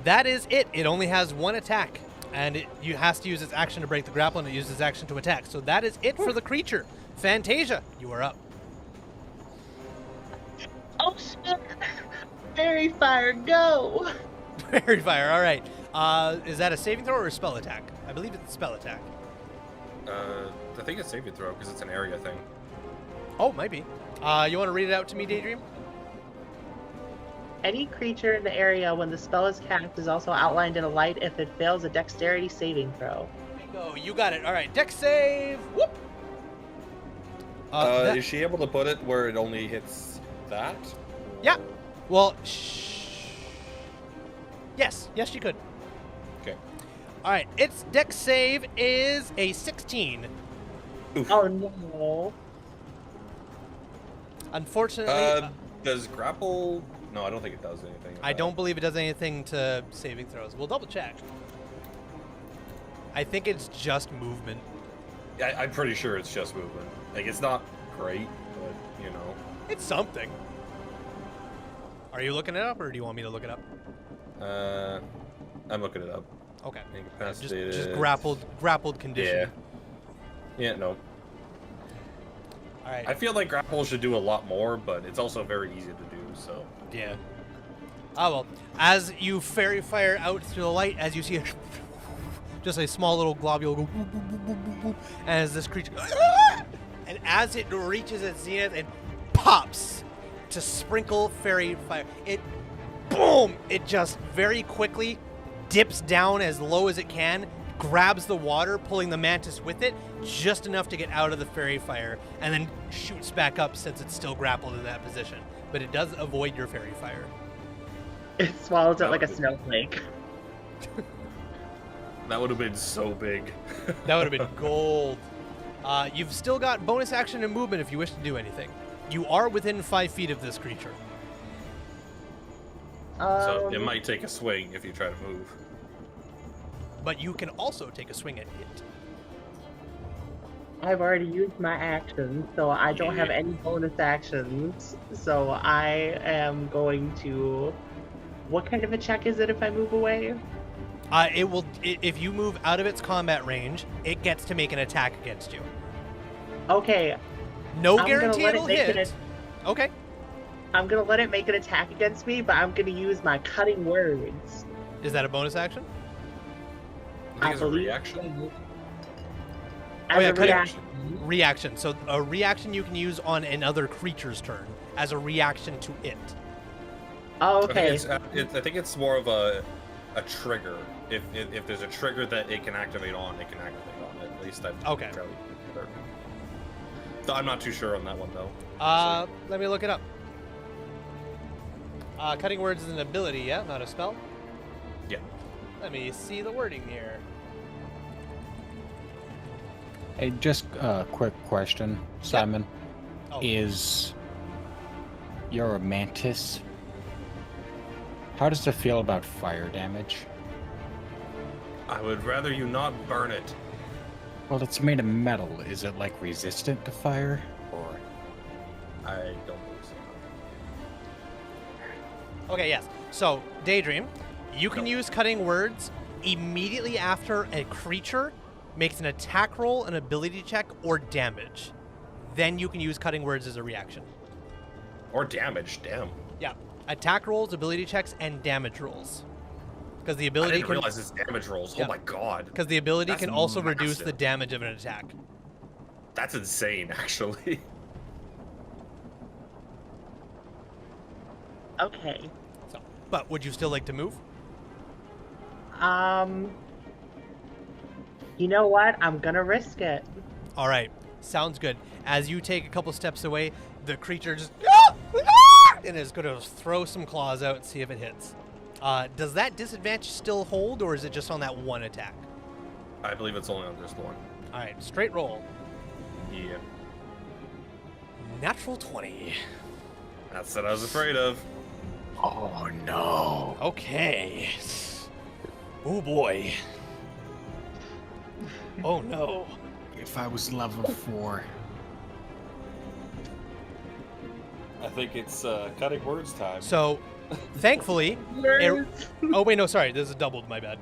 S1: That is it. It only has one attack. And you has to use its action to break the grapple, and it uses its action to attack. So that is it for the creature. Fantasia, you are up.
S4: Oh shit! Fairy fire, go!
S1: Fairy fire, all right. Is that a saving throw or a spell attack? I believe it's a spell attack.
S2: I think it's saving throw because it's an area thing.
S1: Oh, might be. You want to read it out to me, Daydream?
S4: Any creature in the area when the spell is cast is also outlined in a light if it fails a dexterity saving throw.
S1: Bingo, you got it. All right, dex save. Whoop.
S2: Is she able to put it where it only hits that?
S1: Yeah. Well, yes, she could.
S2: Okay.
S1: All right, its dex save is a 16.
S2: Oof.
S4: Oh no.
S1: Unfortunately,
S2: Does grapple? No, I don't think it does anything.
S1: I don't believe it does anything to saving throws. We'll double check. I think it's just movement.
S2: Yeah, I'm pretty sure it's just movement. Like, it's not great, but, you know.
S1: It's something. Are you looking it up, or do you want me to look it up?
S2: I'm looking it up.
S1: Okay.
S2: Incapacitated.
S1: Just grappled condition.
S2: Yeah, no.
S1: All right.
S2: I feel like grapple should do a lot more, but it's also very easy to do, so.
S1: Yeah. Oh well. As you fairy fire out through the light, as you see just a small little globule go boop, boop, boop, boop, boop, boop, as this creature and as it reaches its zenith and pops to sprinkle fairy fire, it just very quickly dips down as low as it can, grabs the water, pulling the mantis with it, just enough to get out of the fairy fire, and then shoots back up since it's still grappled in that position. But it does avoid your fairy fire.
S4: It swallows it like a snowflake.
S2: That would have been so big.
S1: That would have been gold. You've still got bonus action and movement if you wish to do anything. You are within 5 feet of this creature.
S2: So it might take a swing if you try to move.
S1: But you can also take a swing at it.
S4: I've already used my action, so I don't have any bonus actions. So I am going to... What kind of a check is it if I move away?
S1: It will. If you move out of its combat range, it gets to make an attack against you.
S4: Okay.
S1: No
S4: I'm
S1: guarantee
S4: gonna let
S1: it'll
S4: it make
S1: hit. Okay.
S4: I'm gonna let it make an attack against me, but I'm gonna use my cutting words.
S1: Is that a bonus action?
S2: I think it's a
S4: believe
S2: reaction.
S4: As a
S1: cutting-
S4: reaction.
S1: Reaction. So a reaction you can use on another creature's turn as a reaction to it.
S4: Oh, okay.
S2: I think it's more of a trigger. If there's a trigger that it can activate on, it can activate on. At least I'm
S1: Okay.
S2: fairly sure. So I'm not too sure on that one though.
S1: Let me look it up. Cutting words is an ability, yeah, not a spell.
S2: Yeah.
S1: Let me see the wording here.
S3: Hey, just a quick question, Simon.
S1: Oh.
S3: Is you're a mantis? How does it feel about fire damage?
S2: I would rather you not burn it.
S3: Well, it's made of metal. Is it like resistant to fire, or?
S2: I don't believe so.
S1: Okay, yes. So, Daydream, you can use cutting words immediately after a creature makes an attack roll, an ability check, or damage. Then you can use cutting words as a reaction.
S2: Or damage, damn.
S1: Yeah. Attack rolls, ability checks, and damage rolls. Because the
S2: I
S1: ability
S2: didn't realize it's damage rolls.
S1: Yeah.
S2: Oh my god.
S1: Because the ability
S2: That's
S1: can also reduce
S2: massive.
S1: the damage of an attack.
S2: That's insane, actually.
S4: Okay.
S1: So, but would you still like to move?
S4: You know what? I'm gonna risk it.
S1: All right. Sounds good. As you take a couple steps away, the creature just and is going to throw some claws out and see if it hits. Does that disadvantage still hold, or is it just on that one attack?
S2: I believe it's only on just one.
S1: All right, straight roll.
S2: Yeah.
S1: Natural 20.
S2: That's what I was afraid of.
S3: Oh no!
S1: Okay. Oh boy. Oh no.
S3: If I was level 4,
S6: I think it's cutting words time.
S1: So, thankfully, oh wait, no, sorry, this is doubled. My bad.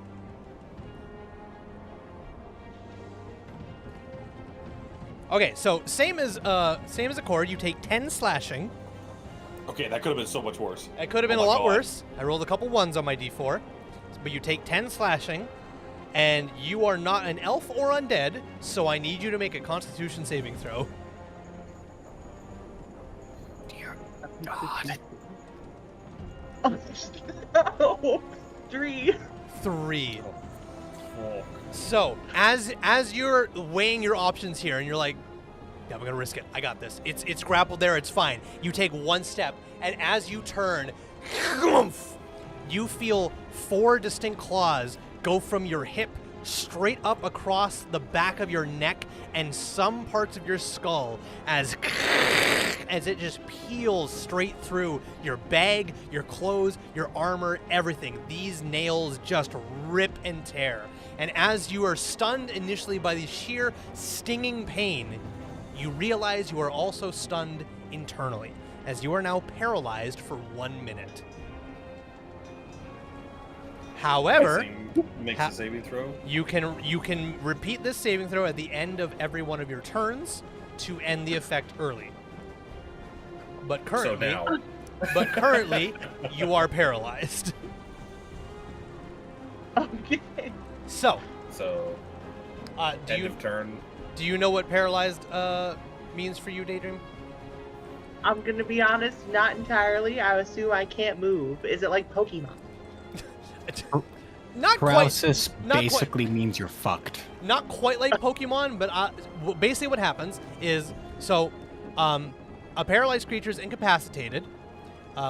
S1: Okay, so same as a cord, you take 10 slashing.
S6: Okay, that could have been so much worse.
S1: It could have been
S6: Oh
S1: a
S6: my
S1: lot
S6: God.
S1: worse. I rolled a couple ones on my d4, but you take 10 slashing, and you are not an elf or undead, so I need you to make a Constitution saving throw.
S3: dear God.
S4: Oh, 3.
S1: 3.
S6: Oh.
S1: So, as you're weighing your options here, and you're like, yeah, I'm gonna risk it. I got this. It's grappled there. It's fine. You take one step, and as you turn, you feel 4 distinct claws go from your hip straight up across the back of your neck and some parts of your skull as it just peels straight through your bag, your clothes, your armor, everything. These nails just rip and tear. And as you are stunned initially by the sheer stinging pain, you realize you are also stunned internally, as you are now paralyzed for 1 minute. However,
S6: Makes a saving throw.
S1: you can repeat this saving throw at the end of every one of your turns to end the effect early. But currently,
S2: So now,
S1: you are paralyzed.
S4: Okay.
S1: So,
S2: so end of turn.
S1: do you know what paralyzed means for you, Daydream?
S4: I'm gonna be honest, not entirely. I assume I can't move. Is it like Pokemon?
S1: Not
S3: Paralysis
S1: not quite.
S3: basically means you're fucked.
S1: Not quite like Pokemon, but basically what happens is, so a paralyzed creature is incapacitated,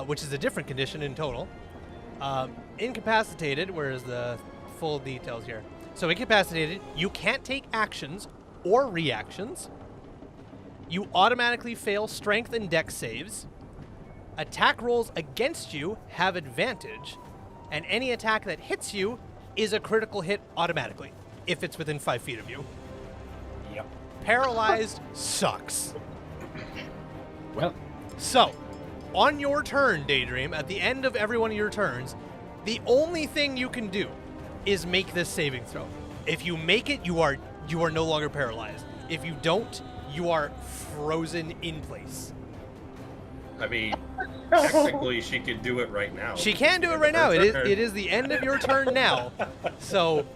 S1: which is a different condition in total. Incapacitated, where's the full details here? So incapacitated, you can't take actions or reactions. You automatically fail strength and dex saves. Attack rolls against you have advantage, and any attack that hits you is a critical hit automatically, if it's within 5 feet of you.
S2: Yep.
S1: Paralyzed sucks.
S3: Well,
S1: So, on your turn, Daydream, at the end of every one of your turns, the only thing you can do is make this saving throw. If you make it, you are no longer paralyzed. If you don't, you are frozen in place.
S2: I mean, technically, she could do it right now.
S1: She can do it
S2: End
S1: right
S2: of her
S1: now. It
S2: turn.
S1: is the end of your turn now. So,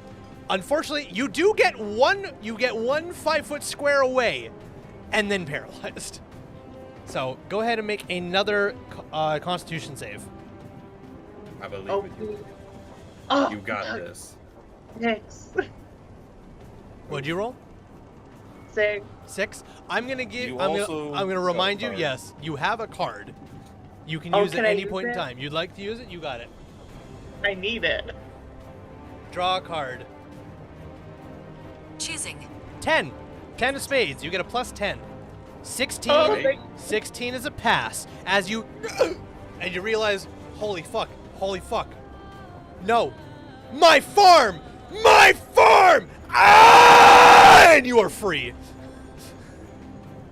S1: unfortunately, you do get one 5-foot square away, and then paralyzed. So go ahead and make another Constitution save.
S2: I believe
S4: Oh,
S2: in you.
S4: oh,
S2: You got this.
S4: Next.
S1: What'd you roll?
S4: 6.
S1: 6. I'm gonna
S6: You
S1: I'm
S6: also
S1: gonna
S6: got
S1: remind
S6: a
S1: you.
S6: card.
S1: Yes, you have a card. You can
S4: Oh,
S1: use it
S4: can
S1: at
S4: I
S1: any
S4: use
S1: point in
S4: it?
S1: time. You'd like to use it? You got it.
S4: I need it.
S1: Draw a card.
S7: Choosing.
S1: 10. 10 of spades. You get a plus 10. 16.
S4: Oh,
S1: 16 is a pass. As you... and you realize, holy fuck. Holy fuck. No. My farm! My farm! Ah! And you are free.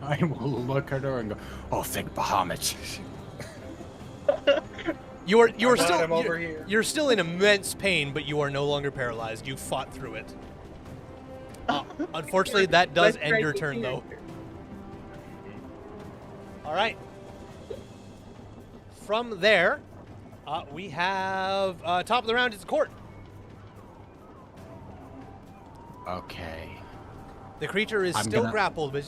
S3: I will look at her and go, oh, thank Bahamut.
S1: You're
S6: glad
S1: still
S6: I'm over here.
S1: you're still in immense pain, but you are no longer paralyzed. You fought through it. Unfortunately, that does
S4: Let's
S1: end your
S4: break
S1: turn,
S4: the
S1: though. All right. From there, we have top of the round is the court.
S3: Okay.
S1: The creature is
S3: I'm
S1: still
S3: gonna-
S1: grappled, but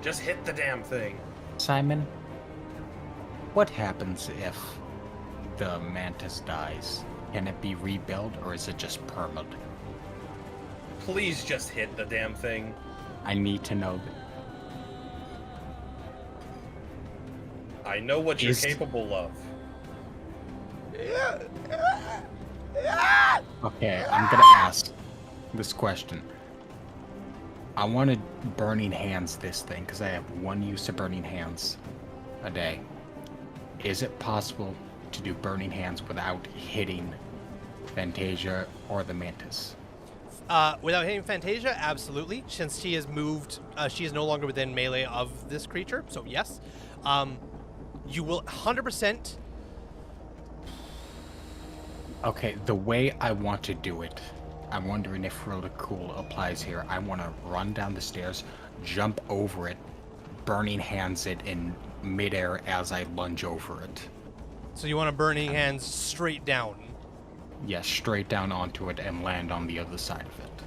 S2: Just hit the damn thing.
S3: Simon, what happens if the mantis dies? Can it be rebuilt, or is it just permanent?
S2: Please just hit the damn thing.
S3: I need to know.
S2: I know what you're
S3: Is-
S2: capable of.
S3: Okay, I'm gonna ask this question. I want to burning hands this thing because I have one use of burning hands a day. Is it possible to do burning hands without hitting Fantasia or the mantis?
S1: without hitting Fantasia, absolutely. Since she has moved, she is no longer within melee of this creature, so yes. You will 100%.
S3: Okay, the way I want to do it, I'm wondering if Really Cool applies here. I want to run down the stairs, jump over it, burning hands it in midair as I lunge over it.
S1: So you want to burning hands straight down.
S3: Yes, straight down onto it and land on the other side of it.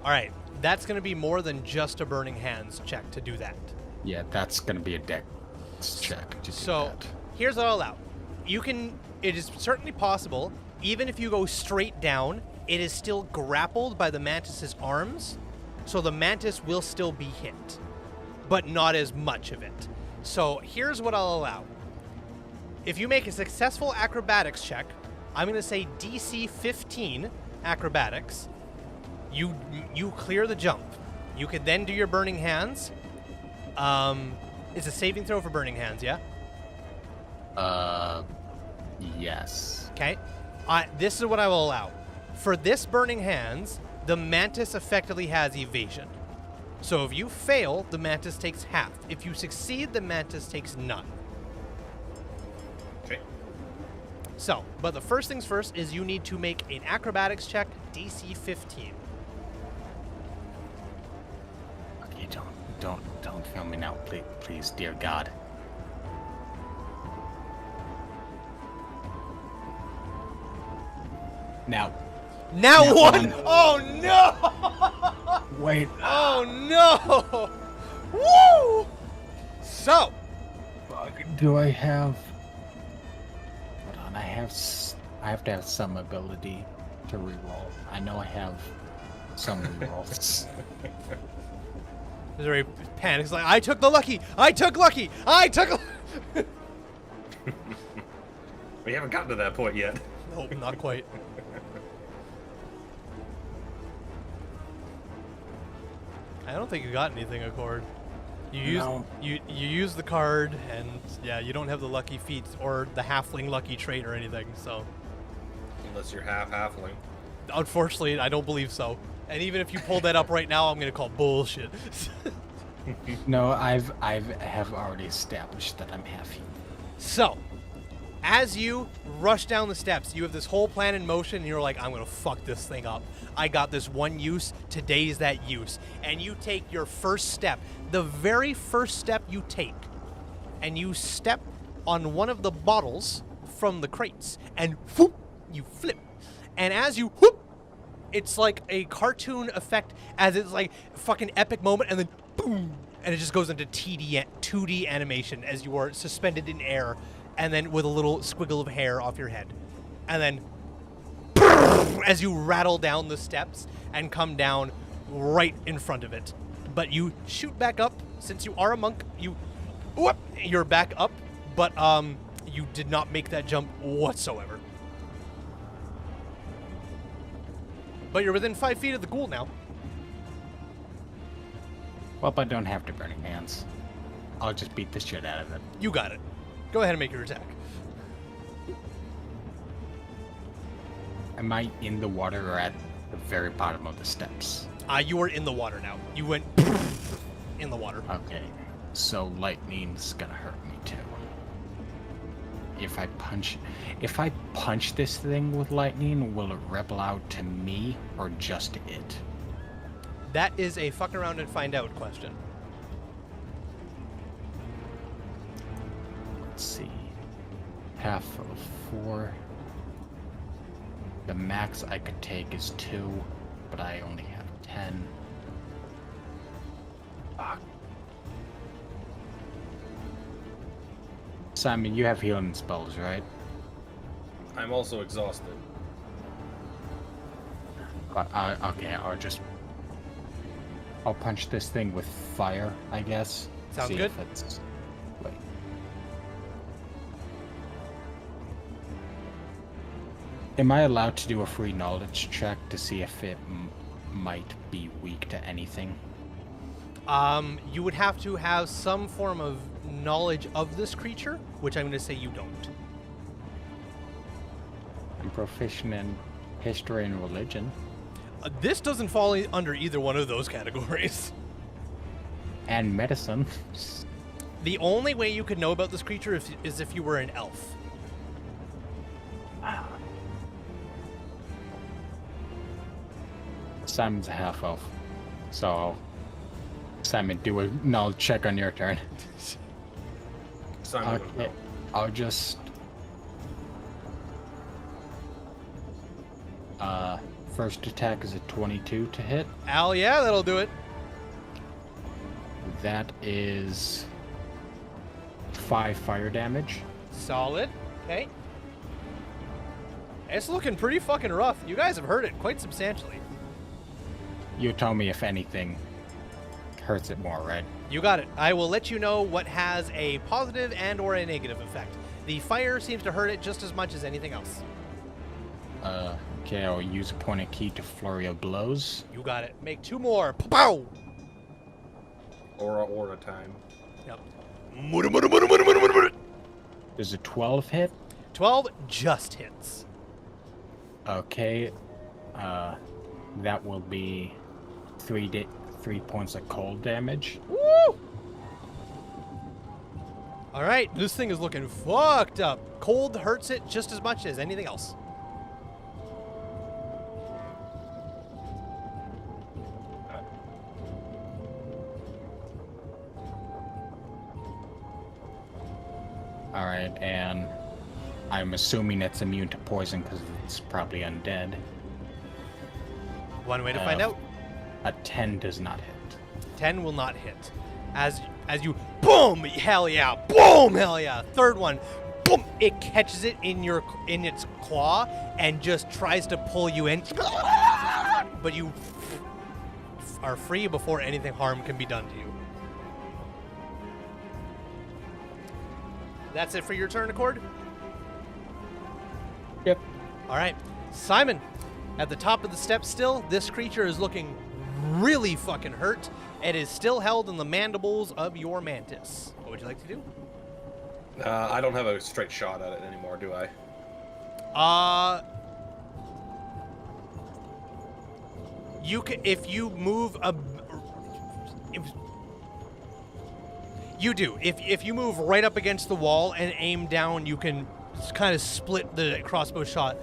S1: All right, that's going to be more than just a burning hands check to do that.
S3: Yeah, that's going to be a dex check to do
S1: So
S3: that.
S1: here's what I'll allow. You can. It is certainly possible. Even if you go straight down, it is still grappled by the mantis's arms, so the mantis will still be hit, but not as much of it. So here's what I'll allow. If you make a successful acrobatics check, I'm going to say DC 15 acrobatics. You clear the jump. You can then do your burning hands. It's a saving throw for burning hands, yeah?
S3: Yes.
S1: Okay. This is what I will allow. For this burning hands, the mantis effectively has evasion. So if you fail, the mantis takes half. If you succeed, the mantis takes none.
S2: Okay.
S1: So, but the first things first is you need to make an acrobatics check, DC 15.
S3: Okay, don't film me now, please, dear God. Now,
S1: What?
S3: one.
S1: Oh no!
S3: Wait.
S1: Oh no! Woo! So,
S3: Do I have? Hold on, I have to have some ability to reroll. I know I have some rerolls.
S1: Missouri panics like, I took the lucky! I took lucky! I took.
S2: We haven't gotten to that point yet.
S1: Nope, not quite. I don't think you got anything, Accord. You used
S3: No.
S1: you used the card, and yeah, you don't have the lucky feat or the halfling lucky trait or anything. So,
S2: Unless you're half halfling.
S1: unfortunately, I don't believe so. And even if you pulled that up right now, I'm gonna call bullshit.
S3: No, I have already established that I'm half human.
S1: So, as you rush down the steps, you have this whole plan in motion, and you're like, I'm gonna fuck this thing up. I got this one use, today's that use. And you take your first step, the very first step you take, and you step on one of the bottles from the crates, and whoop, you flip. And as you whoop, it's like a cartoon effect, as it's like fucking epic moment, and then boom, and it just goes into 2D animation as you are suspended in air, and then with a little squiggle of hair off your head. And then as you rattle down the steps and come down right in front of it. But you shoot back up. Since you are a monk, you're back up, but you did not make that jump whatsoever. But you're within 5 feet of the ghoul now.
S3: Well, I don't have to Burning Hands. I'll just beat the shit out of it.
S1: You got it. Go ahead and make your attack.
S3: Am I in the water or at the very bottom of the steps?
S1: You are in the water now. You went in the water.
S3: Okay, so lightning's gonna hurt me too. If I punch this thing with lightning, will it rebel out to me or just it?
S1: That is a fuck around and find out question.
S3: Let's see. Half of 4. The max I could take is 2, but I only have 10. Fuck. Simon, you have healing spells, right?
S2: I'm also exhausted.
S3: Okay, I'll punch this thing with fire, I guess.
S1: Sounds
S3: See
S1: good.
S3: If it's... Wait. Am I allowed to do a free knowledge check to see if it might be weak to anything?
S1: You would have to have some form of knowledge of this creature, which I'm going to say you don't.
S3: I'm proficient in history and religion.
S1: This doesn't fall under either one of those categories.
S3: And medicine.
S1: The only way you could know about this creature is if you were an elf.
S3: Simon's a half elf. So, Simon, do a knowledge check on your turn.
S2: Simon would know.
S3: I'll just... First attack is a 22 to hit.
S1: Al, yeah, that'll do it.
S3: That is 5 fire damage.
S1: Solid. Okay. It's looking pretty fucking rough. You guys have hurt it quite substantially.
S3: You tell me if anything hurts it more, right?
S1: You got it. I will let you know what has a positive and or a negative effect. The fire seems to hurt it just as much as anything else.
S3: Okay, I'll use a point of key to flurry of blows.
S1: You got it. Make 2 more. Pow!
S2: Aura time.
S1: Yep.
S3: Does a 12 hit?
S1: 12 just hits.
S3: Okay, that will be 3 points of cold damage.
S1: Woo! All right, this thing is looking fucked up. Cold hurts it just as much as anything else.
S3: All right, and I'm assuming it's immune to poison because it's probably undead.
S1: One way to find out.
S3: A 10 does not hit.
S1: 10 will not hit. As you boom, hell yeah, boom, hell yeah. Third one, boom, it catches it in its claw and just tries to pull you in. But you are free before anything harm can be done to you. That's it for your turn, Accord?
S3: Yep.
S1: All right. Simon, at the top of the steps still, this creature is looking really fucking hurt. It is still held in the mandibles of your mantis. What would you like to do?
S2: I don't have a straight shot at it anymore, do I?
S1: You can, if you move you do. If you move right up against the wall and aim down, you can kind of split the crossbow shot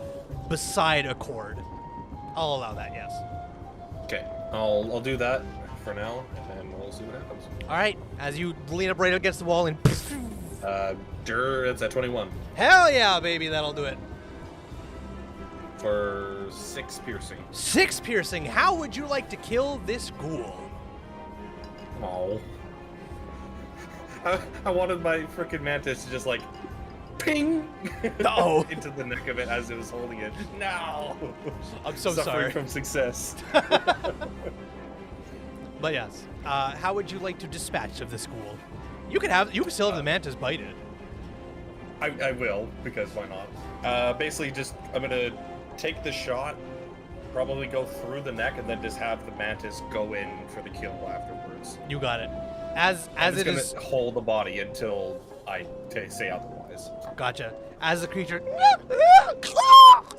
S1: beside a cord. I'll allow that, yes.
S2: Okay, I'll do that for now, and we'll see what happens.
S1: All right, as you lean up right against the wall and
S2: It's at 21
S1: hell yeah, baby, that'll do it.
S2: for 6 piercing.
S1: 6 piercing. How would you like to kill this ghoul?
S2: Oh. I wanted my freaking mantis to just like ping
S1: Uh-oh.
S2: into the neck of it as it was holding it. No.
S1: I'm so
S2: Suffering
S1: sorry.
S2: from success.
S1: But yes, how would you like to dispatch of this ghoul? You can still have the mantis bite it.
S2: I will, because why not? Basically, just I'm gonna take the shot, probably go through the neck, and then just have the mantis go in for the kill afterwards.
S1: You got it. As
S2: I'm
S1: it
S2: just
S1: is.
S2: gonna hold the body until I say otherwise.
S1: Gotcha. As the creature,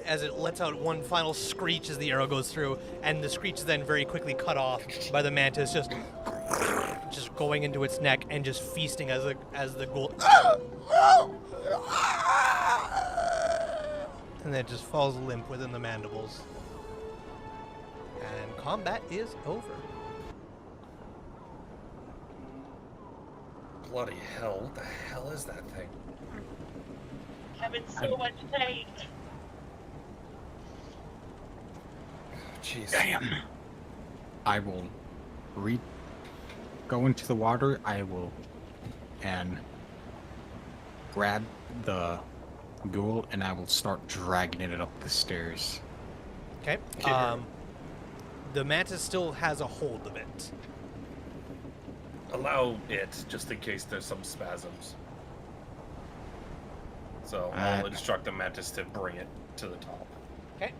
S1: as it lets out one final screech as the arrow goes through, and the screech is then very quickly cut off by the mantis, just going into its neck and just feasting as the ghoul, and then it just falls limp within the mandibles. And combat is over.
S2: Bloody hell! What the hell is that thing?
S4: Having so much hate.
S2: Jeez.
S3: Damn. I will go into the water. I will and grab the ghoul, and I will start dragging it up the stairs.
S1: Okay. The mantis still has a hold of it.
S2: Allow it, just in case there's some spasms. So I'll instruct the mantis to bring it to the top.
S1: Okay.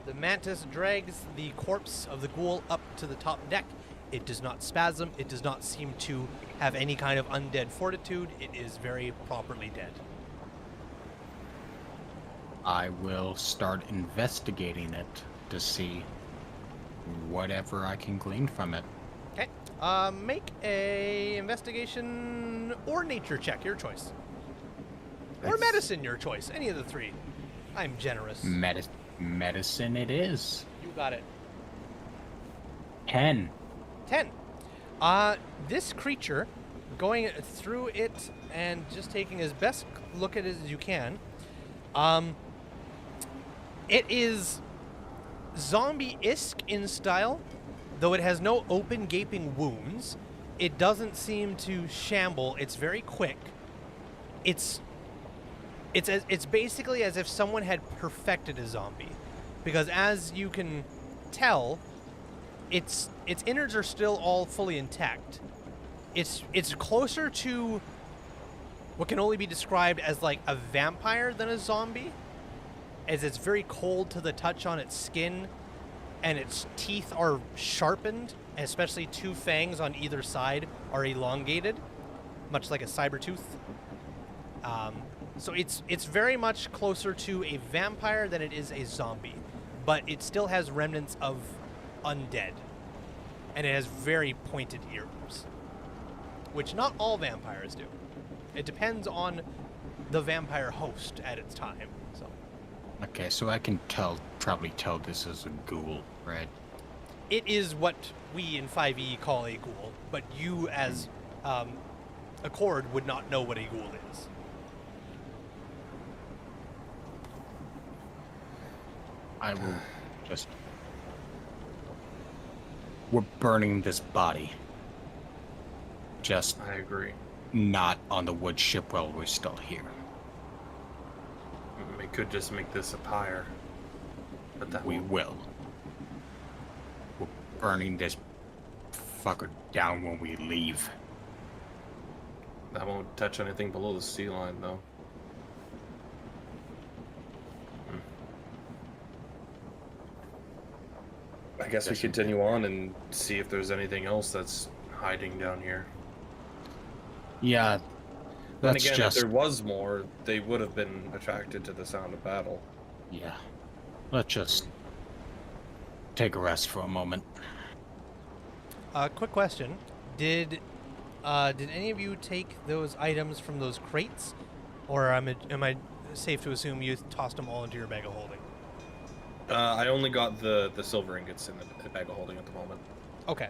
S1: The mantis drags the corpse of the ghoul up to the top deck. It does not spasm. It does not seem to have any kind of undead fortitude. It is very properly dead.
S3: I will start investigating it to see whatever I can glean from it.
S1: Okay. Make a investigation or nature check, your choice. Or
S3: That's-
S1: medicine, your choice. Any of the three. I'm generous.
S3: Medicine it is.
S1: You got it.
S3: 10.
S1: 10. This creature, going through it and just taking as best look at it as you can, it is zombie-esque in style, though it has no open gaping wounds. It doesn't seem to shamble. It's very quick. It's basically as if someone had perfected a zombie, because as you can tell, its innards are still all fully intact. It's closer to what can only be described as like a vampire than a zombie, as it's very cold to the touch on its skin, and its teeth are sharpened, especially two fangs on either side are elongated, much like a saber tooth. So it's very much closer to a vampire than it is a zombie, but it still has remnants of undead, and it has very pointed ears, which not all vampires do. It depends on the vampire host at its time. So
S3: Okay, so I can probably tell this is a ghoul, right?
S1: it is what we in 5e call a ghoul, but you as Accord would not know what a ghoul is.
S3: I will just... We're burning this body. Just
S2: I agree.
S3: not on the wood ship while we're still here.
S2: We could just make this a pyre. But that
S3: We
S2: won't-
S3: will. We're burning this fucker down when we leave.
S2: that won't touch anything below the sea line, though. I guess we continue on and see if there's anything else that's hiding down here.
S3: Yeah,
S2: Then
S3: that's
S2: again,
S3: just...
S2: if there was more, they would have been attracted to the sound of battle.
S3: Yeah. Let's just take a rest for a moment.
S1: Quick question: Did any of you take those items from those crates, or am I safe to assume you tossed them all into your bag of holding?
S2: I only got the silver ingots in the bag of holding at the moment.
S1: Okay.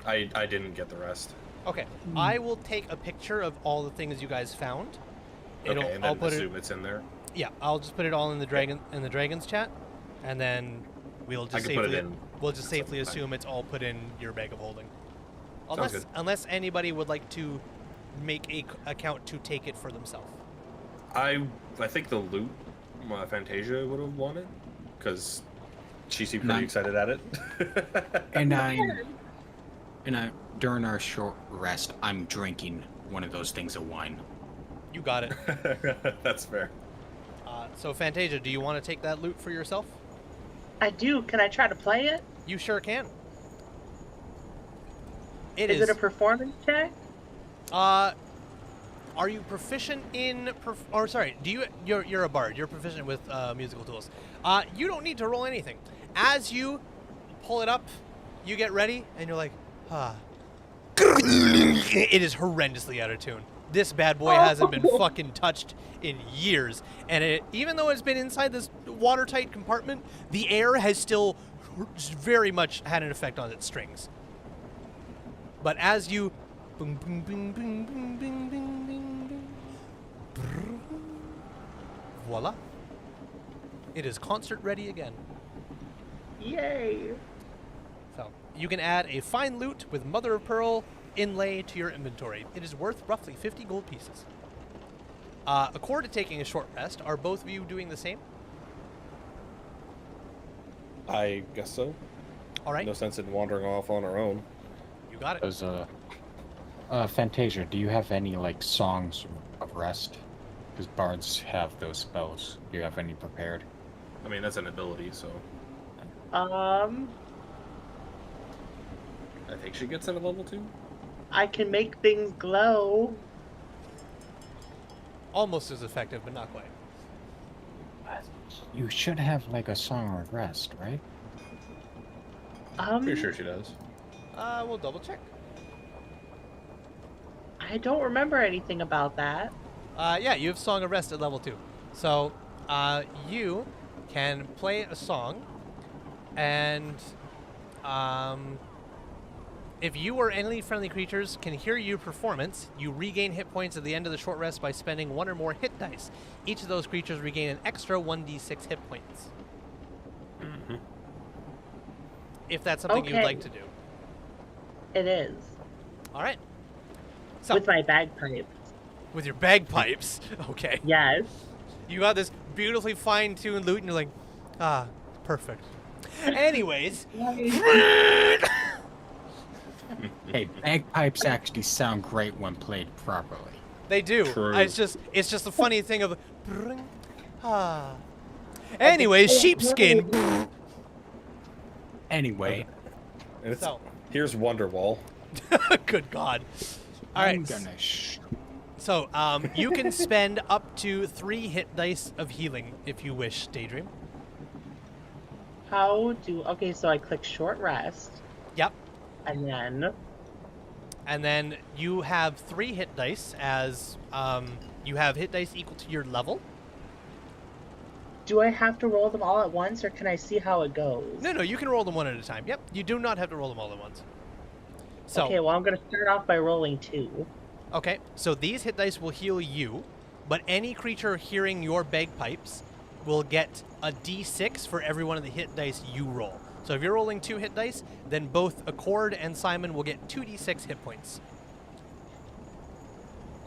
S2: I didn't get the rest.
S1: Okay. I will take a picture of all the things you guys found.
S2: Okay, and
S1: I'll
S2: then
S1: put
S2: assume it's in there.
S1: Yeah, I'll just put it all in the dragons chat, and then we'll just
S2: I can put it in.
S1: We'll just
S2: at
S1: safely
S2: some time.
S1: assume it's all put in your bag of holding.
S2: Sounds good.
S1: Unless anybody would like to make a account to take it for themselves.
S2: I think the loot Fantasia would have wanted, because she seemed pretty
S3: None.
S2: excited at it.
S3: And I during our short rest, I'm drinking one of those things of wine.
S1: You got it.
S2: That's fair.
S1: So Fantasia, do you want to take that loot for yourself?
S4: I do. Can I try to play it?
S1: You sure can.
S4: Is it a performance check?
S1: Are you proficient in? Or sorry, you're a bard. You're proficient with musical tools. You don't need to roll anything. As you pull it up, you get ready, and you're like, ah. It is horrendously out of tune. This bad boy hasn't been fucking touched in years, and even though it's been inside this watertight compartment, the air has still very much had an effect on its strings. But as you boom, boom, boom, boom, boom, boom, boom, boom, boom, voila, it is concert ready again.
S4: Yay!
S1: So you can add a fine lute with mother of pearl inlay to your inventory. It is worth roughly 50 gold pieces. Accord to taking a short rest. Are both of you doing the same?
S6: I guess so.
S1: All right.
S6: No sense in wandering off on our own.
S1: You got it.
S3: Does Fantasia, do you have any like songs of rest? Because bards have those spells. Do you have any prepared?
S2: I mean, that's an ability, so
S4: I
S2: I think she gets it at level 2.
S4: can make things glow.
S1: Almost as effective, but not quite.
S3: You should have like a song of rest, right?
S2: Pretty sure she does.
S1: We'll double check.
S4: I don't remember anything about that.
S1: Yeah, you have Song of Rest at level 2. So, you can play a song, and if you or any friendly creatures can hear your performance, you regain hit points at the end of the short rest by spending 1 or more hit dice. Each of those creatures regain an extra 1d6 hit points.
S2: Mm-hmm.
S1: If that's something you'd
S4: Okay.
S1: like to do.
S4: It is.
S1: All right. So,
S4: With my bagpipes.
S1: with your bagpipes, okay.
S4: Yes.
S1: You got this beautifully fine-tuned lute, and you're like, ah, perfect. Anyways,
S3: Hey, bagpipes actually sound great when played properly.
S1: they do.
S2: True.
S1: It's just the funny thing of, ah. Anyways, sheepskin.
S3: Anyway,
S6: And it's,
S1: So,
S6: here's Wonderwall.
S1: good God. All
S3: I'm
S1: right.
S3: gonna
S1: So, you can spend up to 3 hit dice of healing if you wish, Daydream.
S4: Okay, so I click short rest,
S1: Yep.
S4: and
S1: then you have 3 hit dice as you have hit dice equal to your level.
S4: do I have to roll them all at once, or can I see how it goes?
S1: No, you can roll them one at a time. Yep, you do not have to roll them all at once. So,
S4: Okay, well, I'm going to start off by rolling 2.
S1: okay, so these hit dice will heal you, but any creature hearing your bagpipes will get a d6 for every one of the hit dice you roll. So if you're rolling 2 hit dice, then both Accord and Simon will get 2d6 hit points.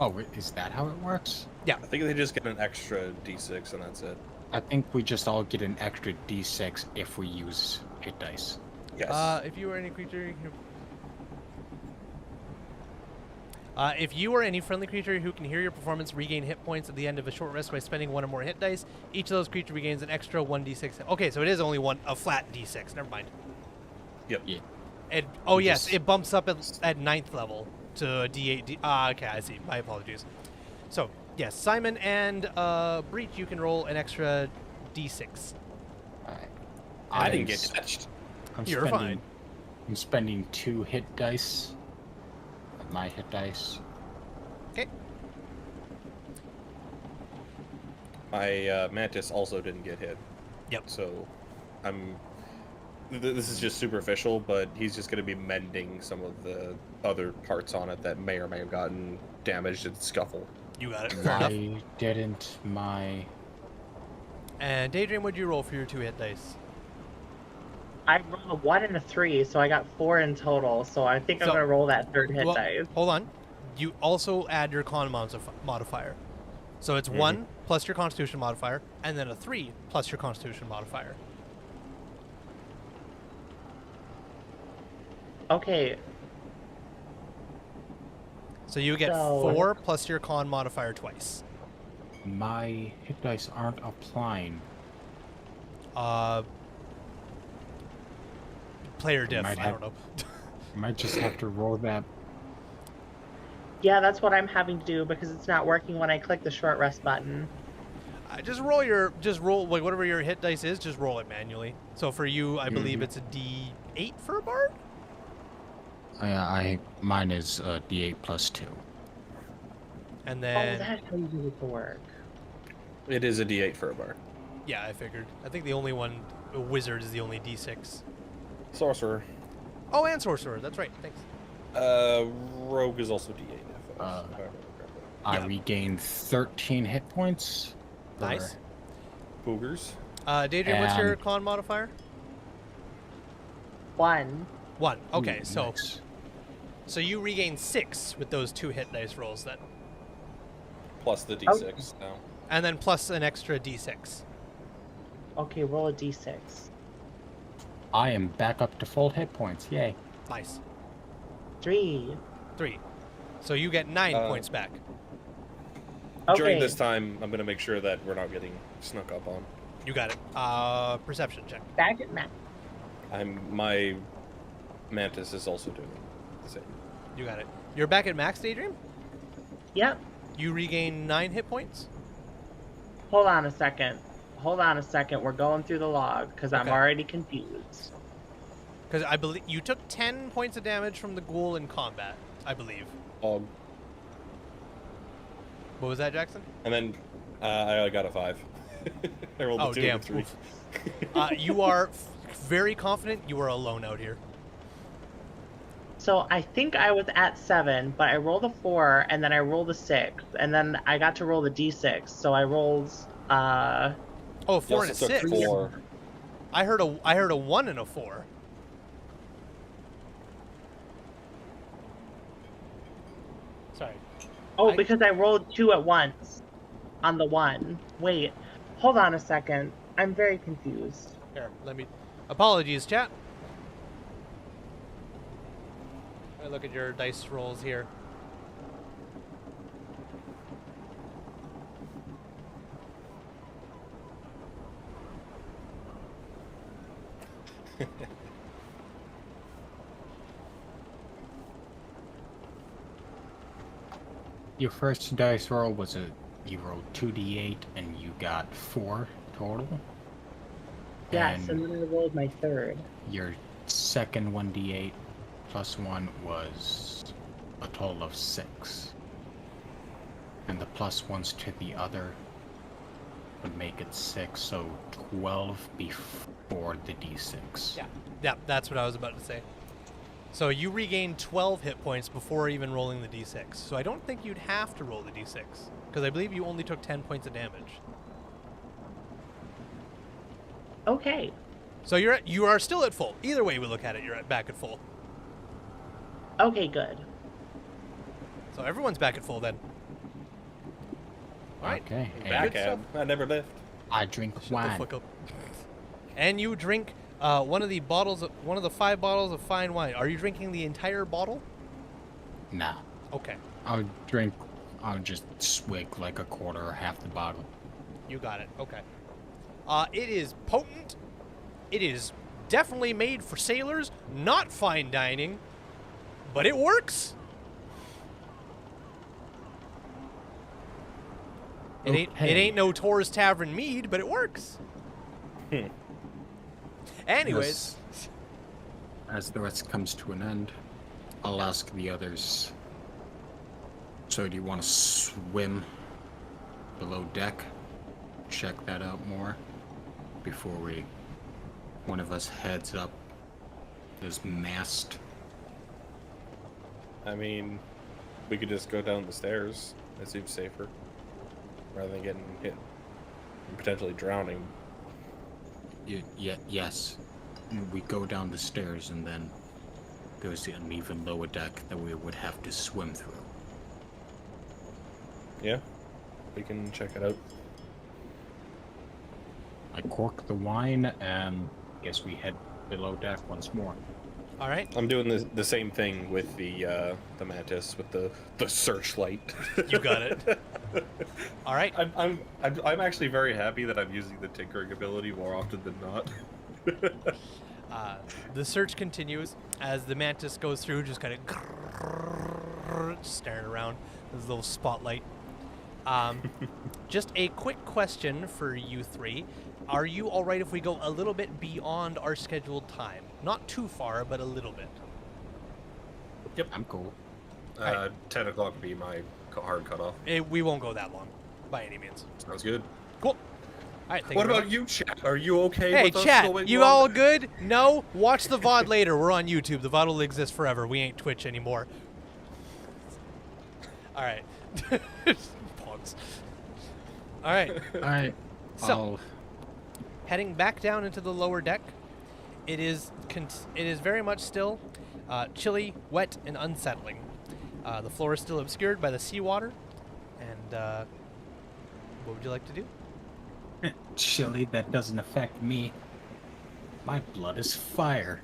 S3: Oh, is that how it works?
S1: Yeah.
S6: I think they just get an extra d6 and that's it.
S3: I think we just all get an extra d6 if we use hit dice.
S6: Yes.
S1: If you or any creature... if you or any friendly creature who can hear your performance regain hit points at the end of a short rest by spending 1 or more hit dice, each of those creatures regains an extra 1d6. Okay, so it is only a flat d6. Never mind.
S6: Yep.
S3: Yeah.
S1: Yes, it bumps up at 9th level to a d8. Okay, I see. My apologies. So, yes, Simon and Breach, you can roll an extra d6.
S6: I didn't get touched.
S1: You're fine.
S3: I'm spending 2 hit dice. My hit dice.
S1: Okay.
S6: My Mantis also didn't get hit.
S1: Yep.
S6: So, this is just superficial, but he's just going to be mending some of the other parts on it that may or may have gotten damaged in scuffle.
S1: You got it. Fair enough.
S3: Why didn't my...
S1: And Daydream, what'd you roll for your 2 hit dice?
S4: I rolled a 1 and a 3, so I got 4 in total. So I think I'm
S1: So-
S4: going to roll that 3rd hit
S1: Well,
S4: dice.
S1: hold on. You also add your con modifier. So it's 1 plus your constitution modifier, and then a 3 plus your constitution modifier.
S4: Okay,
S1: So you get
S4: So-
S1: 4 plus your con modifier twice.
S3: My hit dice aren't applying.
S1: Player diff,
S3: might
S1: I
S3: have-
S1: don't know.
S3: Might just have to roll that.
S4: Yeah, that's what I'm having to do because it's not working when I click the short rest button.
S1: Just roll like whatever your hit dice is, just roll it manually. So for you, I believe it's a D8 for a bard?
S3: Mine is D8 plus 2.
S1: And
S4: Oh,
S1: then
S4: that's how you do it to work.
S6: It is a D8 for a bar.
S1: yeah, I figured. I think the only one a wizard is the only D6.
S6: Sorcerer.
S1: Oh, and sorcerer. That's right. Thanks.
S6: Rogue is also D8. If I
S3: Uh,
S6: remember correctly.
S3: I
S1: Yeah.
S3: regained 13 hit points. for-
S1: Nice.
S6: Boogers.
S1: Daedrian, what's your
S3: And-
S1: con modifier?
S4: 1.
S1: 1. Okay,
S3: Ooh,
S1: so
S3: nice.
S1: so you regain 6 with those 2 hit dice rolls then,
S6: Plus the D6 now.
S1: and then plus an extra D6.
S4: Okay, roll a d6.
S3: I am back up to full hit points. Yay.
S1: Nice.
S4: 3.
S1: 3. So you get 9 points back.
S4: Okay.
S6: During this time, I'm going to make sure that we're not getting snuck up on.
S1: You got it. Perception check.
S4: Back at Matt.
S6: My mantis is also doing the same.
S1: You got it. You're back at max, Daedrian?
S4: Yep.
S1: You regain 9 hit points?
S4: Hold on a second. We're going through the log because I'm
S1: Okay.
S4: already confused.
S1: Because I believe you took 10 points of damage from the ghoul in combat, I believe.
S6: Og.
S1: What was that, Jackson?
S6: And then I got a 5. I rolled
S1: Oh,
S6: a 2
S1: damn.
S6: and a 3.
S1: Oof. You are very confident you are alone out here.
S4: So I think I was at 7, but I rolled a 4, and then I rolled a 6, and then I got to roll the d6. So I rolled.
S1: Oh,
S6: You
S1: 4 and a
S6: also took
S1: 6.
S6: 4.
S1: I heard a 1 and a 4. Sorry.
S4: Oh, because I rolled 2 at once on the 1. Wait, hold on a second. I'm very confused.
S1: Here, let me. Apologies, chat. Let me look at your dice rolls here.
S3: Your first dice roll was you rolled 2d8 and you got 4 total.
S4: Yes,
S3: And
S4: and then I rolled my 3rd.
S3: your second 1d8 plus 1 was a total of 6. And the plus ones to the other would make it 6, so 12 before the d6.
S1: Yeah, that's what I was about to say. So you regain 12 hit points before even rolling the d6. So I don't think you'd have to roll the d6, because I believe you only took 10 points of damage.
S4: Okay.
S1: So you are still at full. Either way we look at it, you're back at full.
S4: Okay, good.
S1: So everyone's back at full then. All right.
S3: Okay.
S6: Back
S3: And
S1: Good stuff.
S6: ab. I never left.
S3: I drink
S1: Shut the
S3: wine.
S1: fuck up. And you drink one of the 5 bottles of fine wine. Are you drinking the entire bottle?
S3: Nah.
S1: Okay,
S3: I'll just swig like a quarter or half the bottle.
S1: you got it. Okay. It is potent. It is definitely made for sailors, not fine dining, but it works. It ain't no Tor's Tavern mead, but it works. Anyways,
S3: As the rest comes to an end, I'll ask the others. So do you want to swim below deck? Check that out more before one of us heads up this mast.
S6: I mean, we could just go down the stairs. That seems safer. Rather than getting hit and potentially drowning.
S3: Yes. We go down the stairs and then there's an even lower deck that we would have to swim through.
S6: Yeah, we can check it out.
S3: I cork the wine and guess we head below deck once more.
S1: All right.
S6: I'm doing the same thing with the mantis with the searchlight.
S1: You got it. All right.
S6: I'm actually very happy that I'm using the tinkering ability more often than not.
S1: The search continues as the mantis goes through, just kind of staring around. This little spotlight. Just a quick question for you three. Are you all right if we go a little bit beyond our scheduled time? Not too far, but a little bit.
S3: Yep, I'm cool.
S2: 10 o'clock would be my hard cutoff.
S1: We won't go that long, by any means.
S2: Sounds good.
S1: Cool. All right.
S2: What about you, chat? Are you okay
S1: Hey,
S2: with us
S1: chat,
S2: going
S1: you
S2: longer?
S1: all good? No? Watch the VOD later. We're on YouTube. The VOD will exist forever. We ain't Twitch anymore. All right. Pogs. All right.
S3: All right.
S1: So, heading back down into the lower deck, it is very much still chilly, wet, and unsettling. The floor is still obscured by the seawater. And what would you like to do?
S3: Chilly, that doesn't affect me. My blood is fire.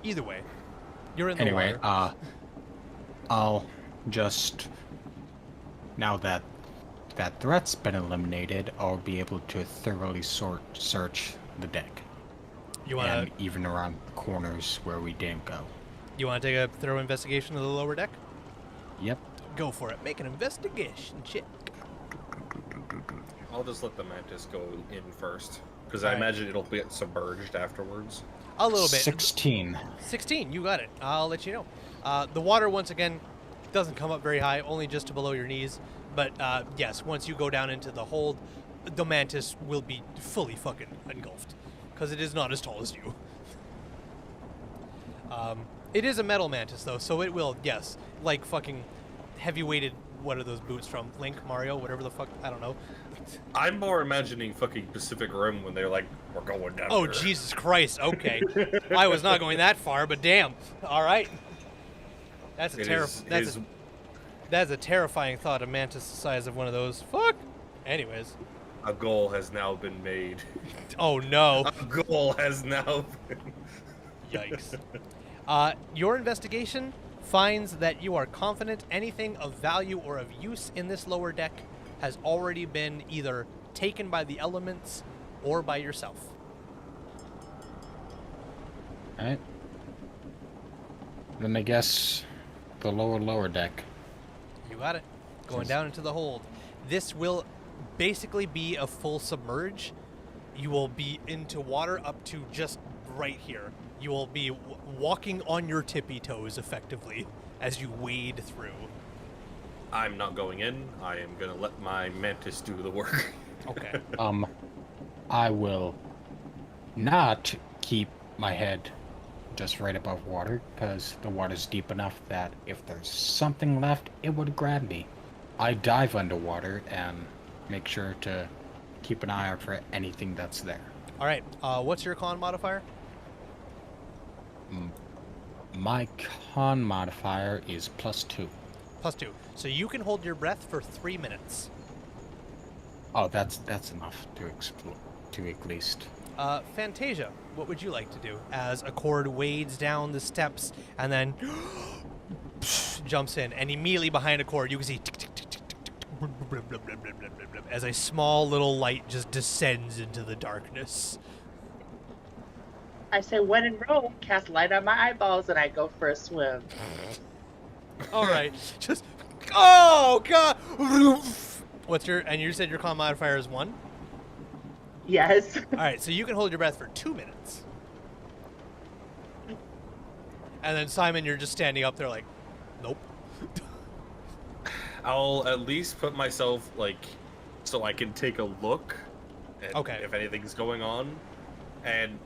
S1: Either way, you're in the
S3: Anyway,
S1: water.
S3: I'll just, now that that threat's been eliminated, I'll be able to thoroughly search the deck.
S1: You want
S3: And even around corners where we didn't go.
S1: to take a thorough investigation of the lower deck?
S3: Yep.
S1: Go for it. Make an investigation check.
S2: I'll just let the mantis go in first, because I
S1: Alright.
S2: imagine it'll get submerged afterwards.
S1: A little bit.
S3: 16.
S1: 16, you got it. I'll let you know. The water, once again, doesn't come up very high, only just to below your knees. But yes, once you go down into the hold, the mantis will be fully fucking engulfed, because it is not as tall as you. It is a metal mantis, though, so it will, yes, like fucking heavy-weighted, what are those boots from? Link, Mario, whatever the fuck, I don't know.
S2: I'm more imagining fucking Pacific Rim when they're like, we're going down
S1: Oh,
S2: here.
S1: Jesus Christ, okay. I was not going that far, but damn. All right. That's a terrifying thought, a mantis the size of one of those. Fuck. Anyways.
S2: A goal has now been made.
S1: Oh, no.
S2: A goal has now been...
S1: Yikes. Your investigation finds that you are confident anything of value or of use in this lower deck has already been either taken by the elements or by yourself.
S3: Alright. Then I guess the lower deck.
S1: You got it. Going down into the hold. This will basically be a full submerge. You will be into water up to just right here. You will be walking on your tippy toes, effectively, as you wade through.
S2: I'm not going in. I am going to let my mantis do the work.
S1: Okay.
S3: I will not keep my head just right above water, because the water's deep enough that if there's something left, it would grab me. I dive underwater and make sure to keep an eye out for anything that's there.
S1: All right. What's your con modifier?
S3: My con modifier is +2.
S1: +2. So you can hold your breath for 3 minutes.
S3: Oh, that's enough to explore, to at least.
S1: Fantasia, what would you like to do as a cord wades down the steps and then jumps in, and immediately behind a cord you can see tick, tick, tick, tick, tick, tick, blub, blub, blub, blub, blub, blub, blub, as a small little light just descends into the darkness.
S4: I say, when in Rome, cast light on my eyeballs, and I go for a swim.
S1: All right, just oh god. What's your, and you said your con modifier is 1?
S4: Yes.
S1: All right, so you can hold your breath for 2 minutes. And then Simon, you're just standing up there like, nope.
S2: I'll at least put myself, like, so I can take a look at
S1: Okay.
S2: if anything's going on. And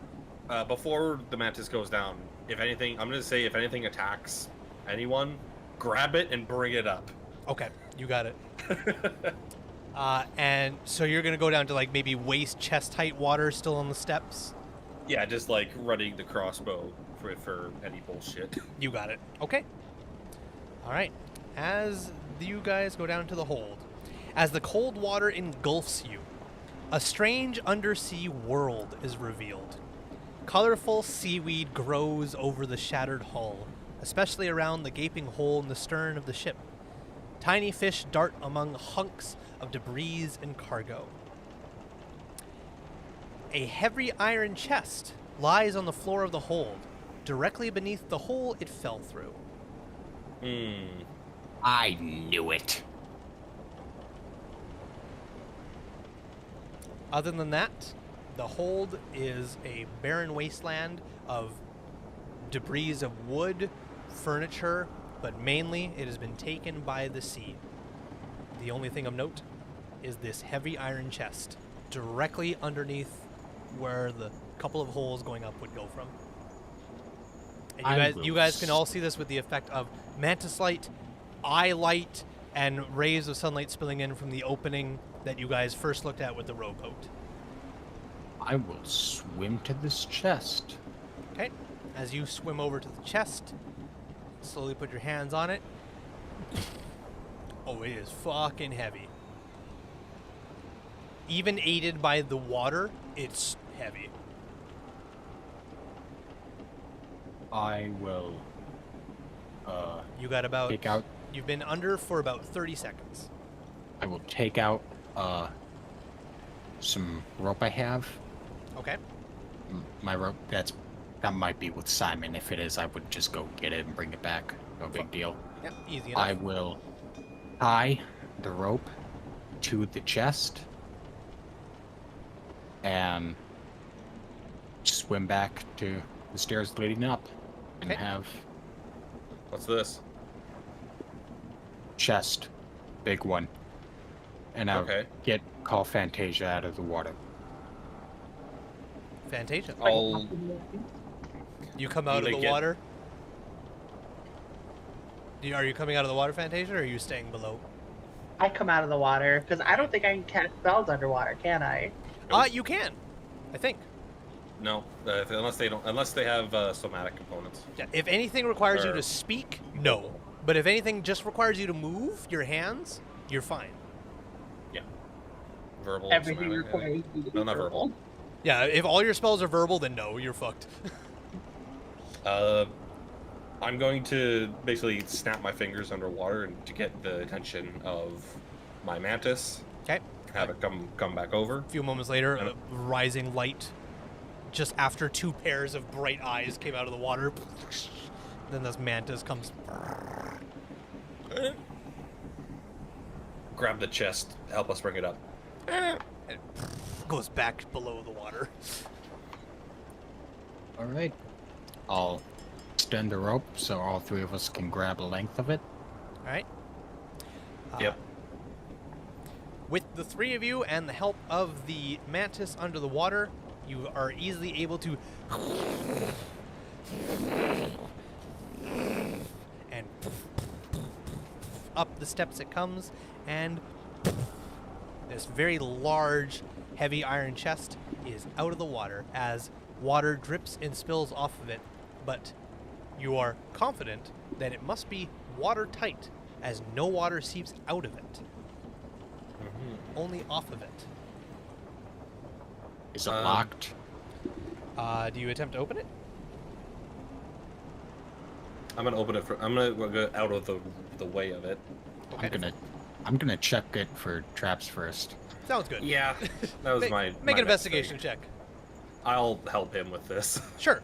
S2: before the mantis goes down, if anything, I'm going to say if anything attacks anyone, grab it and bring it up.
S1: Okay, you got it. And so you're gonna go down to like maybe waist, chest height water still on the steps?
S2: Yeah, just like running the crossbow for any bullshit.
S1: You got it. Okay. All right. As you guys go down to the hold, as the cold water engulfs you, A strange undersea world is revealed. Colorful seaweed grows over the shattered hull, especially around the gaping hole in the stern of the ship. Tiny fish dart among hunks of debris and cargo. A heavy iron chest lies on the floor of the hold, directly beneath the hole it fell through.
S3: I knew it.
S1: Other than that, the hold is a barren wasteland of debris of wood, furniture, but mainly it has been taken by the sea. The only thing of note is this heavy iron chest directly underneath where the couple of holes going up would go from. And you guys can all see this with the effect of mantis light, eye light, and rays of sunlight spilling in from the opening that you guys first looked at with the rowboat.
S3: I will swim to this chest.
S1: Okay, as you swim over to the chest, slowly put your hands on it. Oh, it is fucking heavy. Even aided by the water, it's heavy.
S3: I will
S1: You got about...
S3: take out.
S1: You've been under for about 30 seconds.
S3: I will take out some rope I have.
S1: Okay.
S3: My rope. That might be with Simon. If it is, I would just go get it and bring it back. No big deal.
S1: Yep, easy enough.
S3: I will tie the rope to the chest and swim back to the stairs leading up and
S1: Okay.
S3: have
S6: What's this?
S3: chest, big one, and I'll
S6: Okay.
S3: call Fantasia out of the water.
S1: Fantasia.
S6: I'll.
S1: You come out of
S6: they
S1: the
S6: get-
S1: water? Are you coming out of the water, Fantasia, or are you staying below?
S4: I come out of the water because I don't think I can cast spells underwater, can I?
S1: You can. I think.
S6: No, unless they have somatic components.
S1: Yeah, if anything requires you
S6: Or-
S1: to speak, no. But if anything just requires you to move your hands, you're fine.
S6: Verbal.
S4: Everything
S6: somatic,
S4: requires you to be
S6: No, not verbal.
S1: Yeah, if all your spells are verbal, then no, you're fucked.
S6: I'm going to basically snap my fingers underwater and to get the attention of my mantis.
S1: Okay.
S6: Have it come back over.
S1: A few moments later,
S6: And-
S1: a rising light, just after two pairs of bright eyes came out of the water. Then this mantis comes.
S6: Grab the chest. Help us bring it up.
S1: And goes back below the water.
S3: All right. I'll extend the rope so all three of us can grab a length of it.
S1: All right.
S6: Yep.
S1: With the three of you and the help of the mantis under the water, you are easily able to and up the steps it comes, and this very large, heavy iron chest is out of the water as water drips and spills off of it, but you are confident that it must be watertight as no water seeps out of it. Only off of it.
S3: Is it locked?
S1: Do you attempt to open it?
S6: I'm gonna open it for. I'm gonna go out of the way of it.
S1: Okay.
S3: I'm gonna check it for traps first.
S1: Sounds good.
S6: Yeah, that was
S1: Make,
S6: my.
S1: make
S6: my
S1: an
S6: next
S1: investigation
S6: thing.
S1: check.
S6: I'll help him with this.
S1: Sure.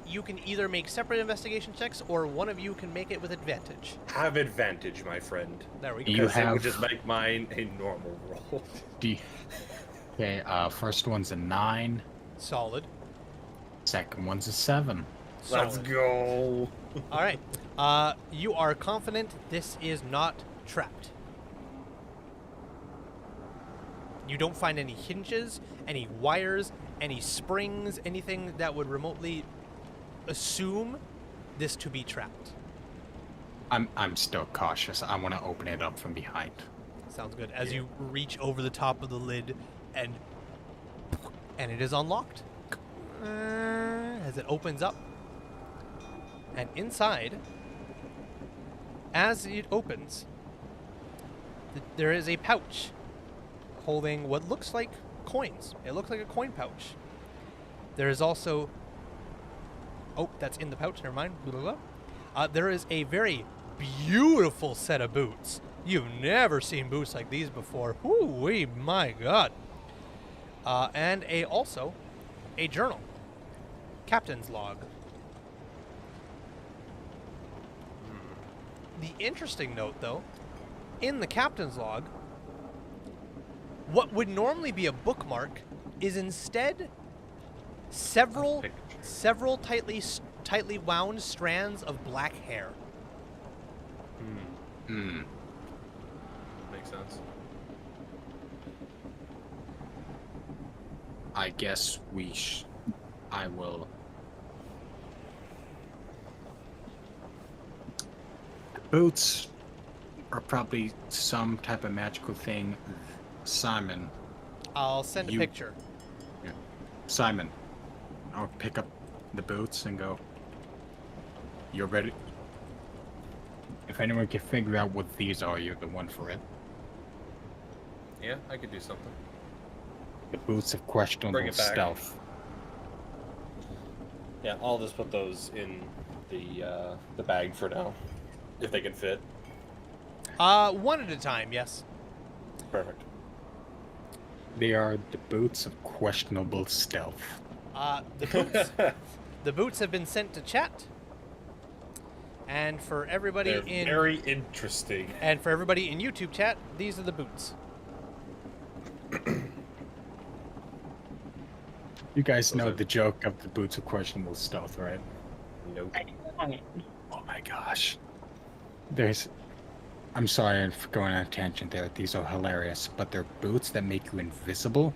S1: You can either make separate investigation checks, or one of you can make it with advantage.
S6: Have advantage, my friend.
S1: There we go.
S3: You
S6: Because it would
S3: have-
S6: just make mine a normal roll.
S3: Okay, first one's a 9,
S1: Solid.
S3: second one's a 7.
S6: Let's
S1: Solid.
S6: go.
S1: All right. You are confident this is not trapped. You don't find any hinges, any wires, any springs, anything that would remotely assume this to be trapped.
S3: I'm still cautious. I want to open it up from behind.
S1: Sounds good. As you reach over the top of the lid and it is unlocked. As it opens up. And inside, as it opens, there is a pouch holding what looks like coins. It looks like a coin pouch. There is also... Oh, that's in the pouch. Never mind. Blah, blah, blah. There is a very beautiful set of boots. You've never seen boots like these before. Whoo-wee, my God. And also a journal. Captain's log. The interesting note, though, in the captain's log, what would normally be a bookmark is instead several tightly wound strands of black hair.
S2: Makes sense.
S3: I guess I will. The boots are probably some type of magical thing. Simon.
S1: I'll send a picture.
S3: Yeah. Simon, I'll pick up the boots and go. You're ready. If anyone can figure out what these are, you're the one for it.
S2: Yeah, I could do something.
S3: The boots of questionable
S6: Bring it back.
S3: stealth.
S6: Yeah, I'll just put those in the bag for now, if they can fit.
S1: One at a time, yes.
S6: Perfect.
S3: They are the boots of questionable stealth.
S1: The boots have been sent to chat. And for everybody
S6: They're very interesting.
S1: And for everybody in YouTube chat, these are the boots.
S3: You guys know the joke of the boots of questionable stealth, right?
S6: Nope.
S3: Oh my gosh. I'm sorry for going on a tangent there. These are hilarious, but they're boots that make you invisible,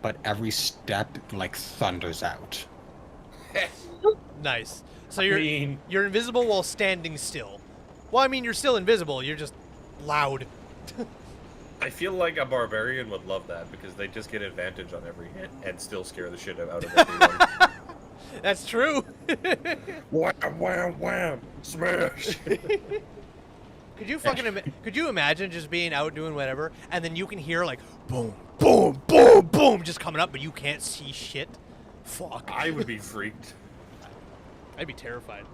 S3: but every step like thunders out.
S1: Nice. So you're invisible while standing still. Well, I mean, you're still invisible. You're just loud.
S2: I feel like a barbarian would love that because they just get advantage on every hit and still scare the shit out of everyone.
S1: That's true.
S2: Wham, wham, wham, smash.
S1: Could you imagine just being out doing whatever, and then you can hear like boom, boom, boom, boom, just coming up, but you can't see shit? Fuck.
S2: I would be freaked.
S1: I'd be terrified.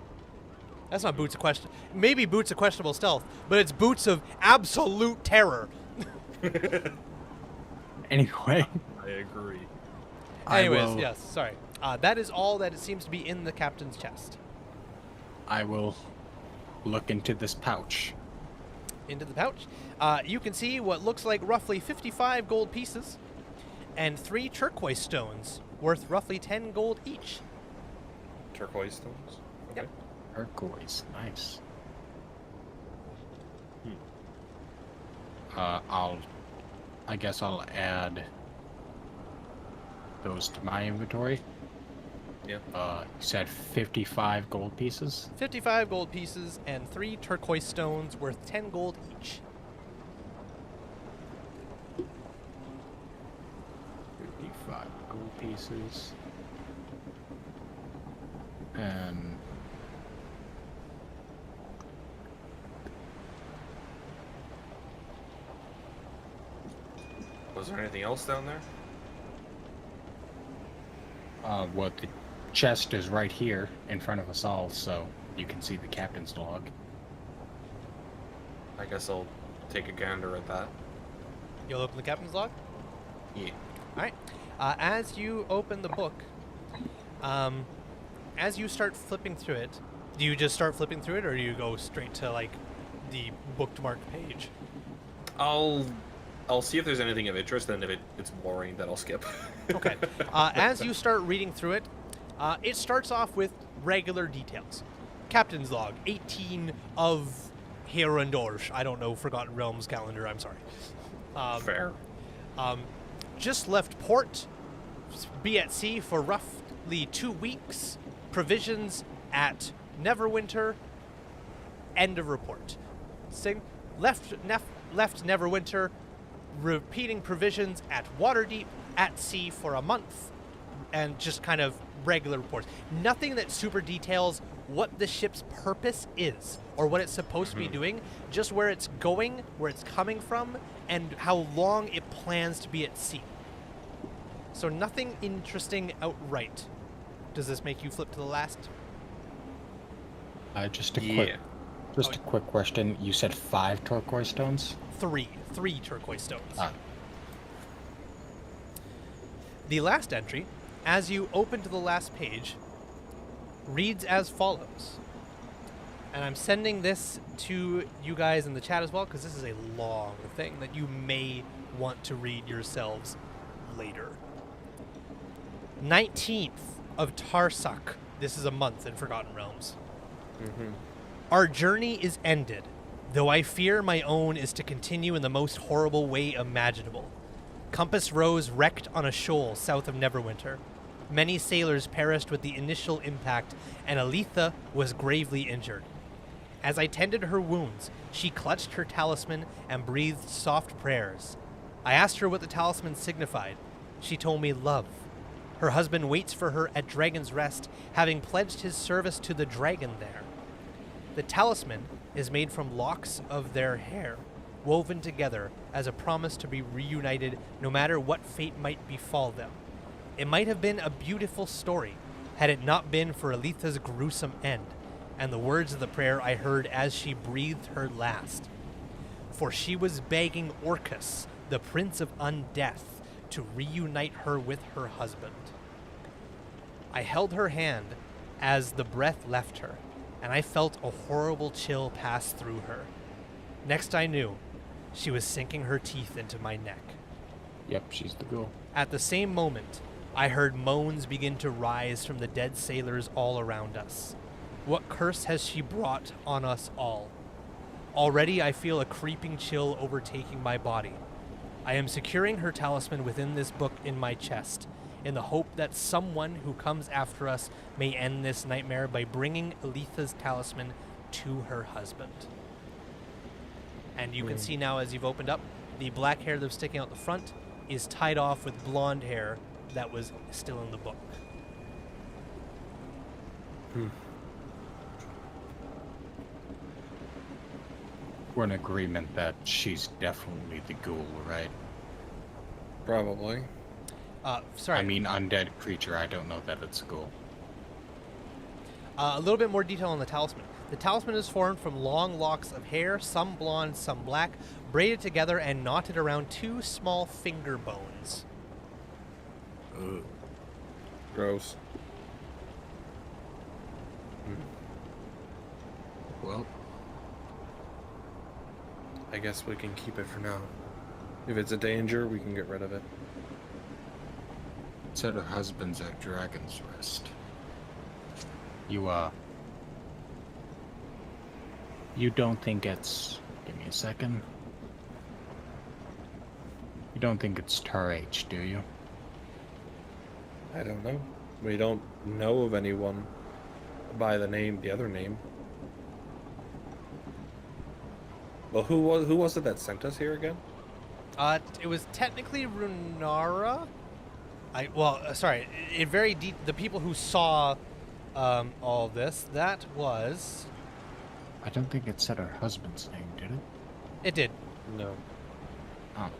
S1: That's not boots of question. Maybe boots of questionable stealth, but it's boots of absolute terror.
S3: Anyway.
S2: I agree.
S1: Anyways, yes. Sorry. That is all that it seems to be in the captain's chest.
S3: I will look into this pouch.
S1: Into the pouch. You can see what looks like roughly 55 gold pieces and 3 turquoise stones worth roughly 10 gold each.
S2: Turquoise stones? Okay.
S1: Yep.
S3: Turquoise. Nice. I guess I'll add those to my inventory.
S2: Yeah.
S3: You said 55 gold pieces?
S1: 55 gold pieces and 3 turquoise stones worth 10 gold each.
S3: 55 gold pieces. And
S2: Was there anything else down there?
S3: what the chest is right here in front of us all, so you can see the captain's log.
S2: I guess I'll take a gander at that.
S1: You'll open the captain's log?
S2: Yeah.
S1: All right. As you open the book, as you start flipping through it, do you just start flipping through it, or do you go straight to like the bookmarked page?
S2: I'll see if there's anything of interest, and if it's boring, then I'll skip.
S1: Okay. As you start reading through it, it starts off with regular details. Captain's log, 18 of Herondorge. I don't know Forgotten Realms calendar. I'm sorry.
S2: Fair.
S1: Just left port. Be at sea for roughly 2 weeks. Provisions at Neverwinter. End of report. Left Neverwinter. Repeating provisions at Waterdeep, at sea for a month, and just kind of regular reports. Nothing that super details what the ship's purpose is or what it's supposed to be doing, just where it's going, where it's coming from, and how long it plans to be at sea. So nothing interesting outright. Does this make you flip to the last?
S3: Just a
S2: Yeah.
S3: quick question. You said 5 turquoise stones?
S1: Three turquoise stones.
S3: Ah.
S1: The last entry, as you open to the last page, reads as follows. And I'm sending this to you guys in the chat as well, because this is a long thing that you may want to read yourselves later. 19th of Tarsak. This is a month in Forgotten Realms. Our journey is ended, though I fear my own is to continue in the most horrible way imaginable. Compass Rose wrecked on a shoal south of Neverwinter. Many sailors perished with the initial impact, and Aletha was gravely injured. As I tended her wounds, she clutched her talisman and breathed soft prayers. I asked her what the talisman signified. She told me love. Her husband waits for her at Dragon's Rest, having pledged his service to the dragon there. The talisman is made from locks of their hair, woven together as a promise to be reunited no matter what fate might befall them. It might have been a beautiful story, had it not been for Aletha's gruesome end, and the words of the prayer I heard as she breathed her last. For she was begging Orcus, the Prince of Undeath, to reunite her with her husband. I held her hand as the breath left her, and I felt a horrible chill pass through her. Next I knew, she was sinking her teeth into my neck.
S3: Yep, she's the ghoul.
S1: At the same moment, I heard moans begin to rise from the dead sailors all around us. What curse has she brought on us all? Already I feel a creeping chill overtaking my body. I am securing her talisman within this book in my chest, in the hope that someone who comes after us may end this nightmare by bringing Aletha's talisman to her husband. And you can see now as you've opened up, the black hair that's sticking out the front is tied off with blonde hair that was still in the book.
S3: We're in agreement that she's definitely the ghoul, right?
S6: Probably.
S1: Sorry.
S3: I mean, undead creature. I don't know that it's a ghoul.
S1: A little bit more detail on the talisman. The talisman is formed from long locks of hair, some blonde, some black, braided together and knotted around 2 small finger bones.
S3: Ugh.
S6: Gross.
S3: Well,
S6: I guess we can keep it for now. If it's a danger, we can get rid of it.
S3: it said her husband's at Dragon's Rest. You don't think it's... Give me a second. You don't think it's Tar H, do you?
S6: I don't know. We don't know of anyone by the other name. Well, who was it that sent us here again?
S1: It was technically Runara. Sorry. It very deep. The people who saw all this, that was...
S3: I don't think it said her husband's name, did it?
S1: It did.
S6: No.
S3: Oh.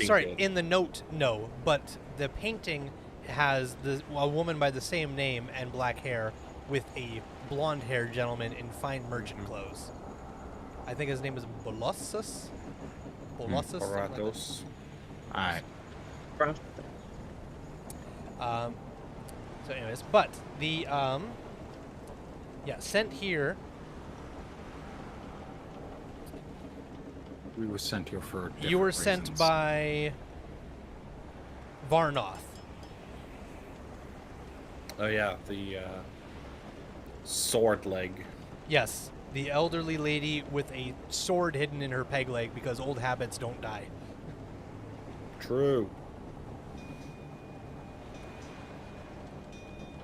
S1: Sorry. In the note, no. But the painting has a woman by the same name and black hair with a blonde-haired gentleman in fine merchant clothes. I think his name is Bolossus. Bolossus.
S6: Baratos.
S3: Alright.
S1: So anyways, but the sent here.
S3: We were sent here for different
S1: You were sent
S3: reasons.
S1: by Varnoth.
S6: Oh yeah, the sword leg.
S1: Yes, the elderly lady with a sword hidden in her peg leg because old habits don't die.
S6: True.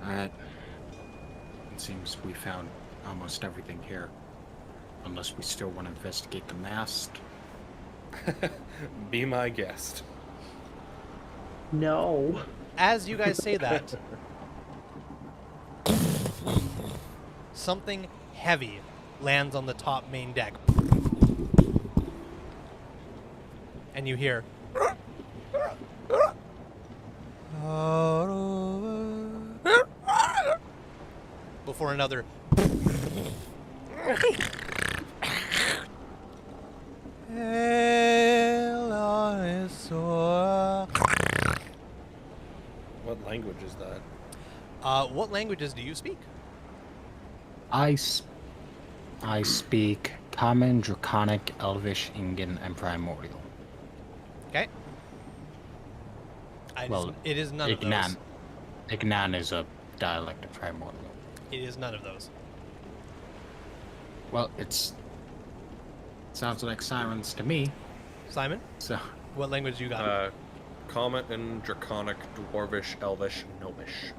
S3: Alright. It seems we found almost everything here. Unless we still want to investigate the mast.
S6: Be my guest.
S4: No.
S1: As you guys say that, something heavy lands on the top main deck. And you hear Before another.
S6: What language is that?
S1: What languages do you speak?
S3: I speak Common, Draconic, Elvish, Ingan, and Primordial.
S1: Okay.
S3: Well,
S1: it is none of those.
S3: Ignan is a dialect of Primordial.
S1: It is none of those.
S3: Well, sounds like sirens to me.
S1: Simon,
S3: So,
S1: what language you got?
S6: Common and Draconic, Dwarvish, Elvish, Gnomish.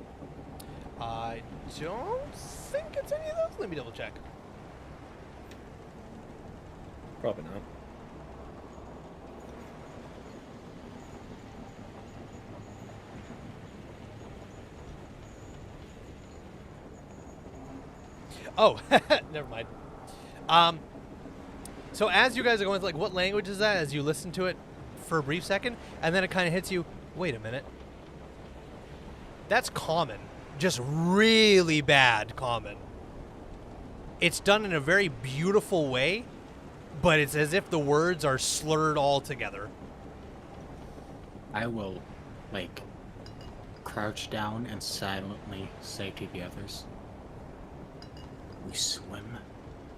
S1: I don't think it's any of those. Let me double check.
S6: Probably not.
S1: Oh, never mind. So as you guys are going through, like, what language is that? As you listen to it for a brief second, and then it kind of hits you. Wait a minute. That's common. Just really bad common. It's done in a very beautiful way, but it's as if the words are slurred all together.
S3: I will, like, crouch down and silently say to the others, we swim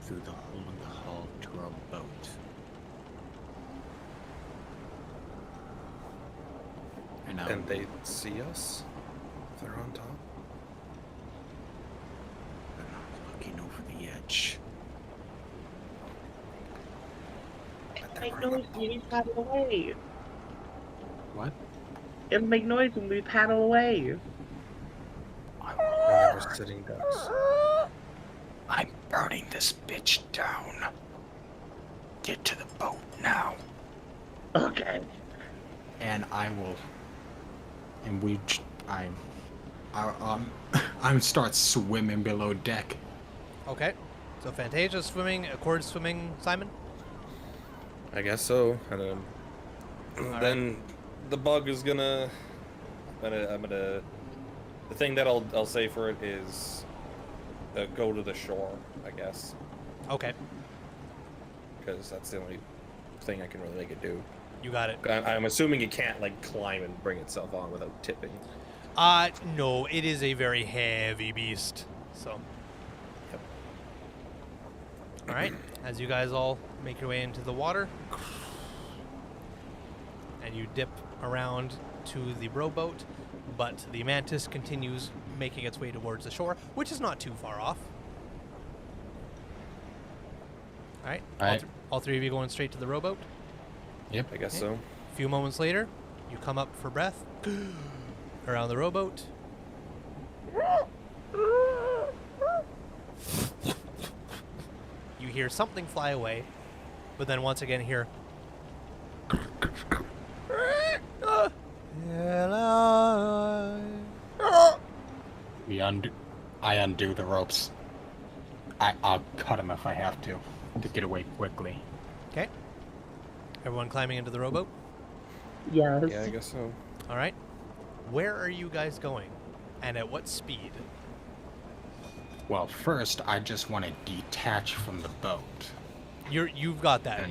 S3: through the hole in the hull to our boat.
S6: And they see us? If they're on top?
S3: They're not looking over the edge.
S4: Make noise when we paddle away.
S3: What?
S4: It'll make noise when we paddle away.
S6: We're sitting ducks.
S3: I'm burning this bitch down. Get to the boat now.
S4: Okay.
S3: And I will. And I'm start swimming below deck.
S1: Okay. So Fantasia's swimming, Accord's swimming, Simon?
S6: I guess so. And then the bug is gonna. The thing that I'll say for it is, go to the shore, I guess,
S1: Okay.
S6: because that's the only thing I can really make it do.
S1: You got it.
S6: I'm assuming it can't like climb and bring itself on without tipping.
S1: No, it is a very heavy beast. So.
S6: Yep.
S1: All right. As you guys all make your way into the water, and you dip around to the rowboat, but the mantis continues making its way towards the shore, which is not too far off. All right. All three of you going straight to the rowboat.
S3: Yep.
S6: I guess
S1: Okay.
S6: so.
S1: A few moments later, you come up for breath around the rowboat. You hear something fly away, but then once again hear.
S3: I undo the ropes. I'll cut him if I have to get away quickly.
S1: Okay. Everyone climbing into the rowboat?
S4: Yes.
S6: Yeah, I guess so.
S1: All right. Where are you guys going? And at what speed?
S3: Well, first, I just want to detach from the boat.
S1: You've got that.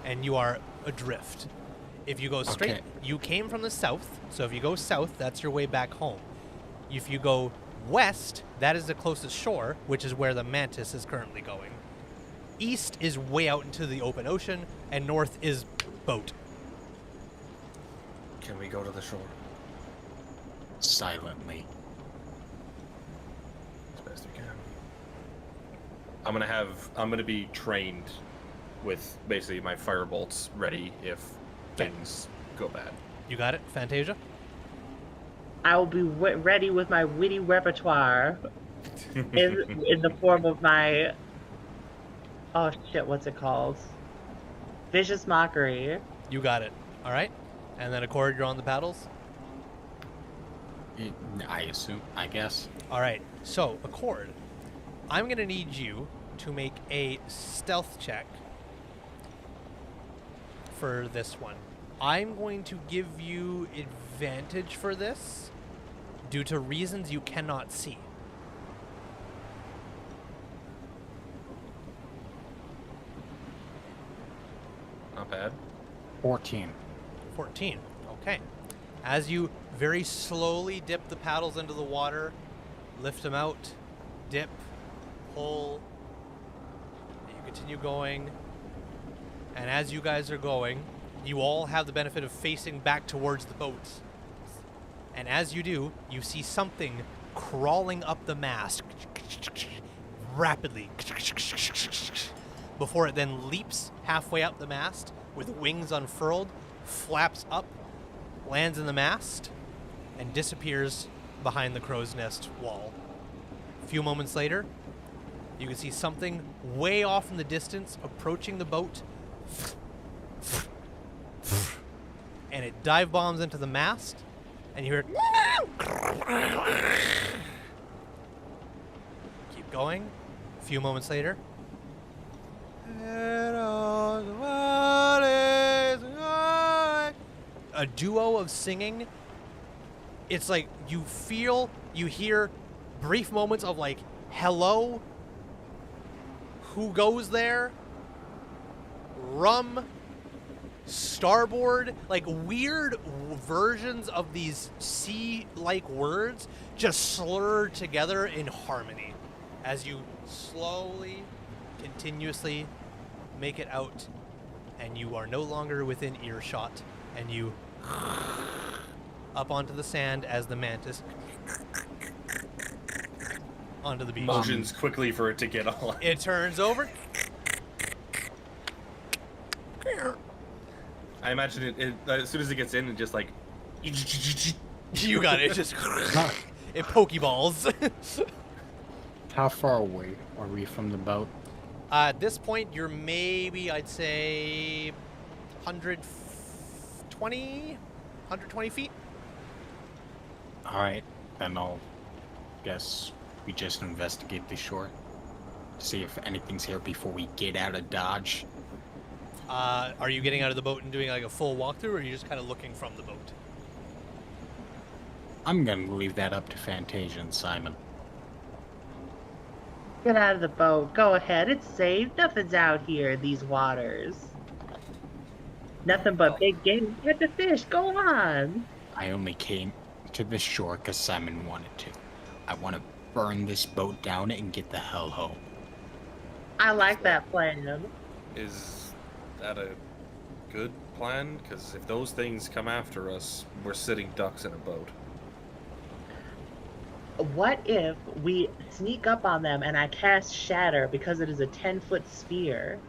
S1: And you are adrift. If you go straight,
S3: Okay.
S1: you came from the south, so if you go south, that's your way back home. If you go west, that is the closest shore, which is where the mantis is currently going. East is way out into the open ocean, and north is boat.
S6: Can we go to the shore?
S3: Silently.
S6: As best we can. I'm gonna be trained with basically my fire bolts ready if things go bad.
S1: You got it, Fantasia?
S4: I will be ready with my witty repertoire in the form of my, oh shit, what's it called? Vicious mockery.
S1: You got it. All right. And then Accord, you're on the paddles.
S3: I assume. I guess.
S1: All right. So Accord, I'm gonna need you to make a stealth check for this one. I'm going to give you advantage for this due to reasons you cannot see.
S6: Not bad.
S3: 14.
S1: 14. Okay. As you very slowly dip the paddles into the water, lift them out, dip, pull, and you continue going. And as you guys are going, you all have the benefit of facing back towards the boat. And as you do, you see something crawling up the mast rapidly before it then leaps halfway up the mast with wings unfurled, flaps up, lands in the mast, and disappears behind the crow's nest wall. A few moments later, you can see something way off in the distance approaching the boat, and it dive bombs into the mast, and you hear keep going. A few moments later, a duo of singing. It's like you hear brief moments of like, hello, who goes there, rum, starboard, like weird versions of these sea-like words just slurred together in harmony as you slowly, continuously make it out, and you are no longer within earshot, and you up onto the sand as the mantis onto the beach.
S6: Motions quickly for it to get on.
S1: It turns over.
S6: I imagine it as soon as it gets in, it just like.
S1: You got it. It just it pokeballs.
S3: How far away are we from the boat?
S1: At this point, you're maybe, I'd say, 120 feet.
S3: Alright, then I'll guess we just investigate the shore. See if anything's here before we get out of Dodge.
S1: Are you getting out of the boat and doing like a full walkthrough, or are you just kind of looking from the boat?
S3: I'm gonna leave that up to Fantasia and Simon.
S4: Get out of the boat. Go ahead. It's safe. Nothing's out here in these waters. Nothing but big game. Get the fish. Go on.
S3: I only came to the shore because Simon wanted to. I want to burn this boat down and get the hell home.
S4: I like that plan.
S6: Is that a good plan? Because if those things come after us, we're sitting ducks in a boat.
S4: What if we sneak up on them and I cast Shatter because it is a 10-foot sphere?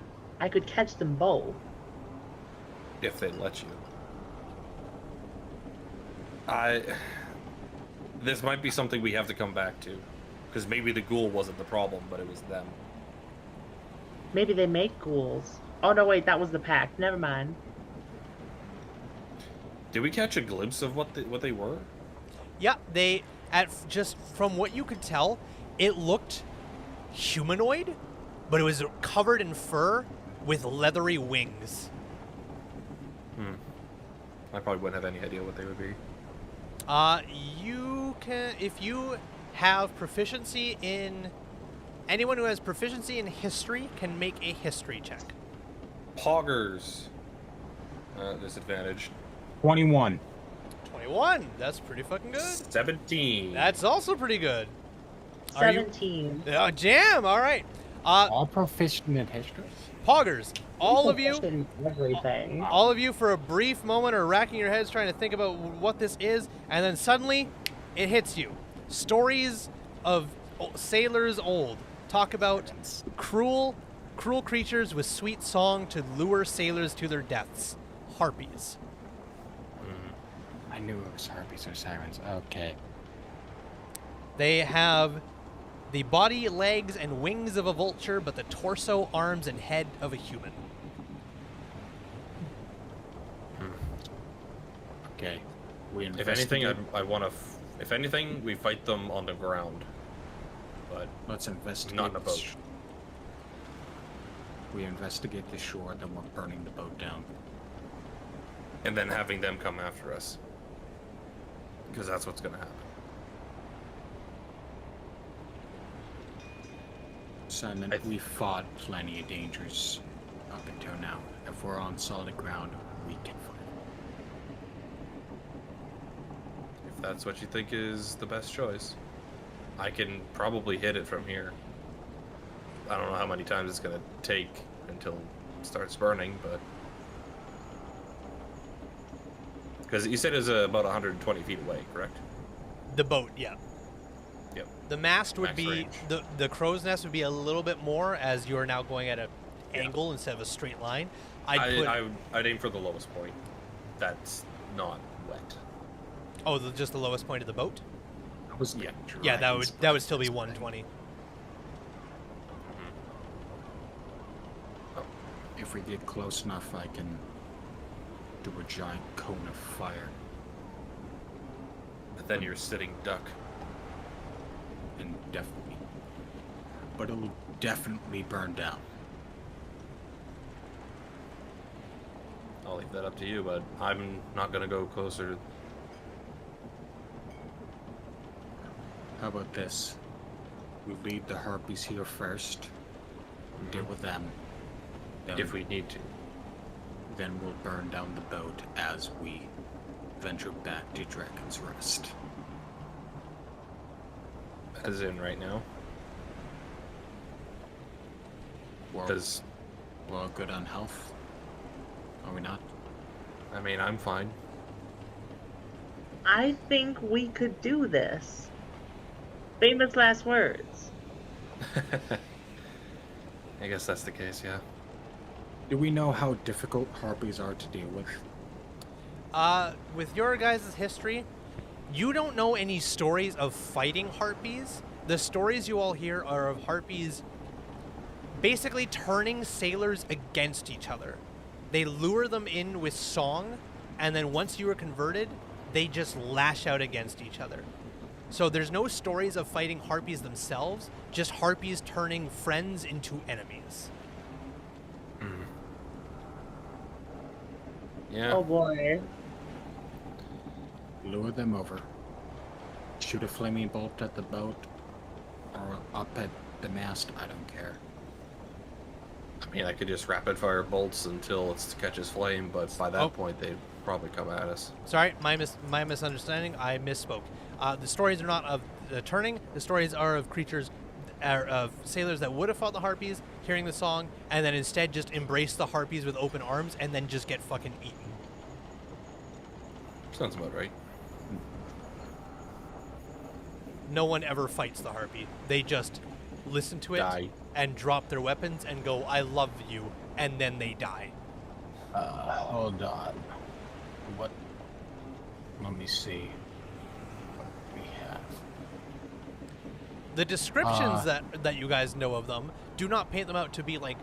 S4: I could catch them both.
S6: If they let you. This might be something we have to come back to. Because maybe the ghoul wasn't the problem, but it was them.
S4: Maybe they make ghouls. Oh no, wait, that was the pact. Never mind.
S6: Did we catch a glimpse of what they were?
S1: Yeah, just from what you could tell, it looked humanoid, but it was covered in fur with leathery wings.
S6: I probably wouldn't have any idea what they would be.
S1: You can, if you have proficiency in, anyone who has proficiency in history can make a history check.
S6: Poggers. Disadvantage.
S3: 21.
S1: 21. That's pretty fucking good.
S2: 17.
S1: That's also pretty good.
S4: 17.
S1: Oh, jam. All right.
S3: All proficient in history?
S1: Poggers, all of you,
S4: Everything.
S1: all of you for a brief moment are racking your heads trying to think about what this is, and then suddenly it hits you. Stories of sailors old talk about cruel creatures with sweet song to lure sailors to their deaths. Harpies.
S3: I knew it was harpies or sirens. Okay.
S1: They have the body, legs, and wings of a vulture, but the torso, arms, and head of a human.
S3: Okay. We
S6: If anything,
S3: investigate.
S6: I want to. If anything, we fight them on the ground. But
S3: Let's investigate.
S6: not in a
S3: the
S6: boat.
S3: We investigate the shore, then we're burning the boat down.
S6: and then having them come after us. Because that's what's going to happen.
S3: Simon, we fought plenty of dangers up until now. If we're on solid ground, we can fight.
S6: If that's what you think is the best choice, I can probably hit it from here. I don't know how many times it's going to take until it starts burning, but... Because you said it was about 120 feet away, correct?
S1: The boat, yeah.
S6: Yep.
S1: The mast would
S6: Max
S1: be
S6: range.
S1: the crow's nest would be a little bit more, as you are now going at an angle instead of a straight line.
S6: I'd aim for the lowest point. That's not wet.
S1: Just the lowest point of the boat.
S3: I was
S1: Yeah, that would still be 120.
S3: If we get close enough, I can do a giant cone of fire.
S6: But then you're sitting duck.
S3: And definitely. But it'll definitely burn down.
S6: I'll leave that up to you, but I'm not going to go closer.
S3: How about this? We leave the harpies here first. Deal with them. Then,
S6: If we need to.
S3: then we'll burn down the boat as we venture back to Dragon's Rest.
S6: As in right now.
S3: We're,
S6: Because,
S3: we're all good on health. Are we not?
S6: I mean, I'm fine.
S4: I think we could do this. Famous last words.
S6: I guess that's the case, yeah.
S3: Do we know how difficult harpies are to deal with?
S1: With your guys' history, you don't know any stories of fighting harpies. The stories you all hear are of harpies basically turning sailors against each other. They lure them in with song, and then once you are converted, they just lash out against each other. So there's no stories of fighting harpies themselves, just harpies turning friends into enemies.
S6: Yeah.
S4: Oh boy.
S3: Lure them over. Shoot a flaming bolt at the boat. Or up at the mast, I don't care.
S6: I mean, I could just rapid fire bolts until it catches flame, but by that point, they'd probably come at us.
S1: Sorry, my misunderstanding. I misspoke. The stories are not of turning. The stories are of creatures, of sailors that would have fought the harpies, hearing the song, and then instead just embrace the harpies with open arms, and then just get fucking eaten.
S6: Sounds about right.
S1: No one ever fights the harpy. They just listen to it
S6: Die.
S1: and drop their weapons and go, "I love you," and then they die.
S3: Hold on. What? Let me see. What we have.
S1: The descriptions that you guys know of them do not paint them out to be like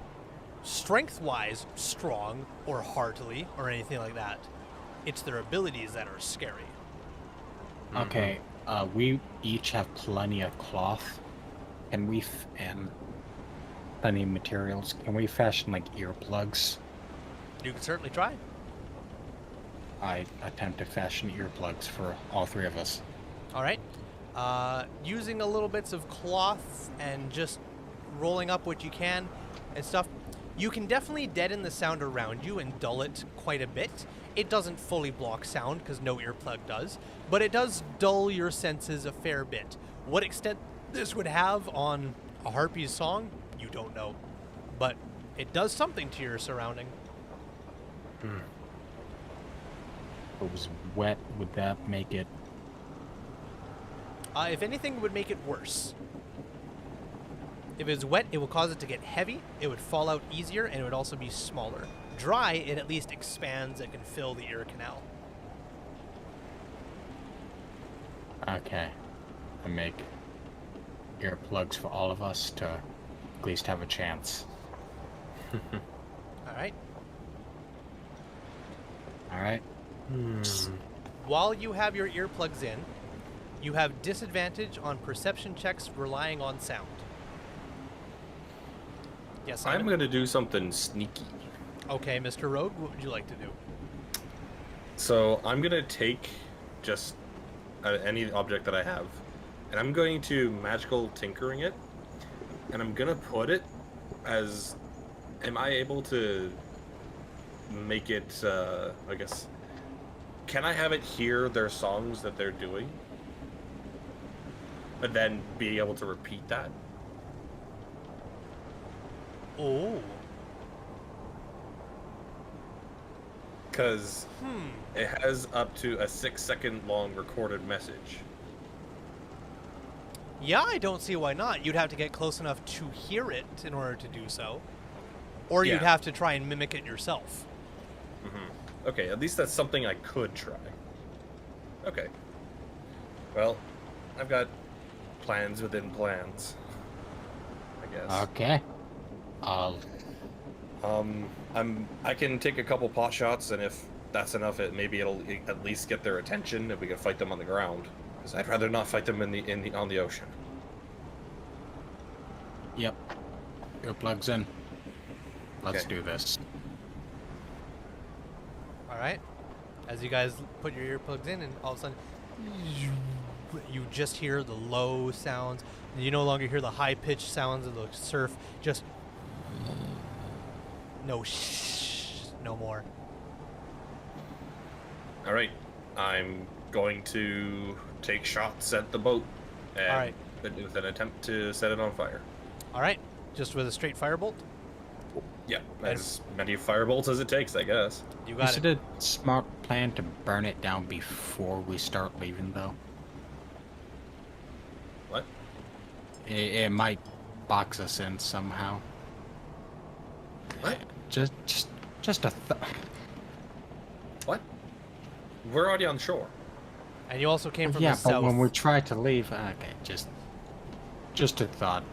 S1: strength-wise strong or heartily or anything like that. It's their abilities that are scary.
S3: Okay, we each have plenty of cloth. Can we and plenty of materials? Can we fashion like earplugs?
S1: You can certainly try.
S3: I attempt to fashion earplugs for all three of us.
S1: All right. Using a little bits of cloth and just rolling up what you can and stuff, you can definitely deaden the sound around you and dull it quite a bit. It doesn't fully block sound because no earplug does, but it does dull your senses a fair bit. What extent this would have on a harpy's song, you don't know, but it does something to your surrounding.
S3: If it was wet, would that make it?
S1: If anything, it would make it worse. If it's wet, it will cause it to get heavy, it would fall out easier, and it would also be smaller. Dry, it at least expands and can fill the ear canal.
S3: Okay. I make earplugs for all of us to at least have a chance.
S1: All right.
S3: All right.
S1: While you have your earplugs in, you have disadvantage on perception checks relying on sound. Yes,
S6: I'm
S1: Simon?
S6: going to do something sneaky.
S1: Okay, Mr. Rogue, what would you like to do?
S2: So I'm gonna take just any object that I have, and I'm going to magical tinkering it, and I'm gonna put it as. Am I able to make it? I guess. Can I have it hear their songs that they're doing, but then be able to repeat that?
S1: Oh.
S2: Because it has up to a 6-second long recorded message.
S1: Yeah, I don't see why not. You'd have to get close enough to hear it in order to do so. Or you'd
S2: Yeah.
S1: have to try and mimic it yourself.
S2: Okay, at least that's something I could try. Okay. Well, I've got plans within plans, I guess.
S3: Okay.
S2: I can take a couple pot shots, and if that's enough, maybe it'll at least get their attention if we can fight them on the ground. Because I'd rather not fight them on the ocean.
S3: Yep. Earplugs in. Let's
S2: Okay.
S3: do this.
S1: All right. As you guys put your earplugs in, and all of a sudden, you just hear the low sounds. And you no longer hear the high-pitched sounds of the surf. Just no no more.
S2: All right, I'm going to take shots at the boat, and
S1: All right.
S2: with an attempt to set it on fire.
S1: All right. Just with a straight firebolt.
S2: Yeah, as many firebolts as it takes, I guess.
S1: You got
S3: Is
S1: it.
S3: it a smart plan to burn it down before we start leaving, though?
S2: What?
S3: It might box us in somehow.
S2: What?
S3: Just a thought.
S2: What? We're already on shore.
S1: And you also came from
S3: Yeah,
S1: the
S3: but
S1: south.
S3: when we try to leave, okay, just a thought.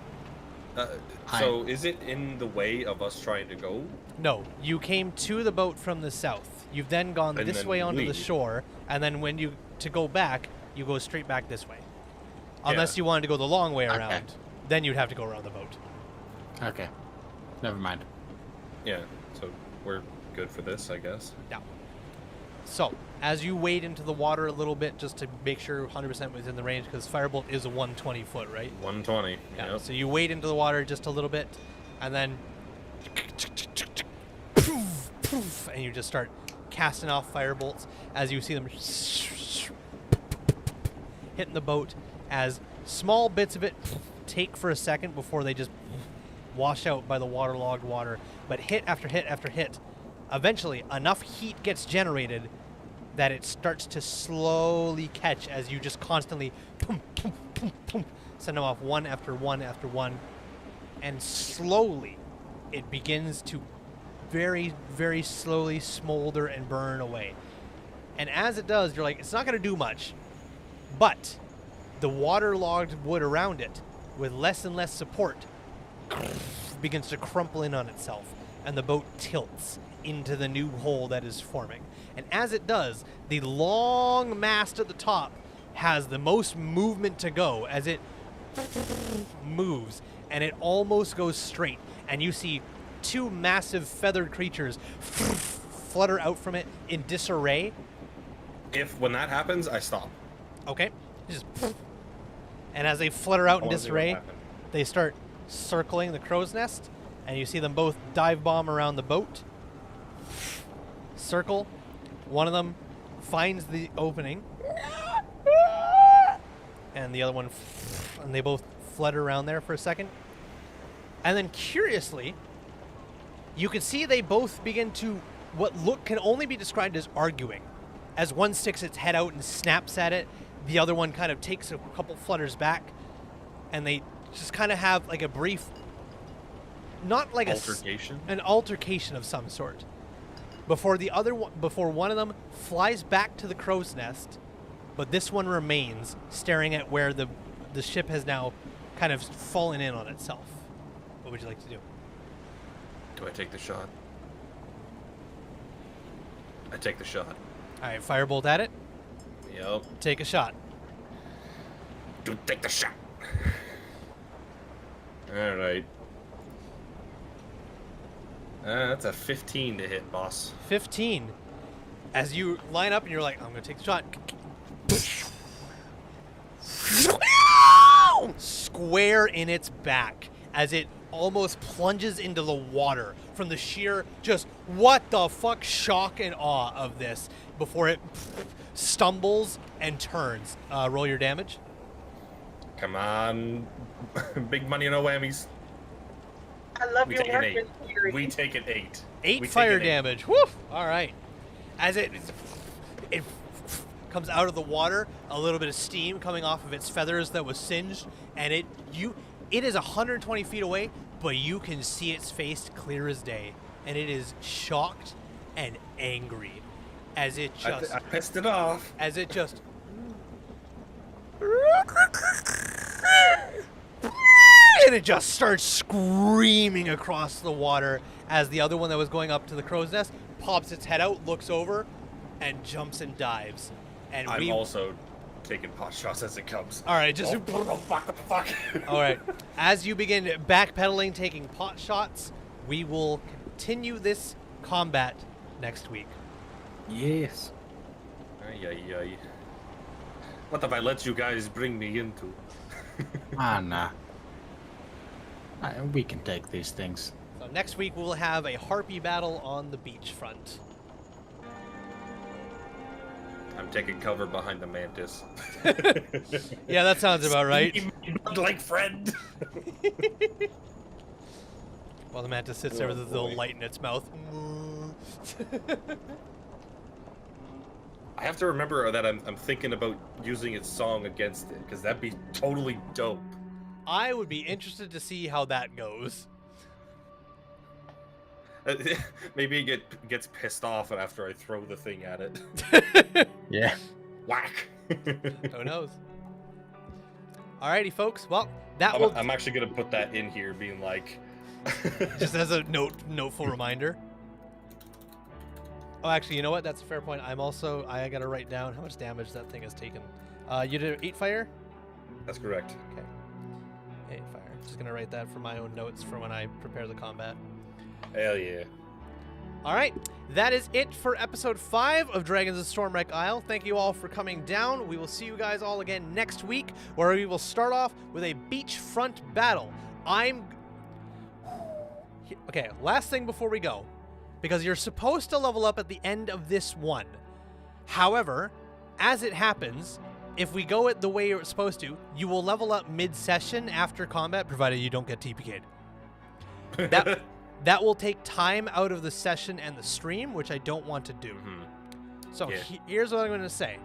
S2: So is it in the way of us trying to go?
S1: No, you came to the boat from the south. You've then gone
S2: And
S1: this
S2: then
S1: way onto the
S2: leave.
S1: shore, and then when you to go back, you go straight back this way. Unless
S2: Yeah.
S1: you wanted to go the long way
S3: Okay.
S1: around, then you'd have to go around the boat.
S3: Okay, never mind.
S2: Yeah, so we're good for this, I guess.
S1: Yeah. So, as you wade into the water a little bit, just to make sure 100% within the range, because firebolt is a 120 foot, right?
S2: 120.
S1: Yeah.
S2: Yep.
S1: So you wade into the water just a little bit, and then poof, poof, and you just start casting off firebolts as you see them hitting the boat. As small bits of it take for a second before they just wash out by the waterlogged water, but hit after hit after hit. Eventually, enough heat gets generated that it starts to slowly catch as you just constantly send them off one after one after one, and slowly it begins to very, very slowly smolder and burn away. And as it does, you're like, it's not going to do much, but the waterlogged wood around it, with less and less support, begins to crumple in on itself, and the boat tilts into the new hole that is forming. And as it does, the long mast at the top has the most movement to go as it moves, and it almost goes straight. And you see two massive feathered creatures flutter out from it in disarray.
S2: When that happens, I stop.
S1: Okay. Just and as they flutter out in
S2: I wanna see what
S1: disarray,
S2: happened.
S1: they start circling the crow's nest, and you see them both dive bomb around the boat. Circle. One of them finds the opening, and the other one, and they both flutter around there for a second. And then curiously, you can see they both begin to can only be described as arguing. As one sticks its head out and snaps at it, the other one kind of takes a couple flutters back, and they just kind of have like a brief, not like
S2: Altercation?
S1: an altercation of some sort. Before one of them flies back to the crow's nest, but this one remains staring at where the ship has now kind of fallen in on itself. What would you like to do?
S2: Do I take the shot? I take the shot.
S1: All right, firebolt at it.
S2: Yep.
S1: Take a shot.
S2: Do take the shot. All right. That's a 15 to hit, boss.
S1: 15. As you line up and you're like, I'm gonna take the shot. Square in its back as it almost plunges into the water from the sheer just what the fuck shock and awe of this before it stumbles and turns. Roll your damage.
S2: Come on. Big money, no whammies.
S4: I love
S2: We
S4: your
S2: take an
S4: work
S2: 8.
S4: theory.
S2: We take an 8.
S1: 8
S2: We take
S1: fire
S2: an 8.
S1: damage. Woo! All right. As it comes out of the water, a little bit of steam coming off of its feathers that was singed, and it is 120 feet away, but you can see its face clear as day, and it is shocked and angry as it just
S2: I pissed it off.
S1: as it just and it just starts screaming across the water as the other one that was going up to the crow's nest pops its head out, looks over, and jumps and dives. And
S2: I'm also taking pot shots as it comes.
S1: all right, just
S2: fuck.
S1: all right. As you begin backpedaling, taking pot shots, we will continue this combat next week.
S3: Yes.
S2: Ay, ay, ay. What have I let you guys bring me into?
S3: Nah. We can take these things.
S1: So next week we will have a harpy battle on the beachfront.
S2: I'm taking cover behind the mantis.
S1: Yeah, that sounds about right.
S2: Like friend.
S1: While the mantis sits there with a little
S2: boy.
S1: light in its mouth.
S2: I have to remember that I'm thinking about using its song against it, because that'd be totally dope.
S1: I would be interested to see how that goes.
S2: Maybe it gets pissed off after I throw the thing at it.
S3: Yeah.
S2: Whack.
S1: Who knows? Alrighty, folks. Well, that will
S2: I'm actually gonna put that in here, being like,
S1: just as a noteful reminder. Oh, actually, you know what? That's a fair point. I gotta write down how much damage that thing has taken. You did 8 fire?
S2: That's correct.
S1: Okay. 8 fire. Just gonna write that for my own notes for when I prepare the combat.
S2: Hell yeah.
S1: All right, that is it for episode 5 of Dragons of Stormwreck Isle. Thank you all for coming down. We will see you guys all again next week, where we will start off with a beachfront battle. Okay, last thing before we go, because you're supposed to level up at the end of this one. However, as it happens, if we go it the way you're supposed to, you will level up mid-session after combat, provided you don't get TPK'd. That will take time out of the session and the stream, which I don't want to do. So
S2: Yeah.
S1: Here's what I'm going to say.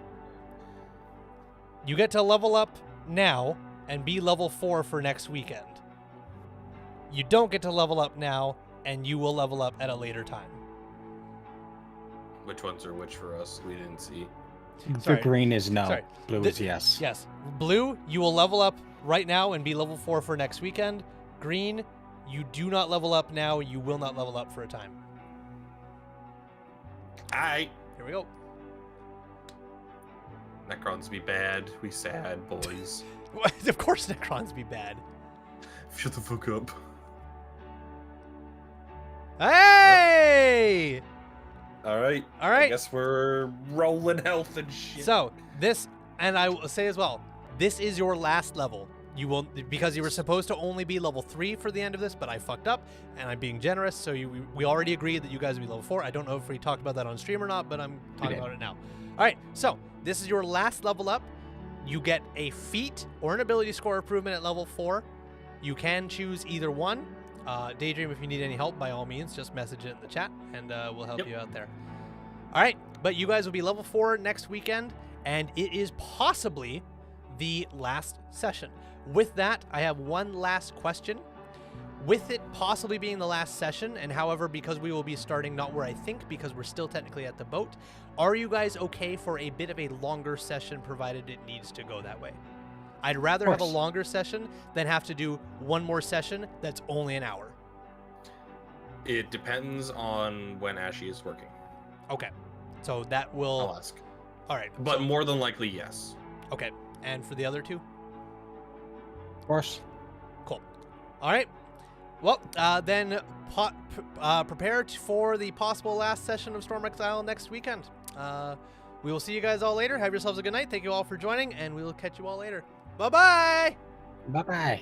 S1: You get to level up now and be level 4 for next weekend. You don't get to level up now, and you will level up at a later time.
S2: Which ones are which for us? We didn't see.
S1: Sorry.
S3: The green is no.
S1: Sorry.
S3: Blue is yes.
S1: Yes. Blue, you will level up right now and be level 4 for next weekend. Green, you do not level up now. You will not level up for a time.
S2: Aight.
S1: Here we go.
S2: Necrons be bad. We sad, boys.
S1: Of course Necrons be bad.
S2: Shut the fuck up.
S1: Hey!
S2: All right.
S1: All right.
S2: I guess we're rolling health and shit.
S1: So, this, and I will say as well, this is your last level. You will, because you were supposed to only be level 3 for the end of this, but I fucked up, and I'm being generous, so we already agreed that you guys would be level 4. I don't know if we talked about that on stream or not, but I'm talking about it now. All right, so this is your last level up. You get a feat or an ability score improvement at level 4. You can choose either one. Daydream, if you need any help, by all means, just message it in the chat, and we'll help you out there. All right, but you guys will be level 4 next weekend, and it is possibly the last session. With that, I have one last question. With it possibly being the last session, and however, because we will be starting not where I think, because we're still technically at the boat, are you guys okay for a bit of a longer session, provided it needs to go that way? I'd rather have a longer session than have to do one more session that's only an hour.
S2: It depends on when Ashy is working.
S1: Okay, so that will...
S2: I'll ask.
S1: All right.
S2: But more than likely, yes.
S1: Okay, and for the other two?
S3: Of course.
S1: Cool. All right. Well, then prepare for the possible last session of Stormwreck Isle next weekend. We will see you guys all later. Have yourselves a good night. Thank you all for joining, and we will catch you all later. Bye-bye!
S3: Bye bye.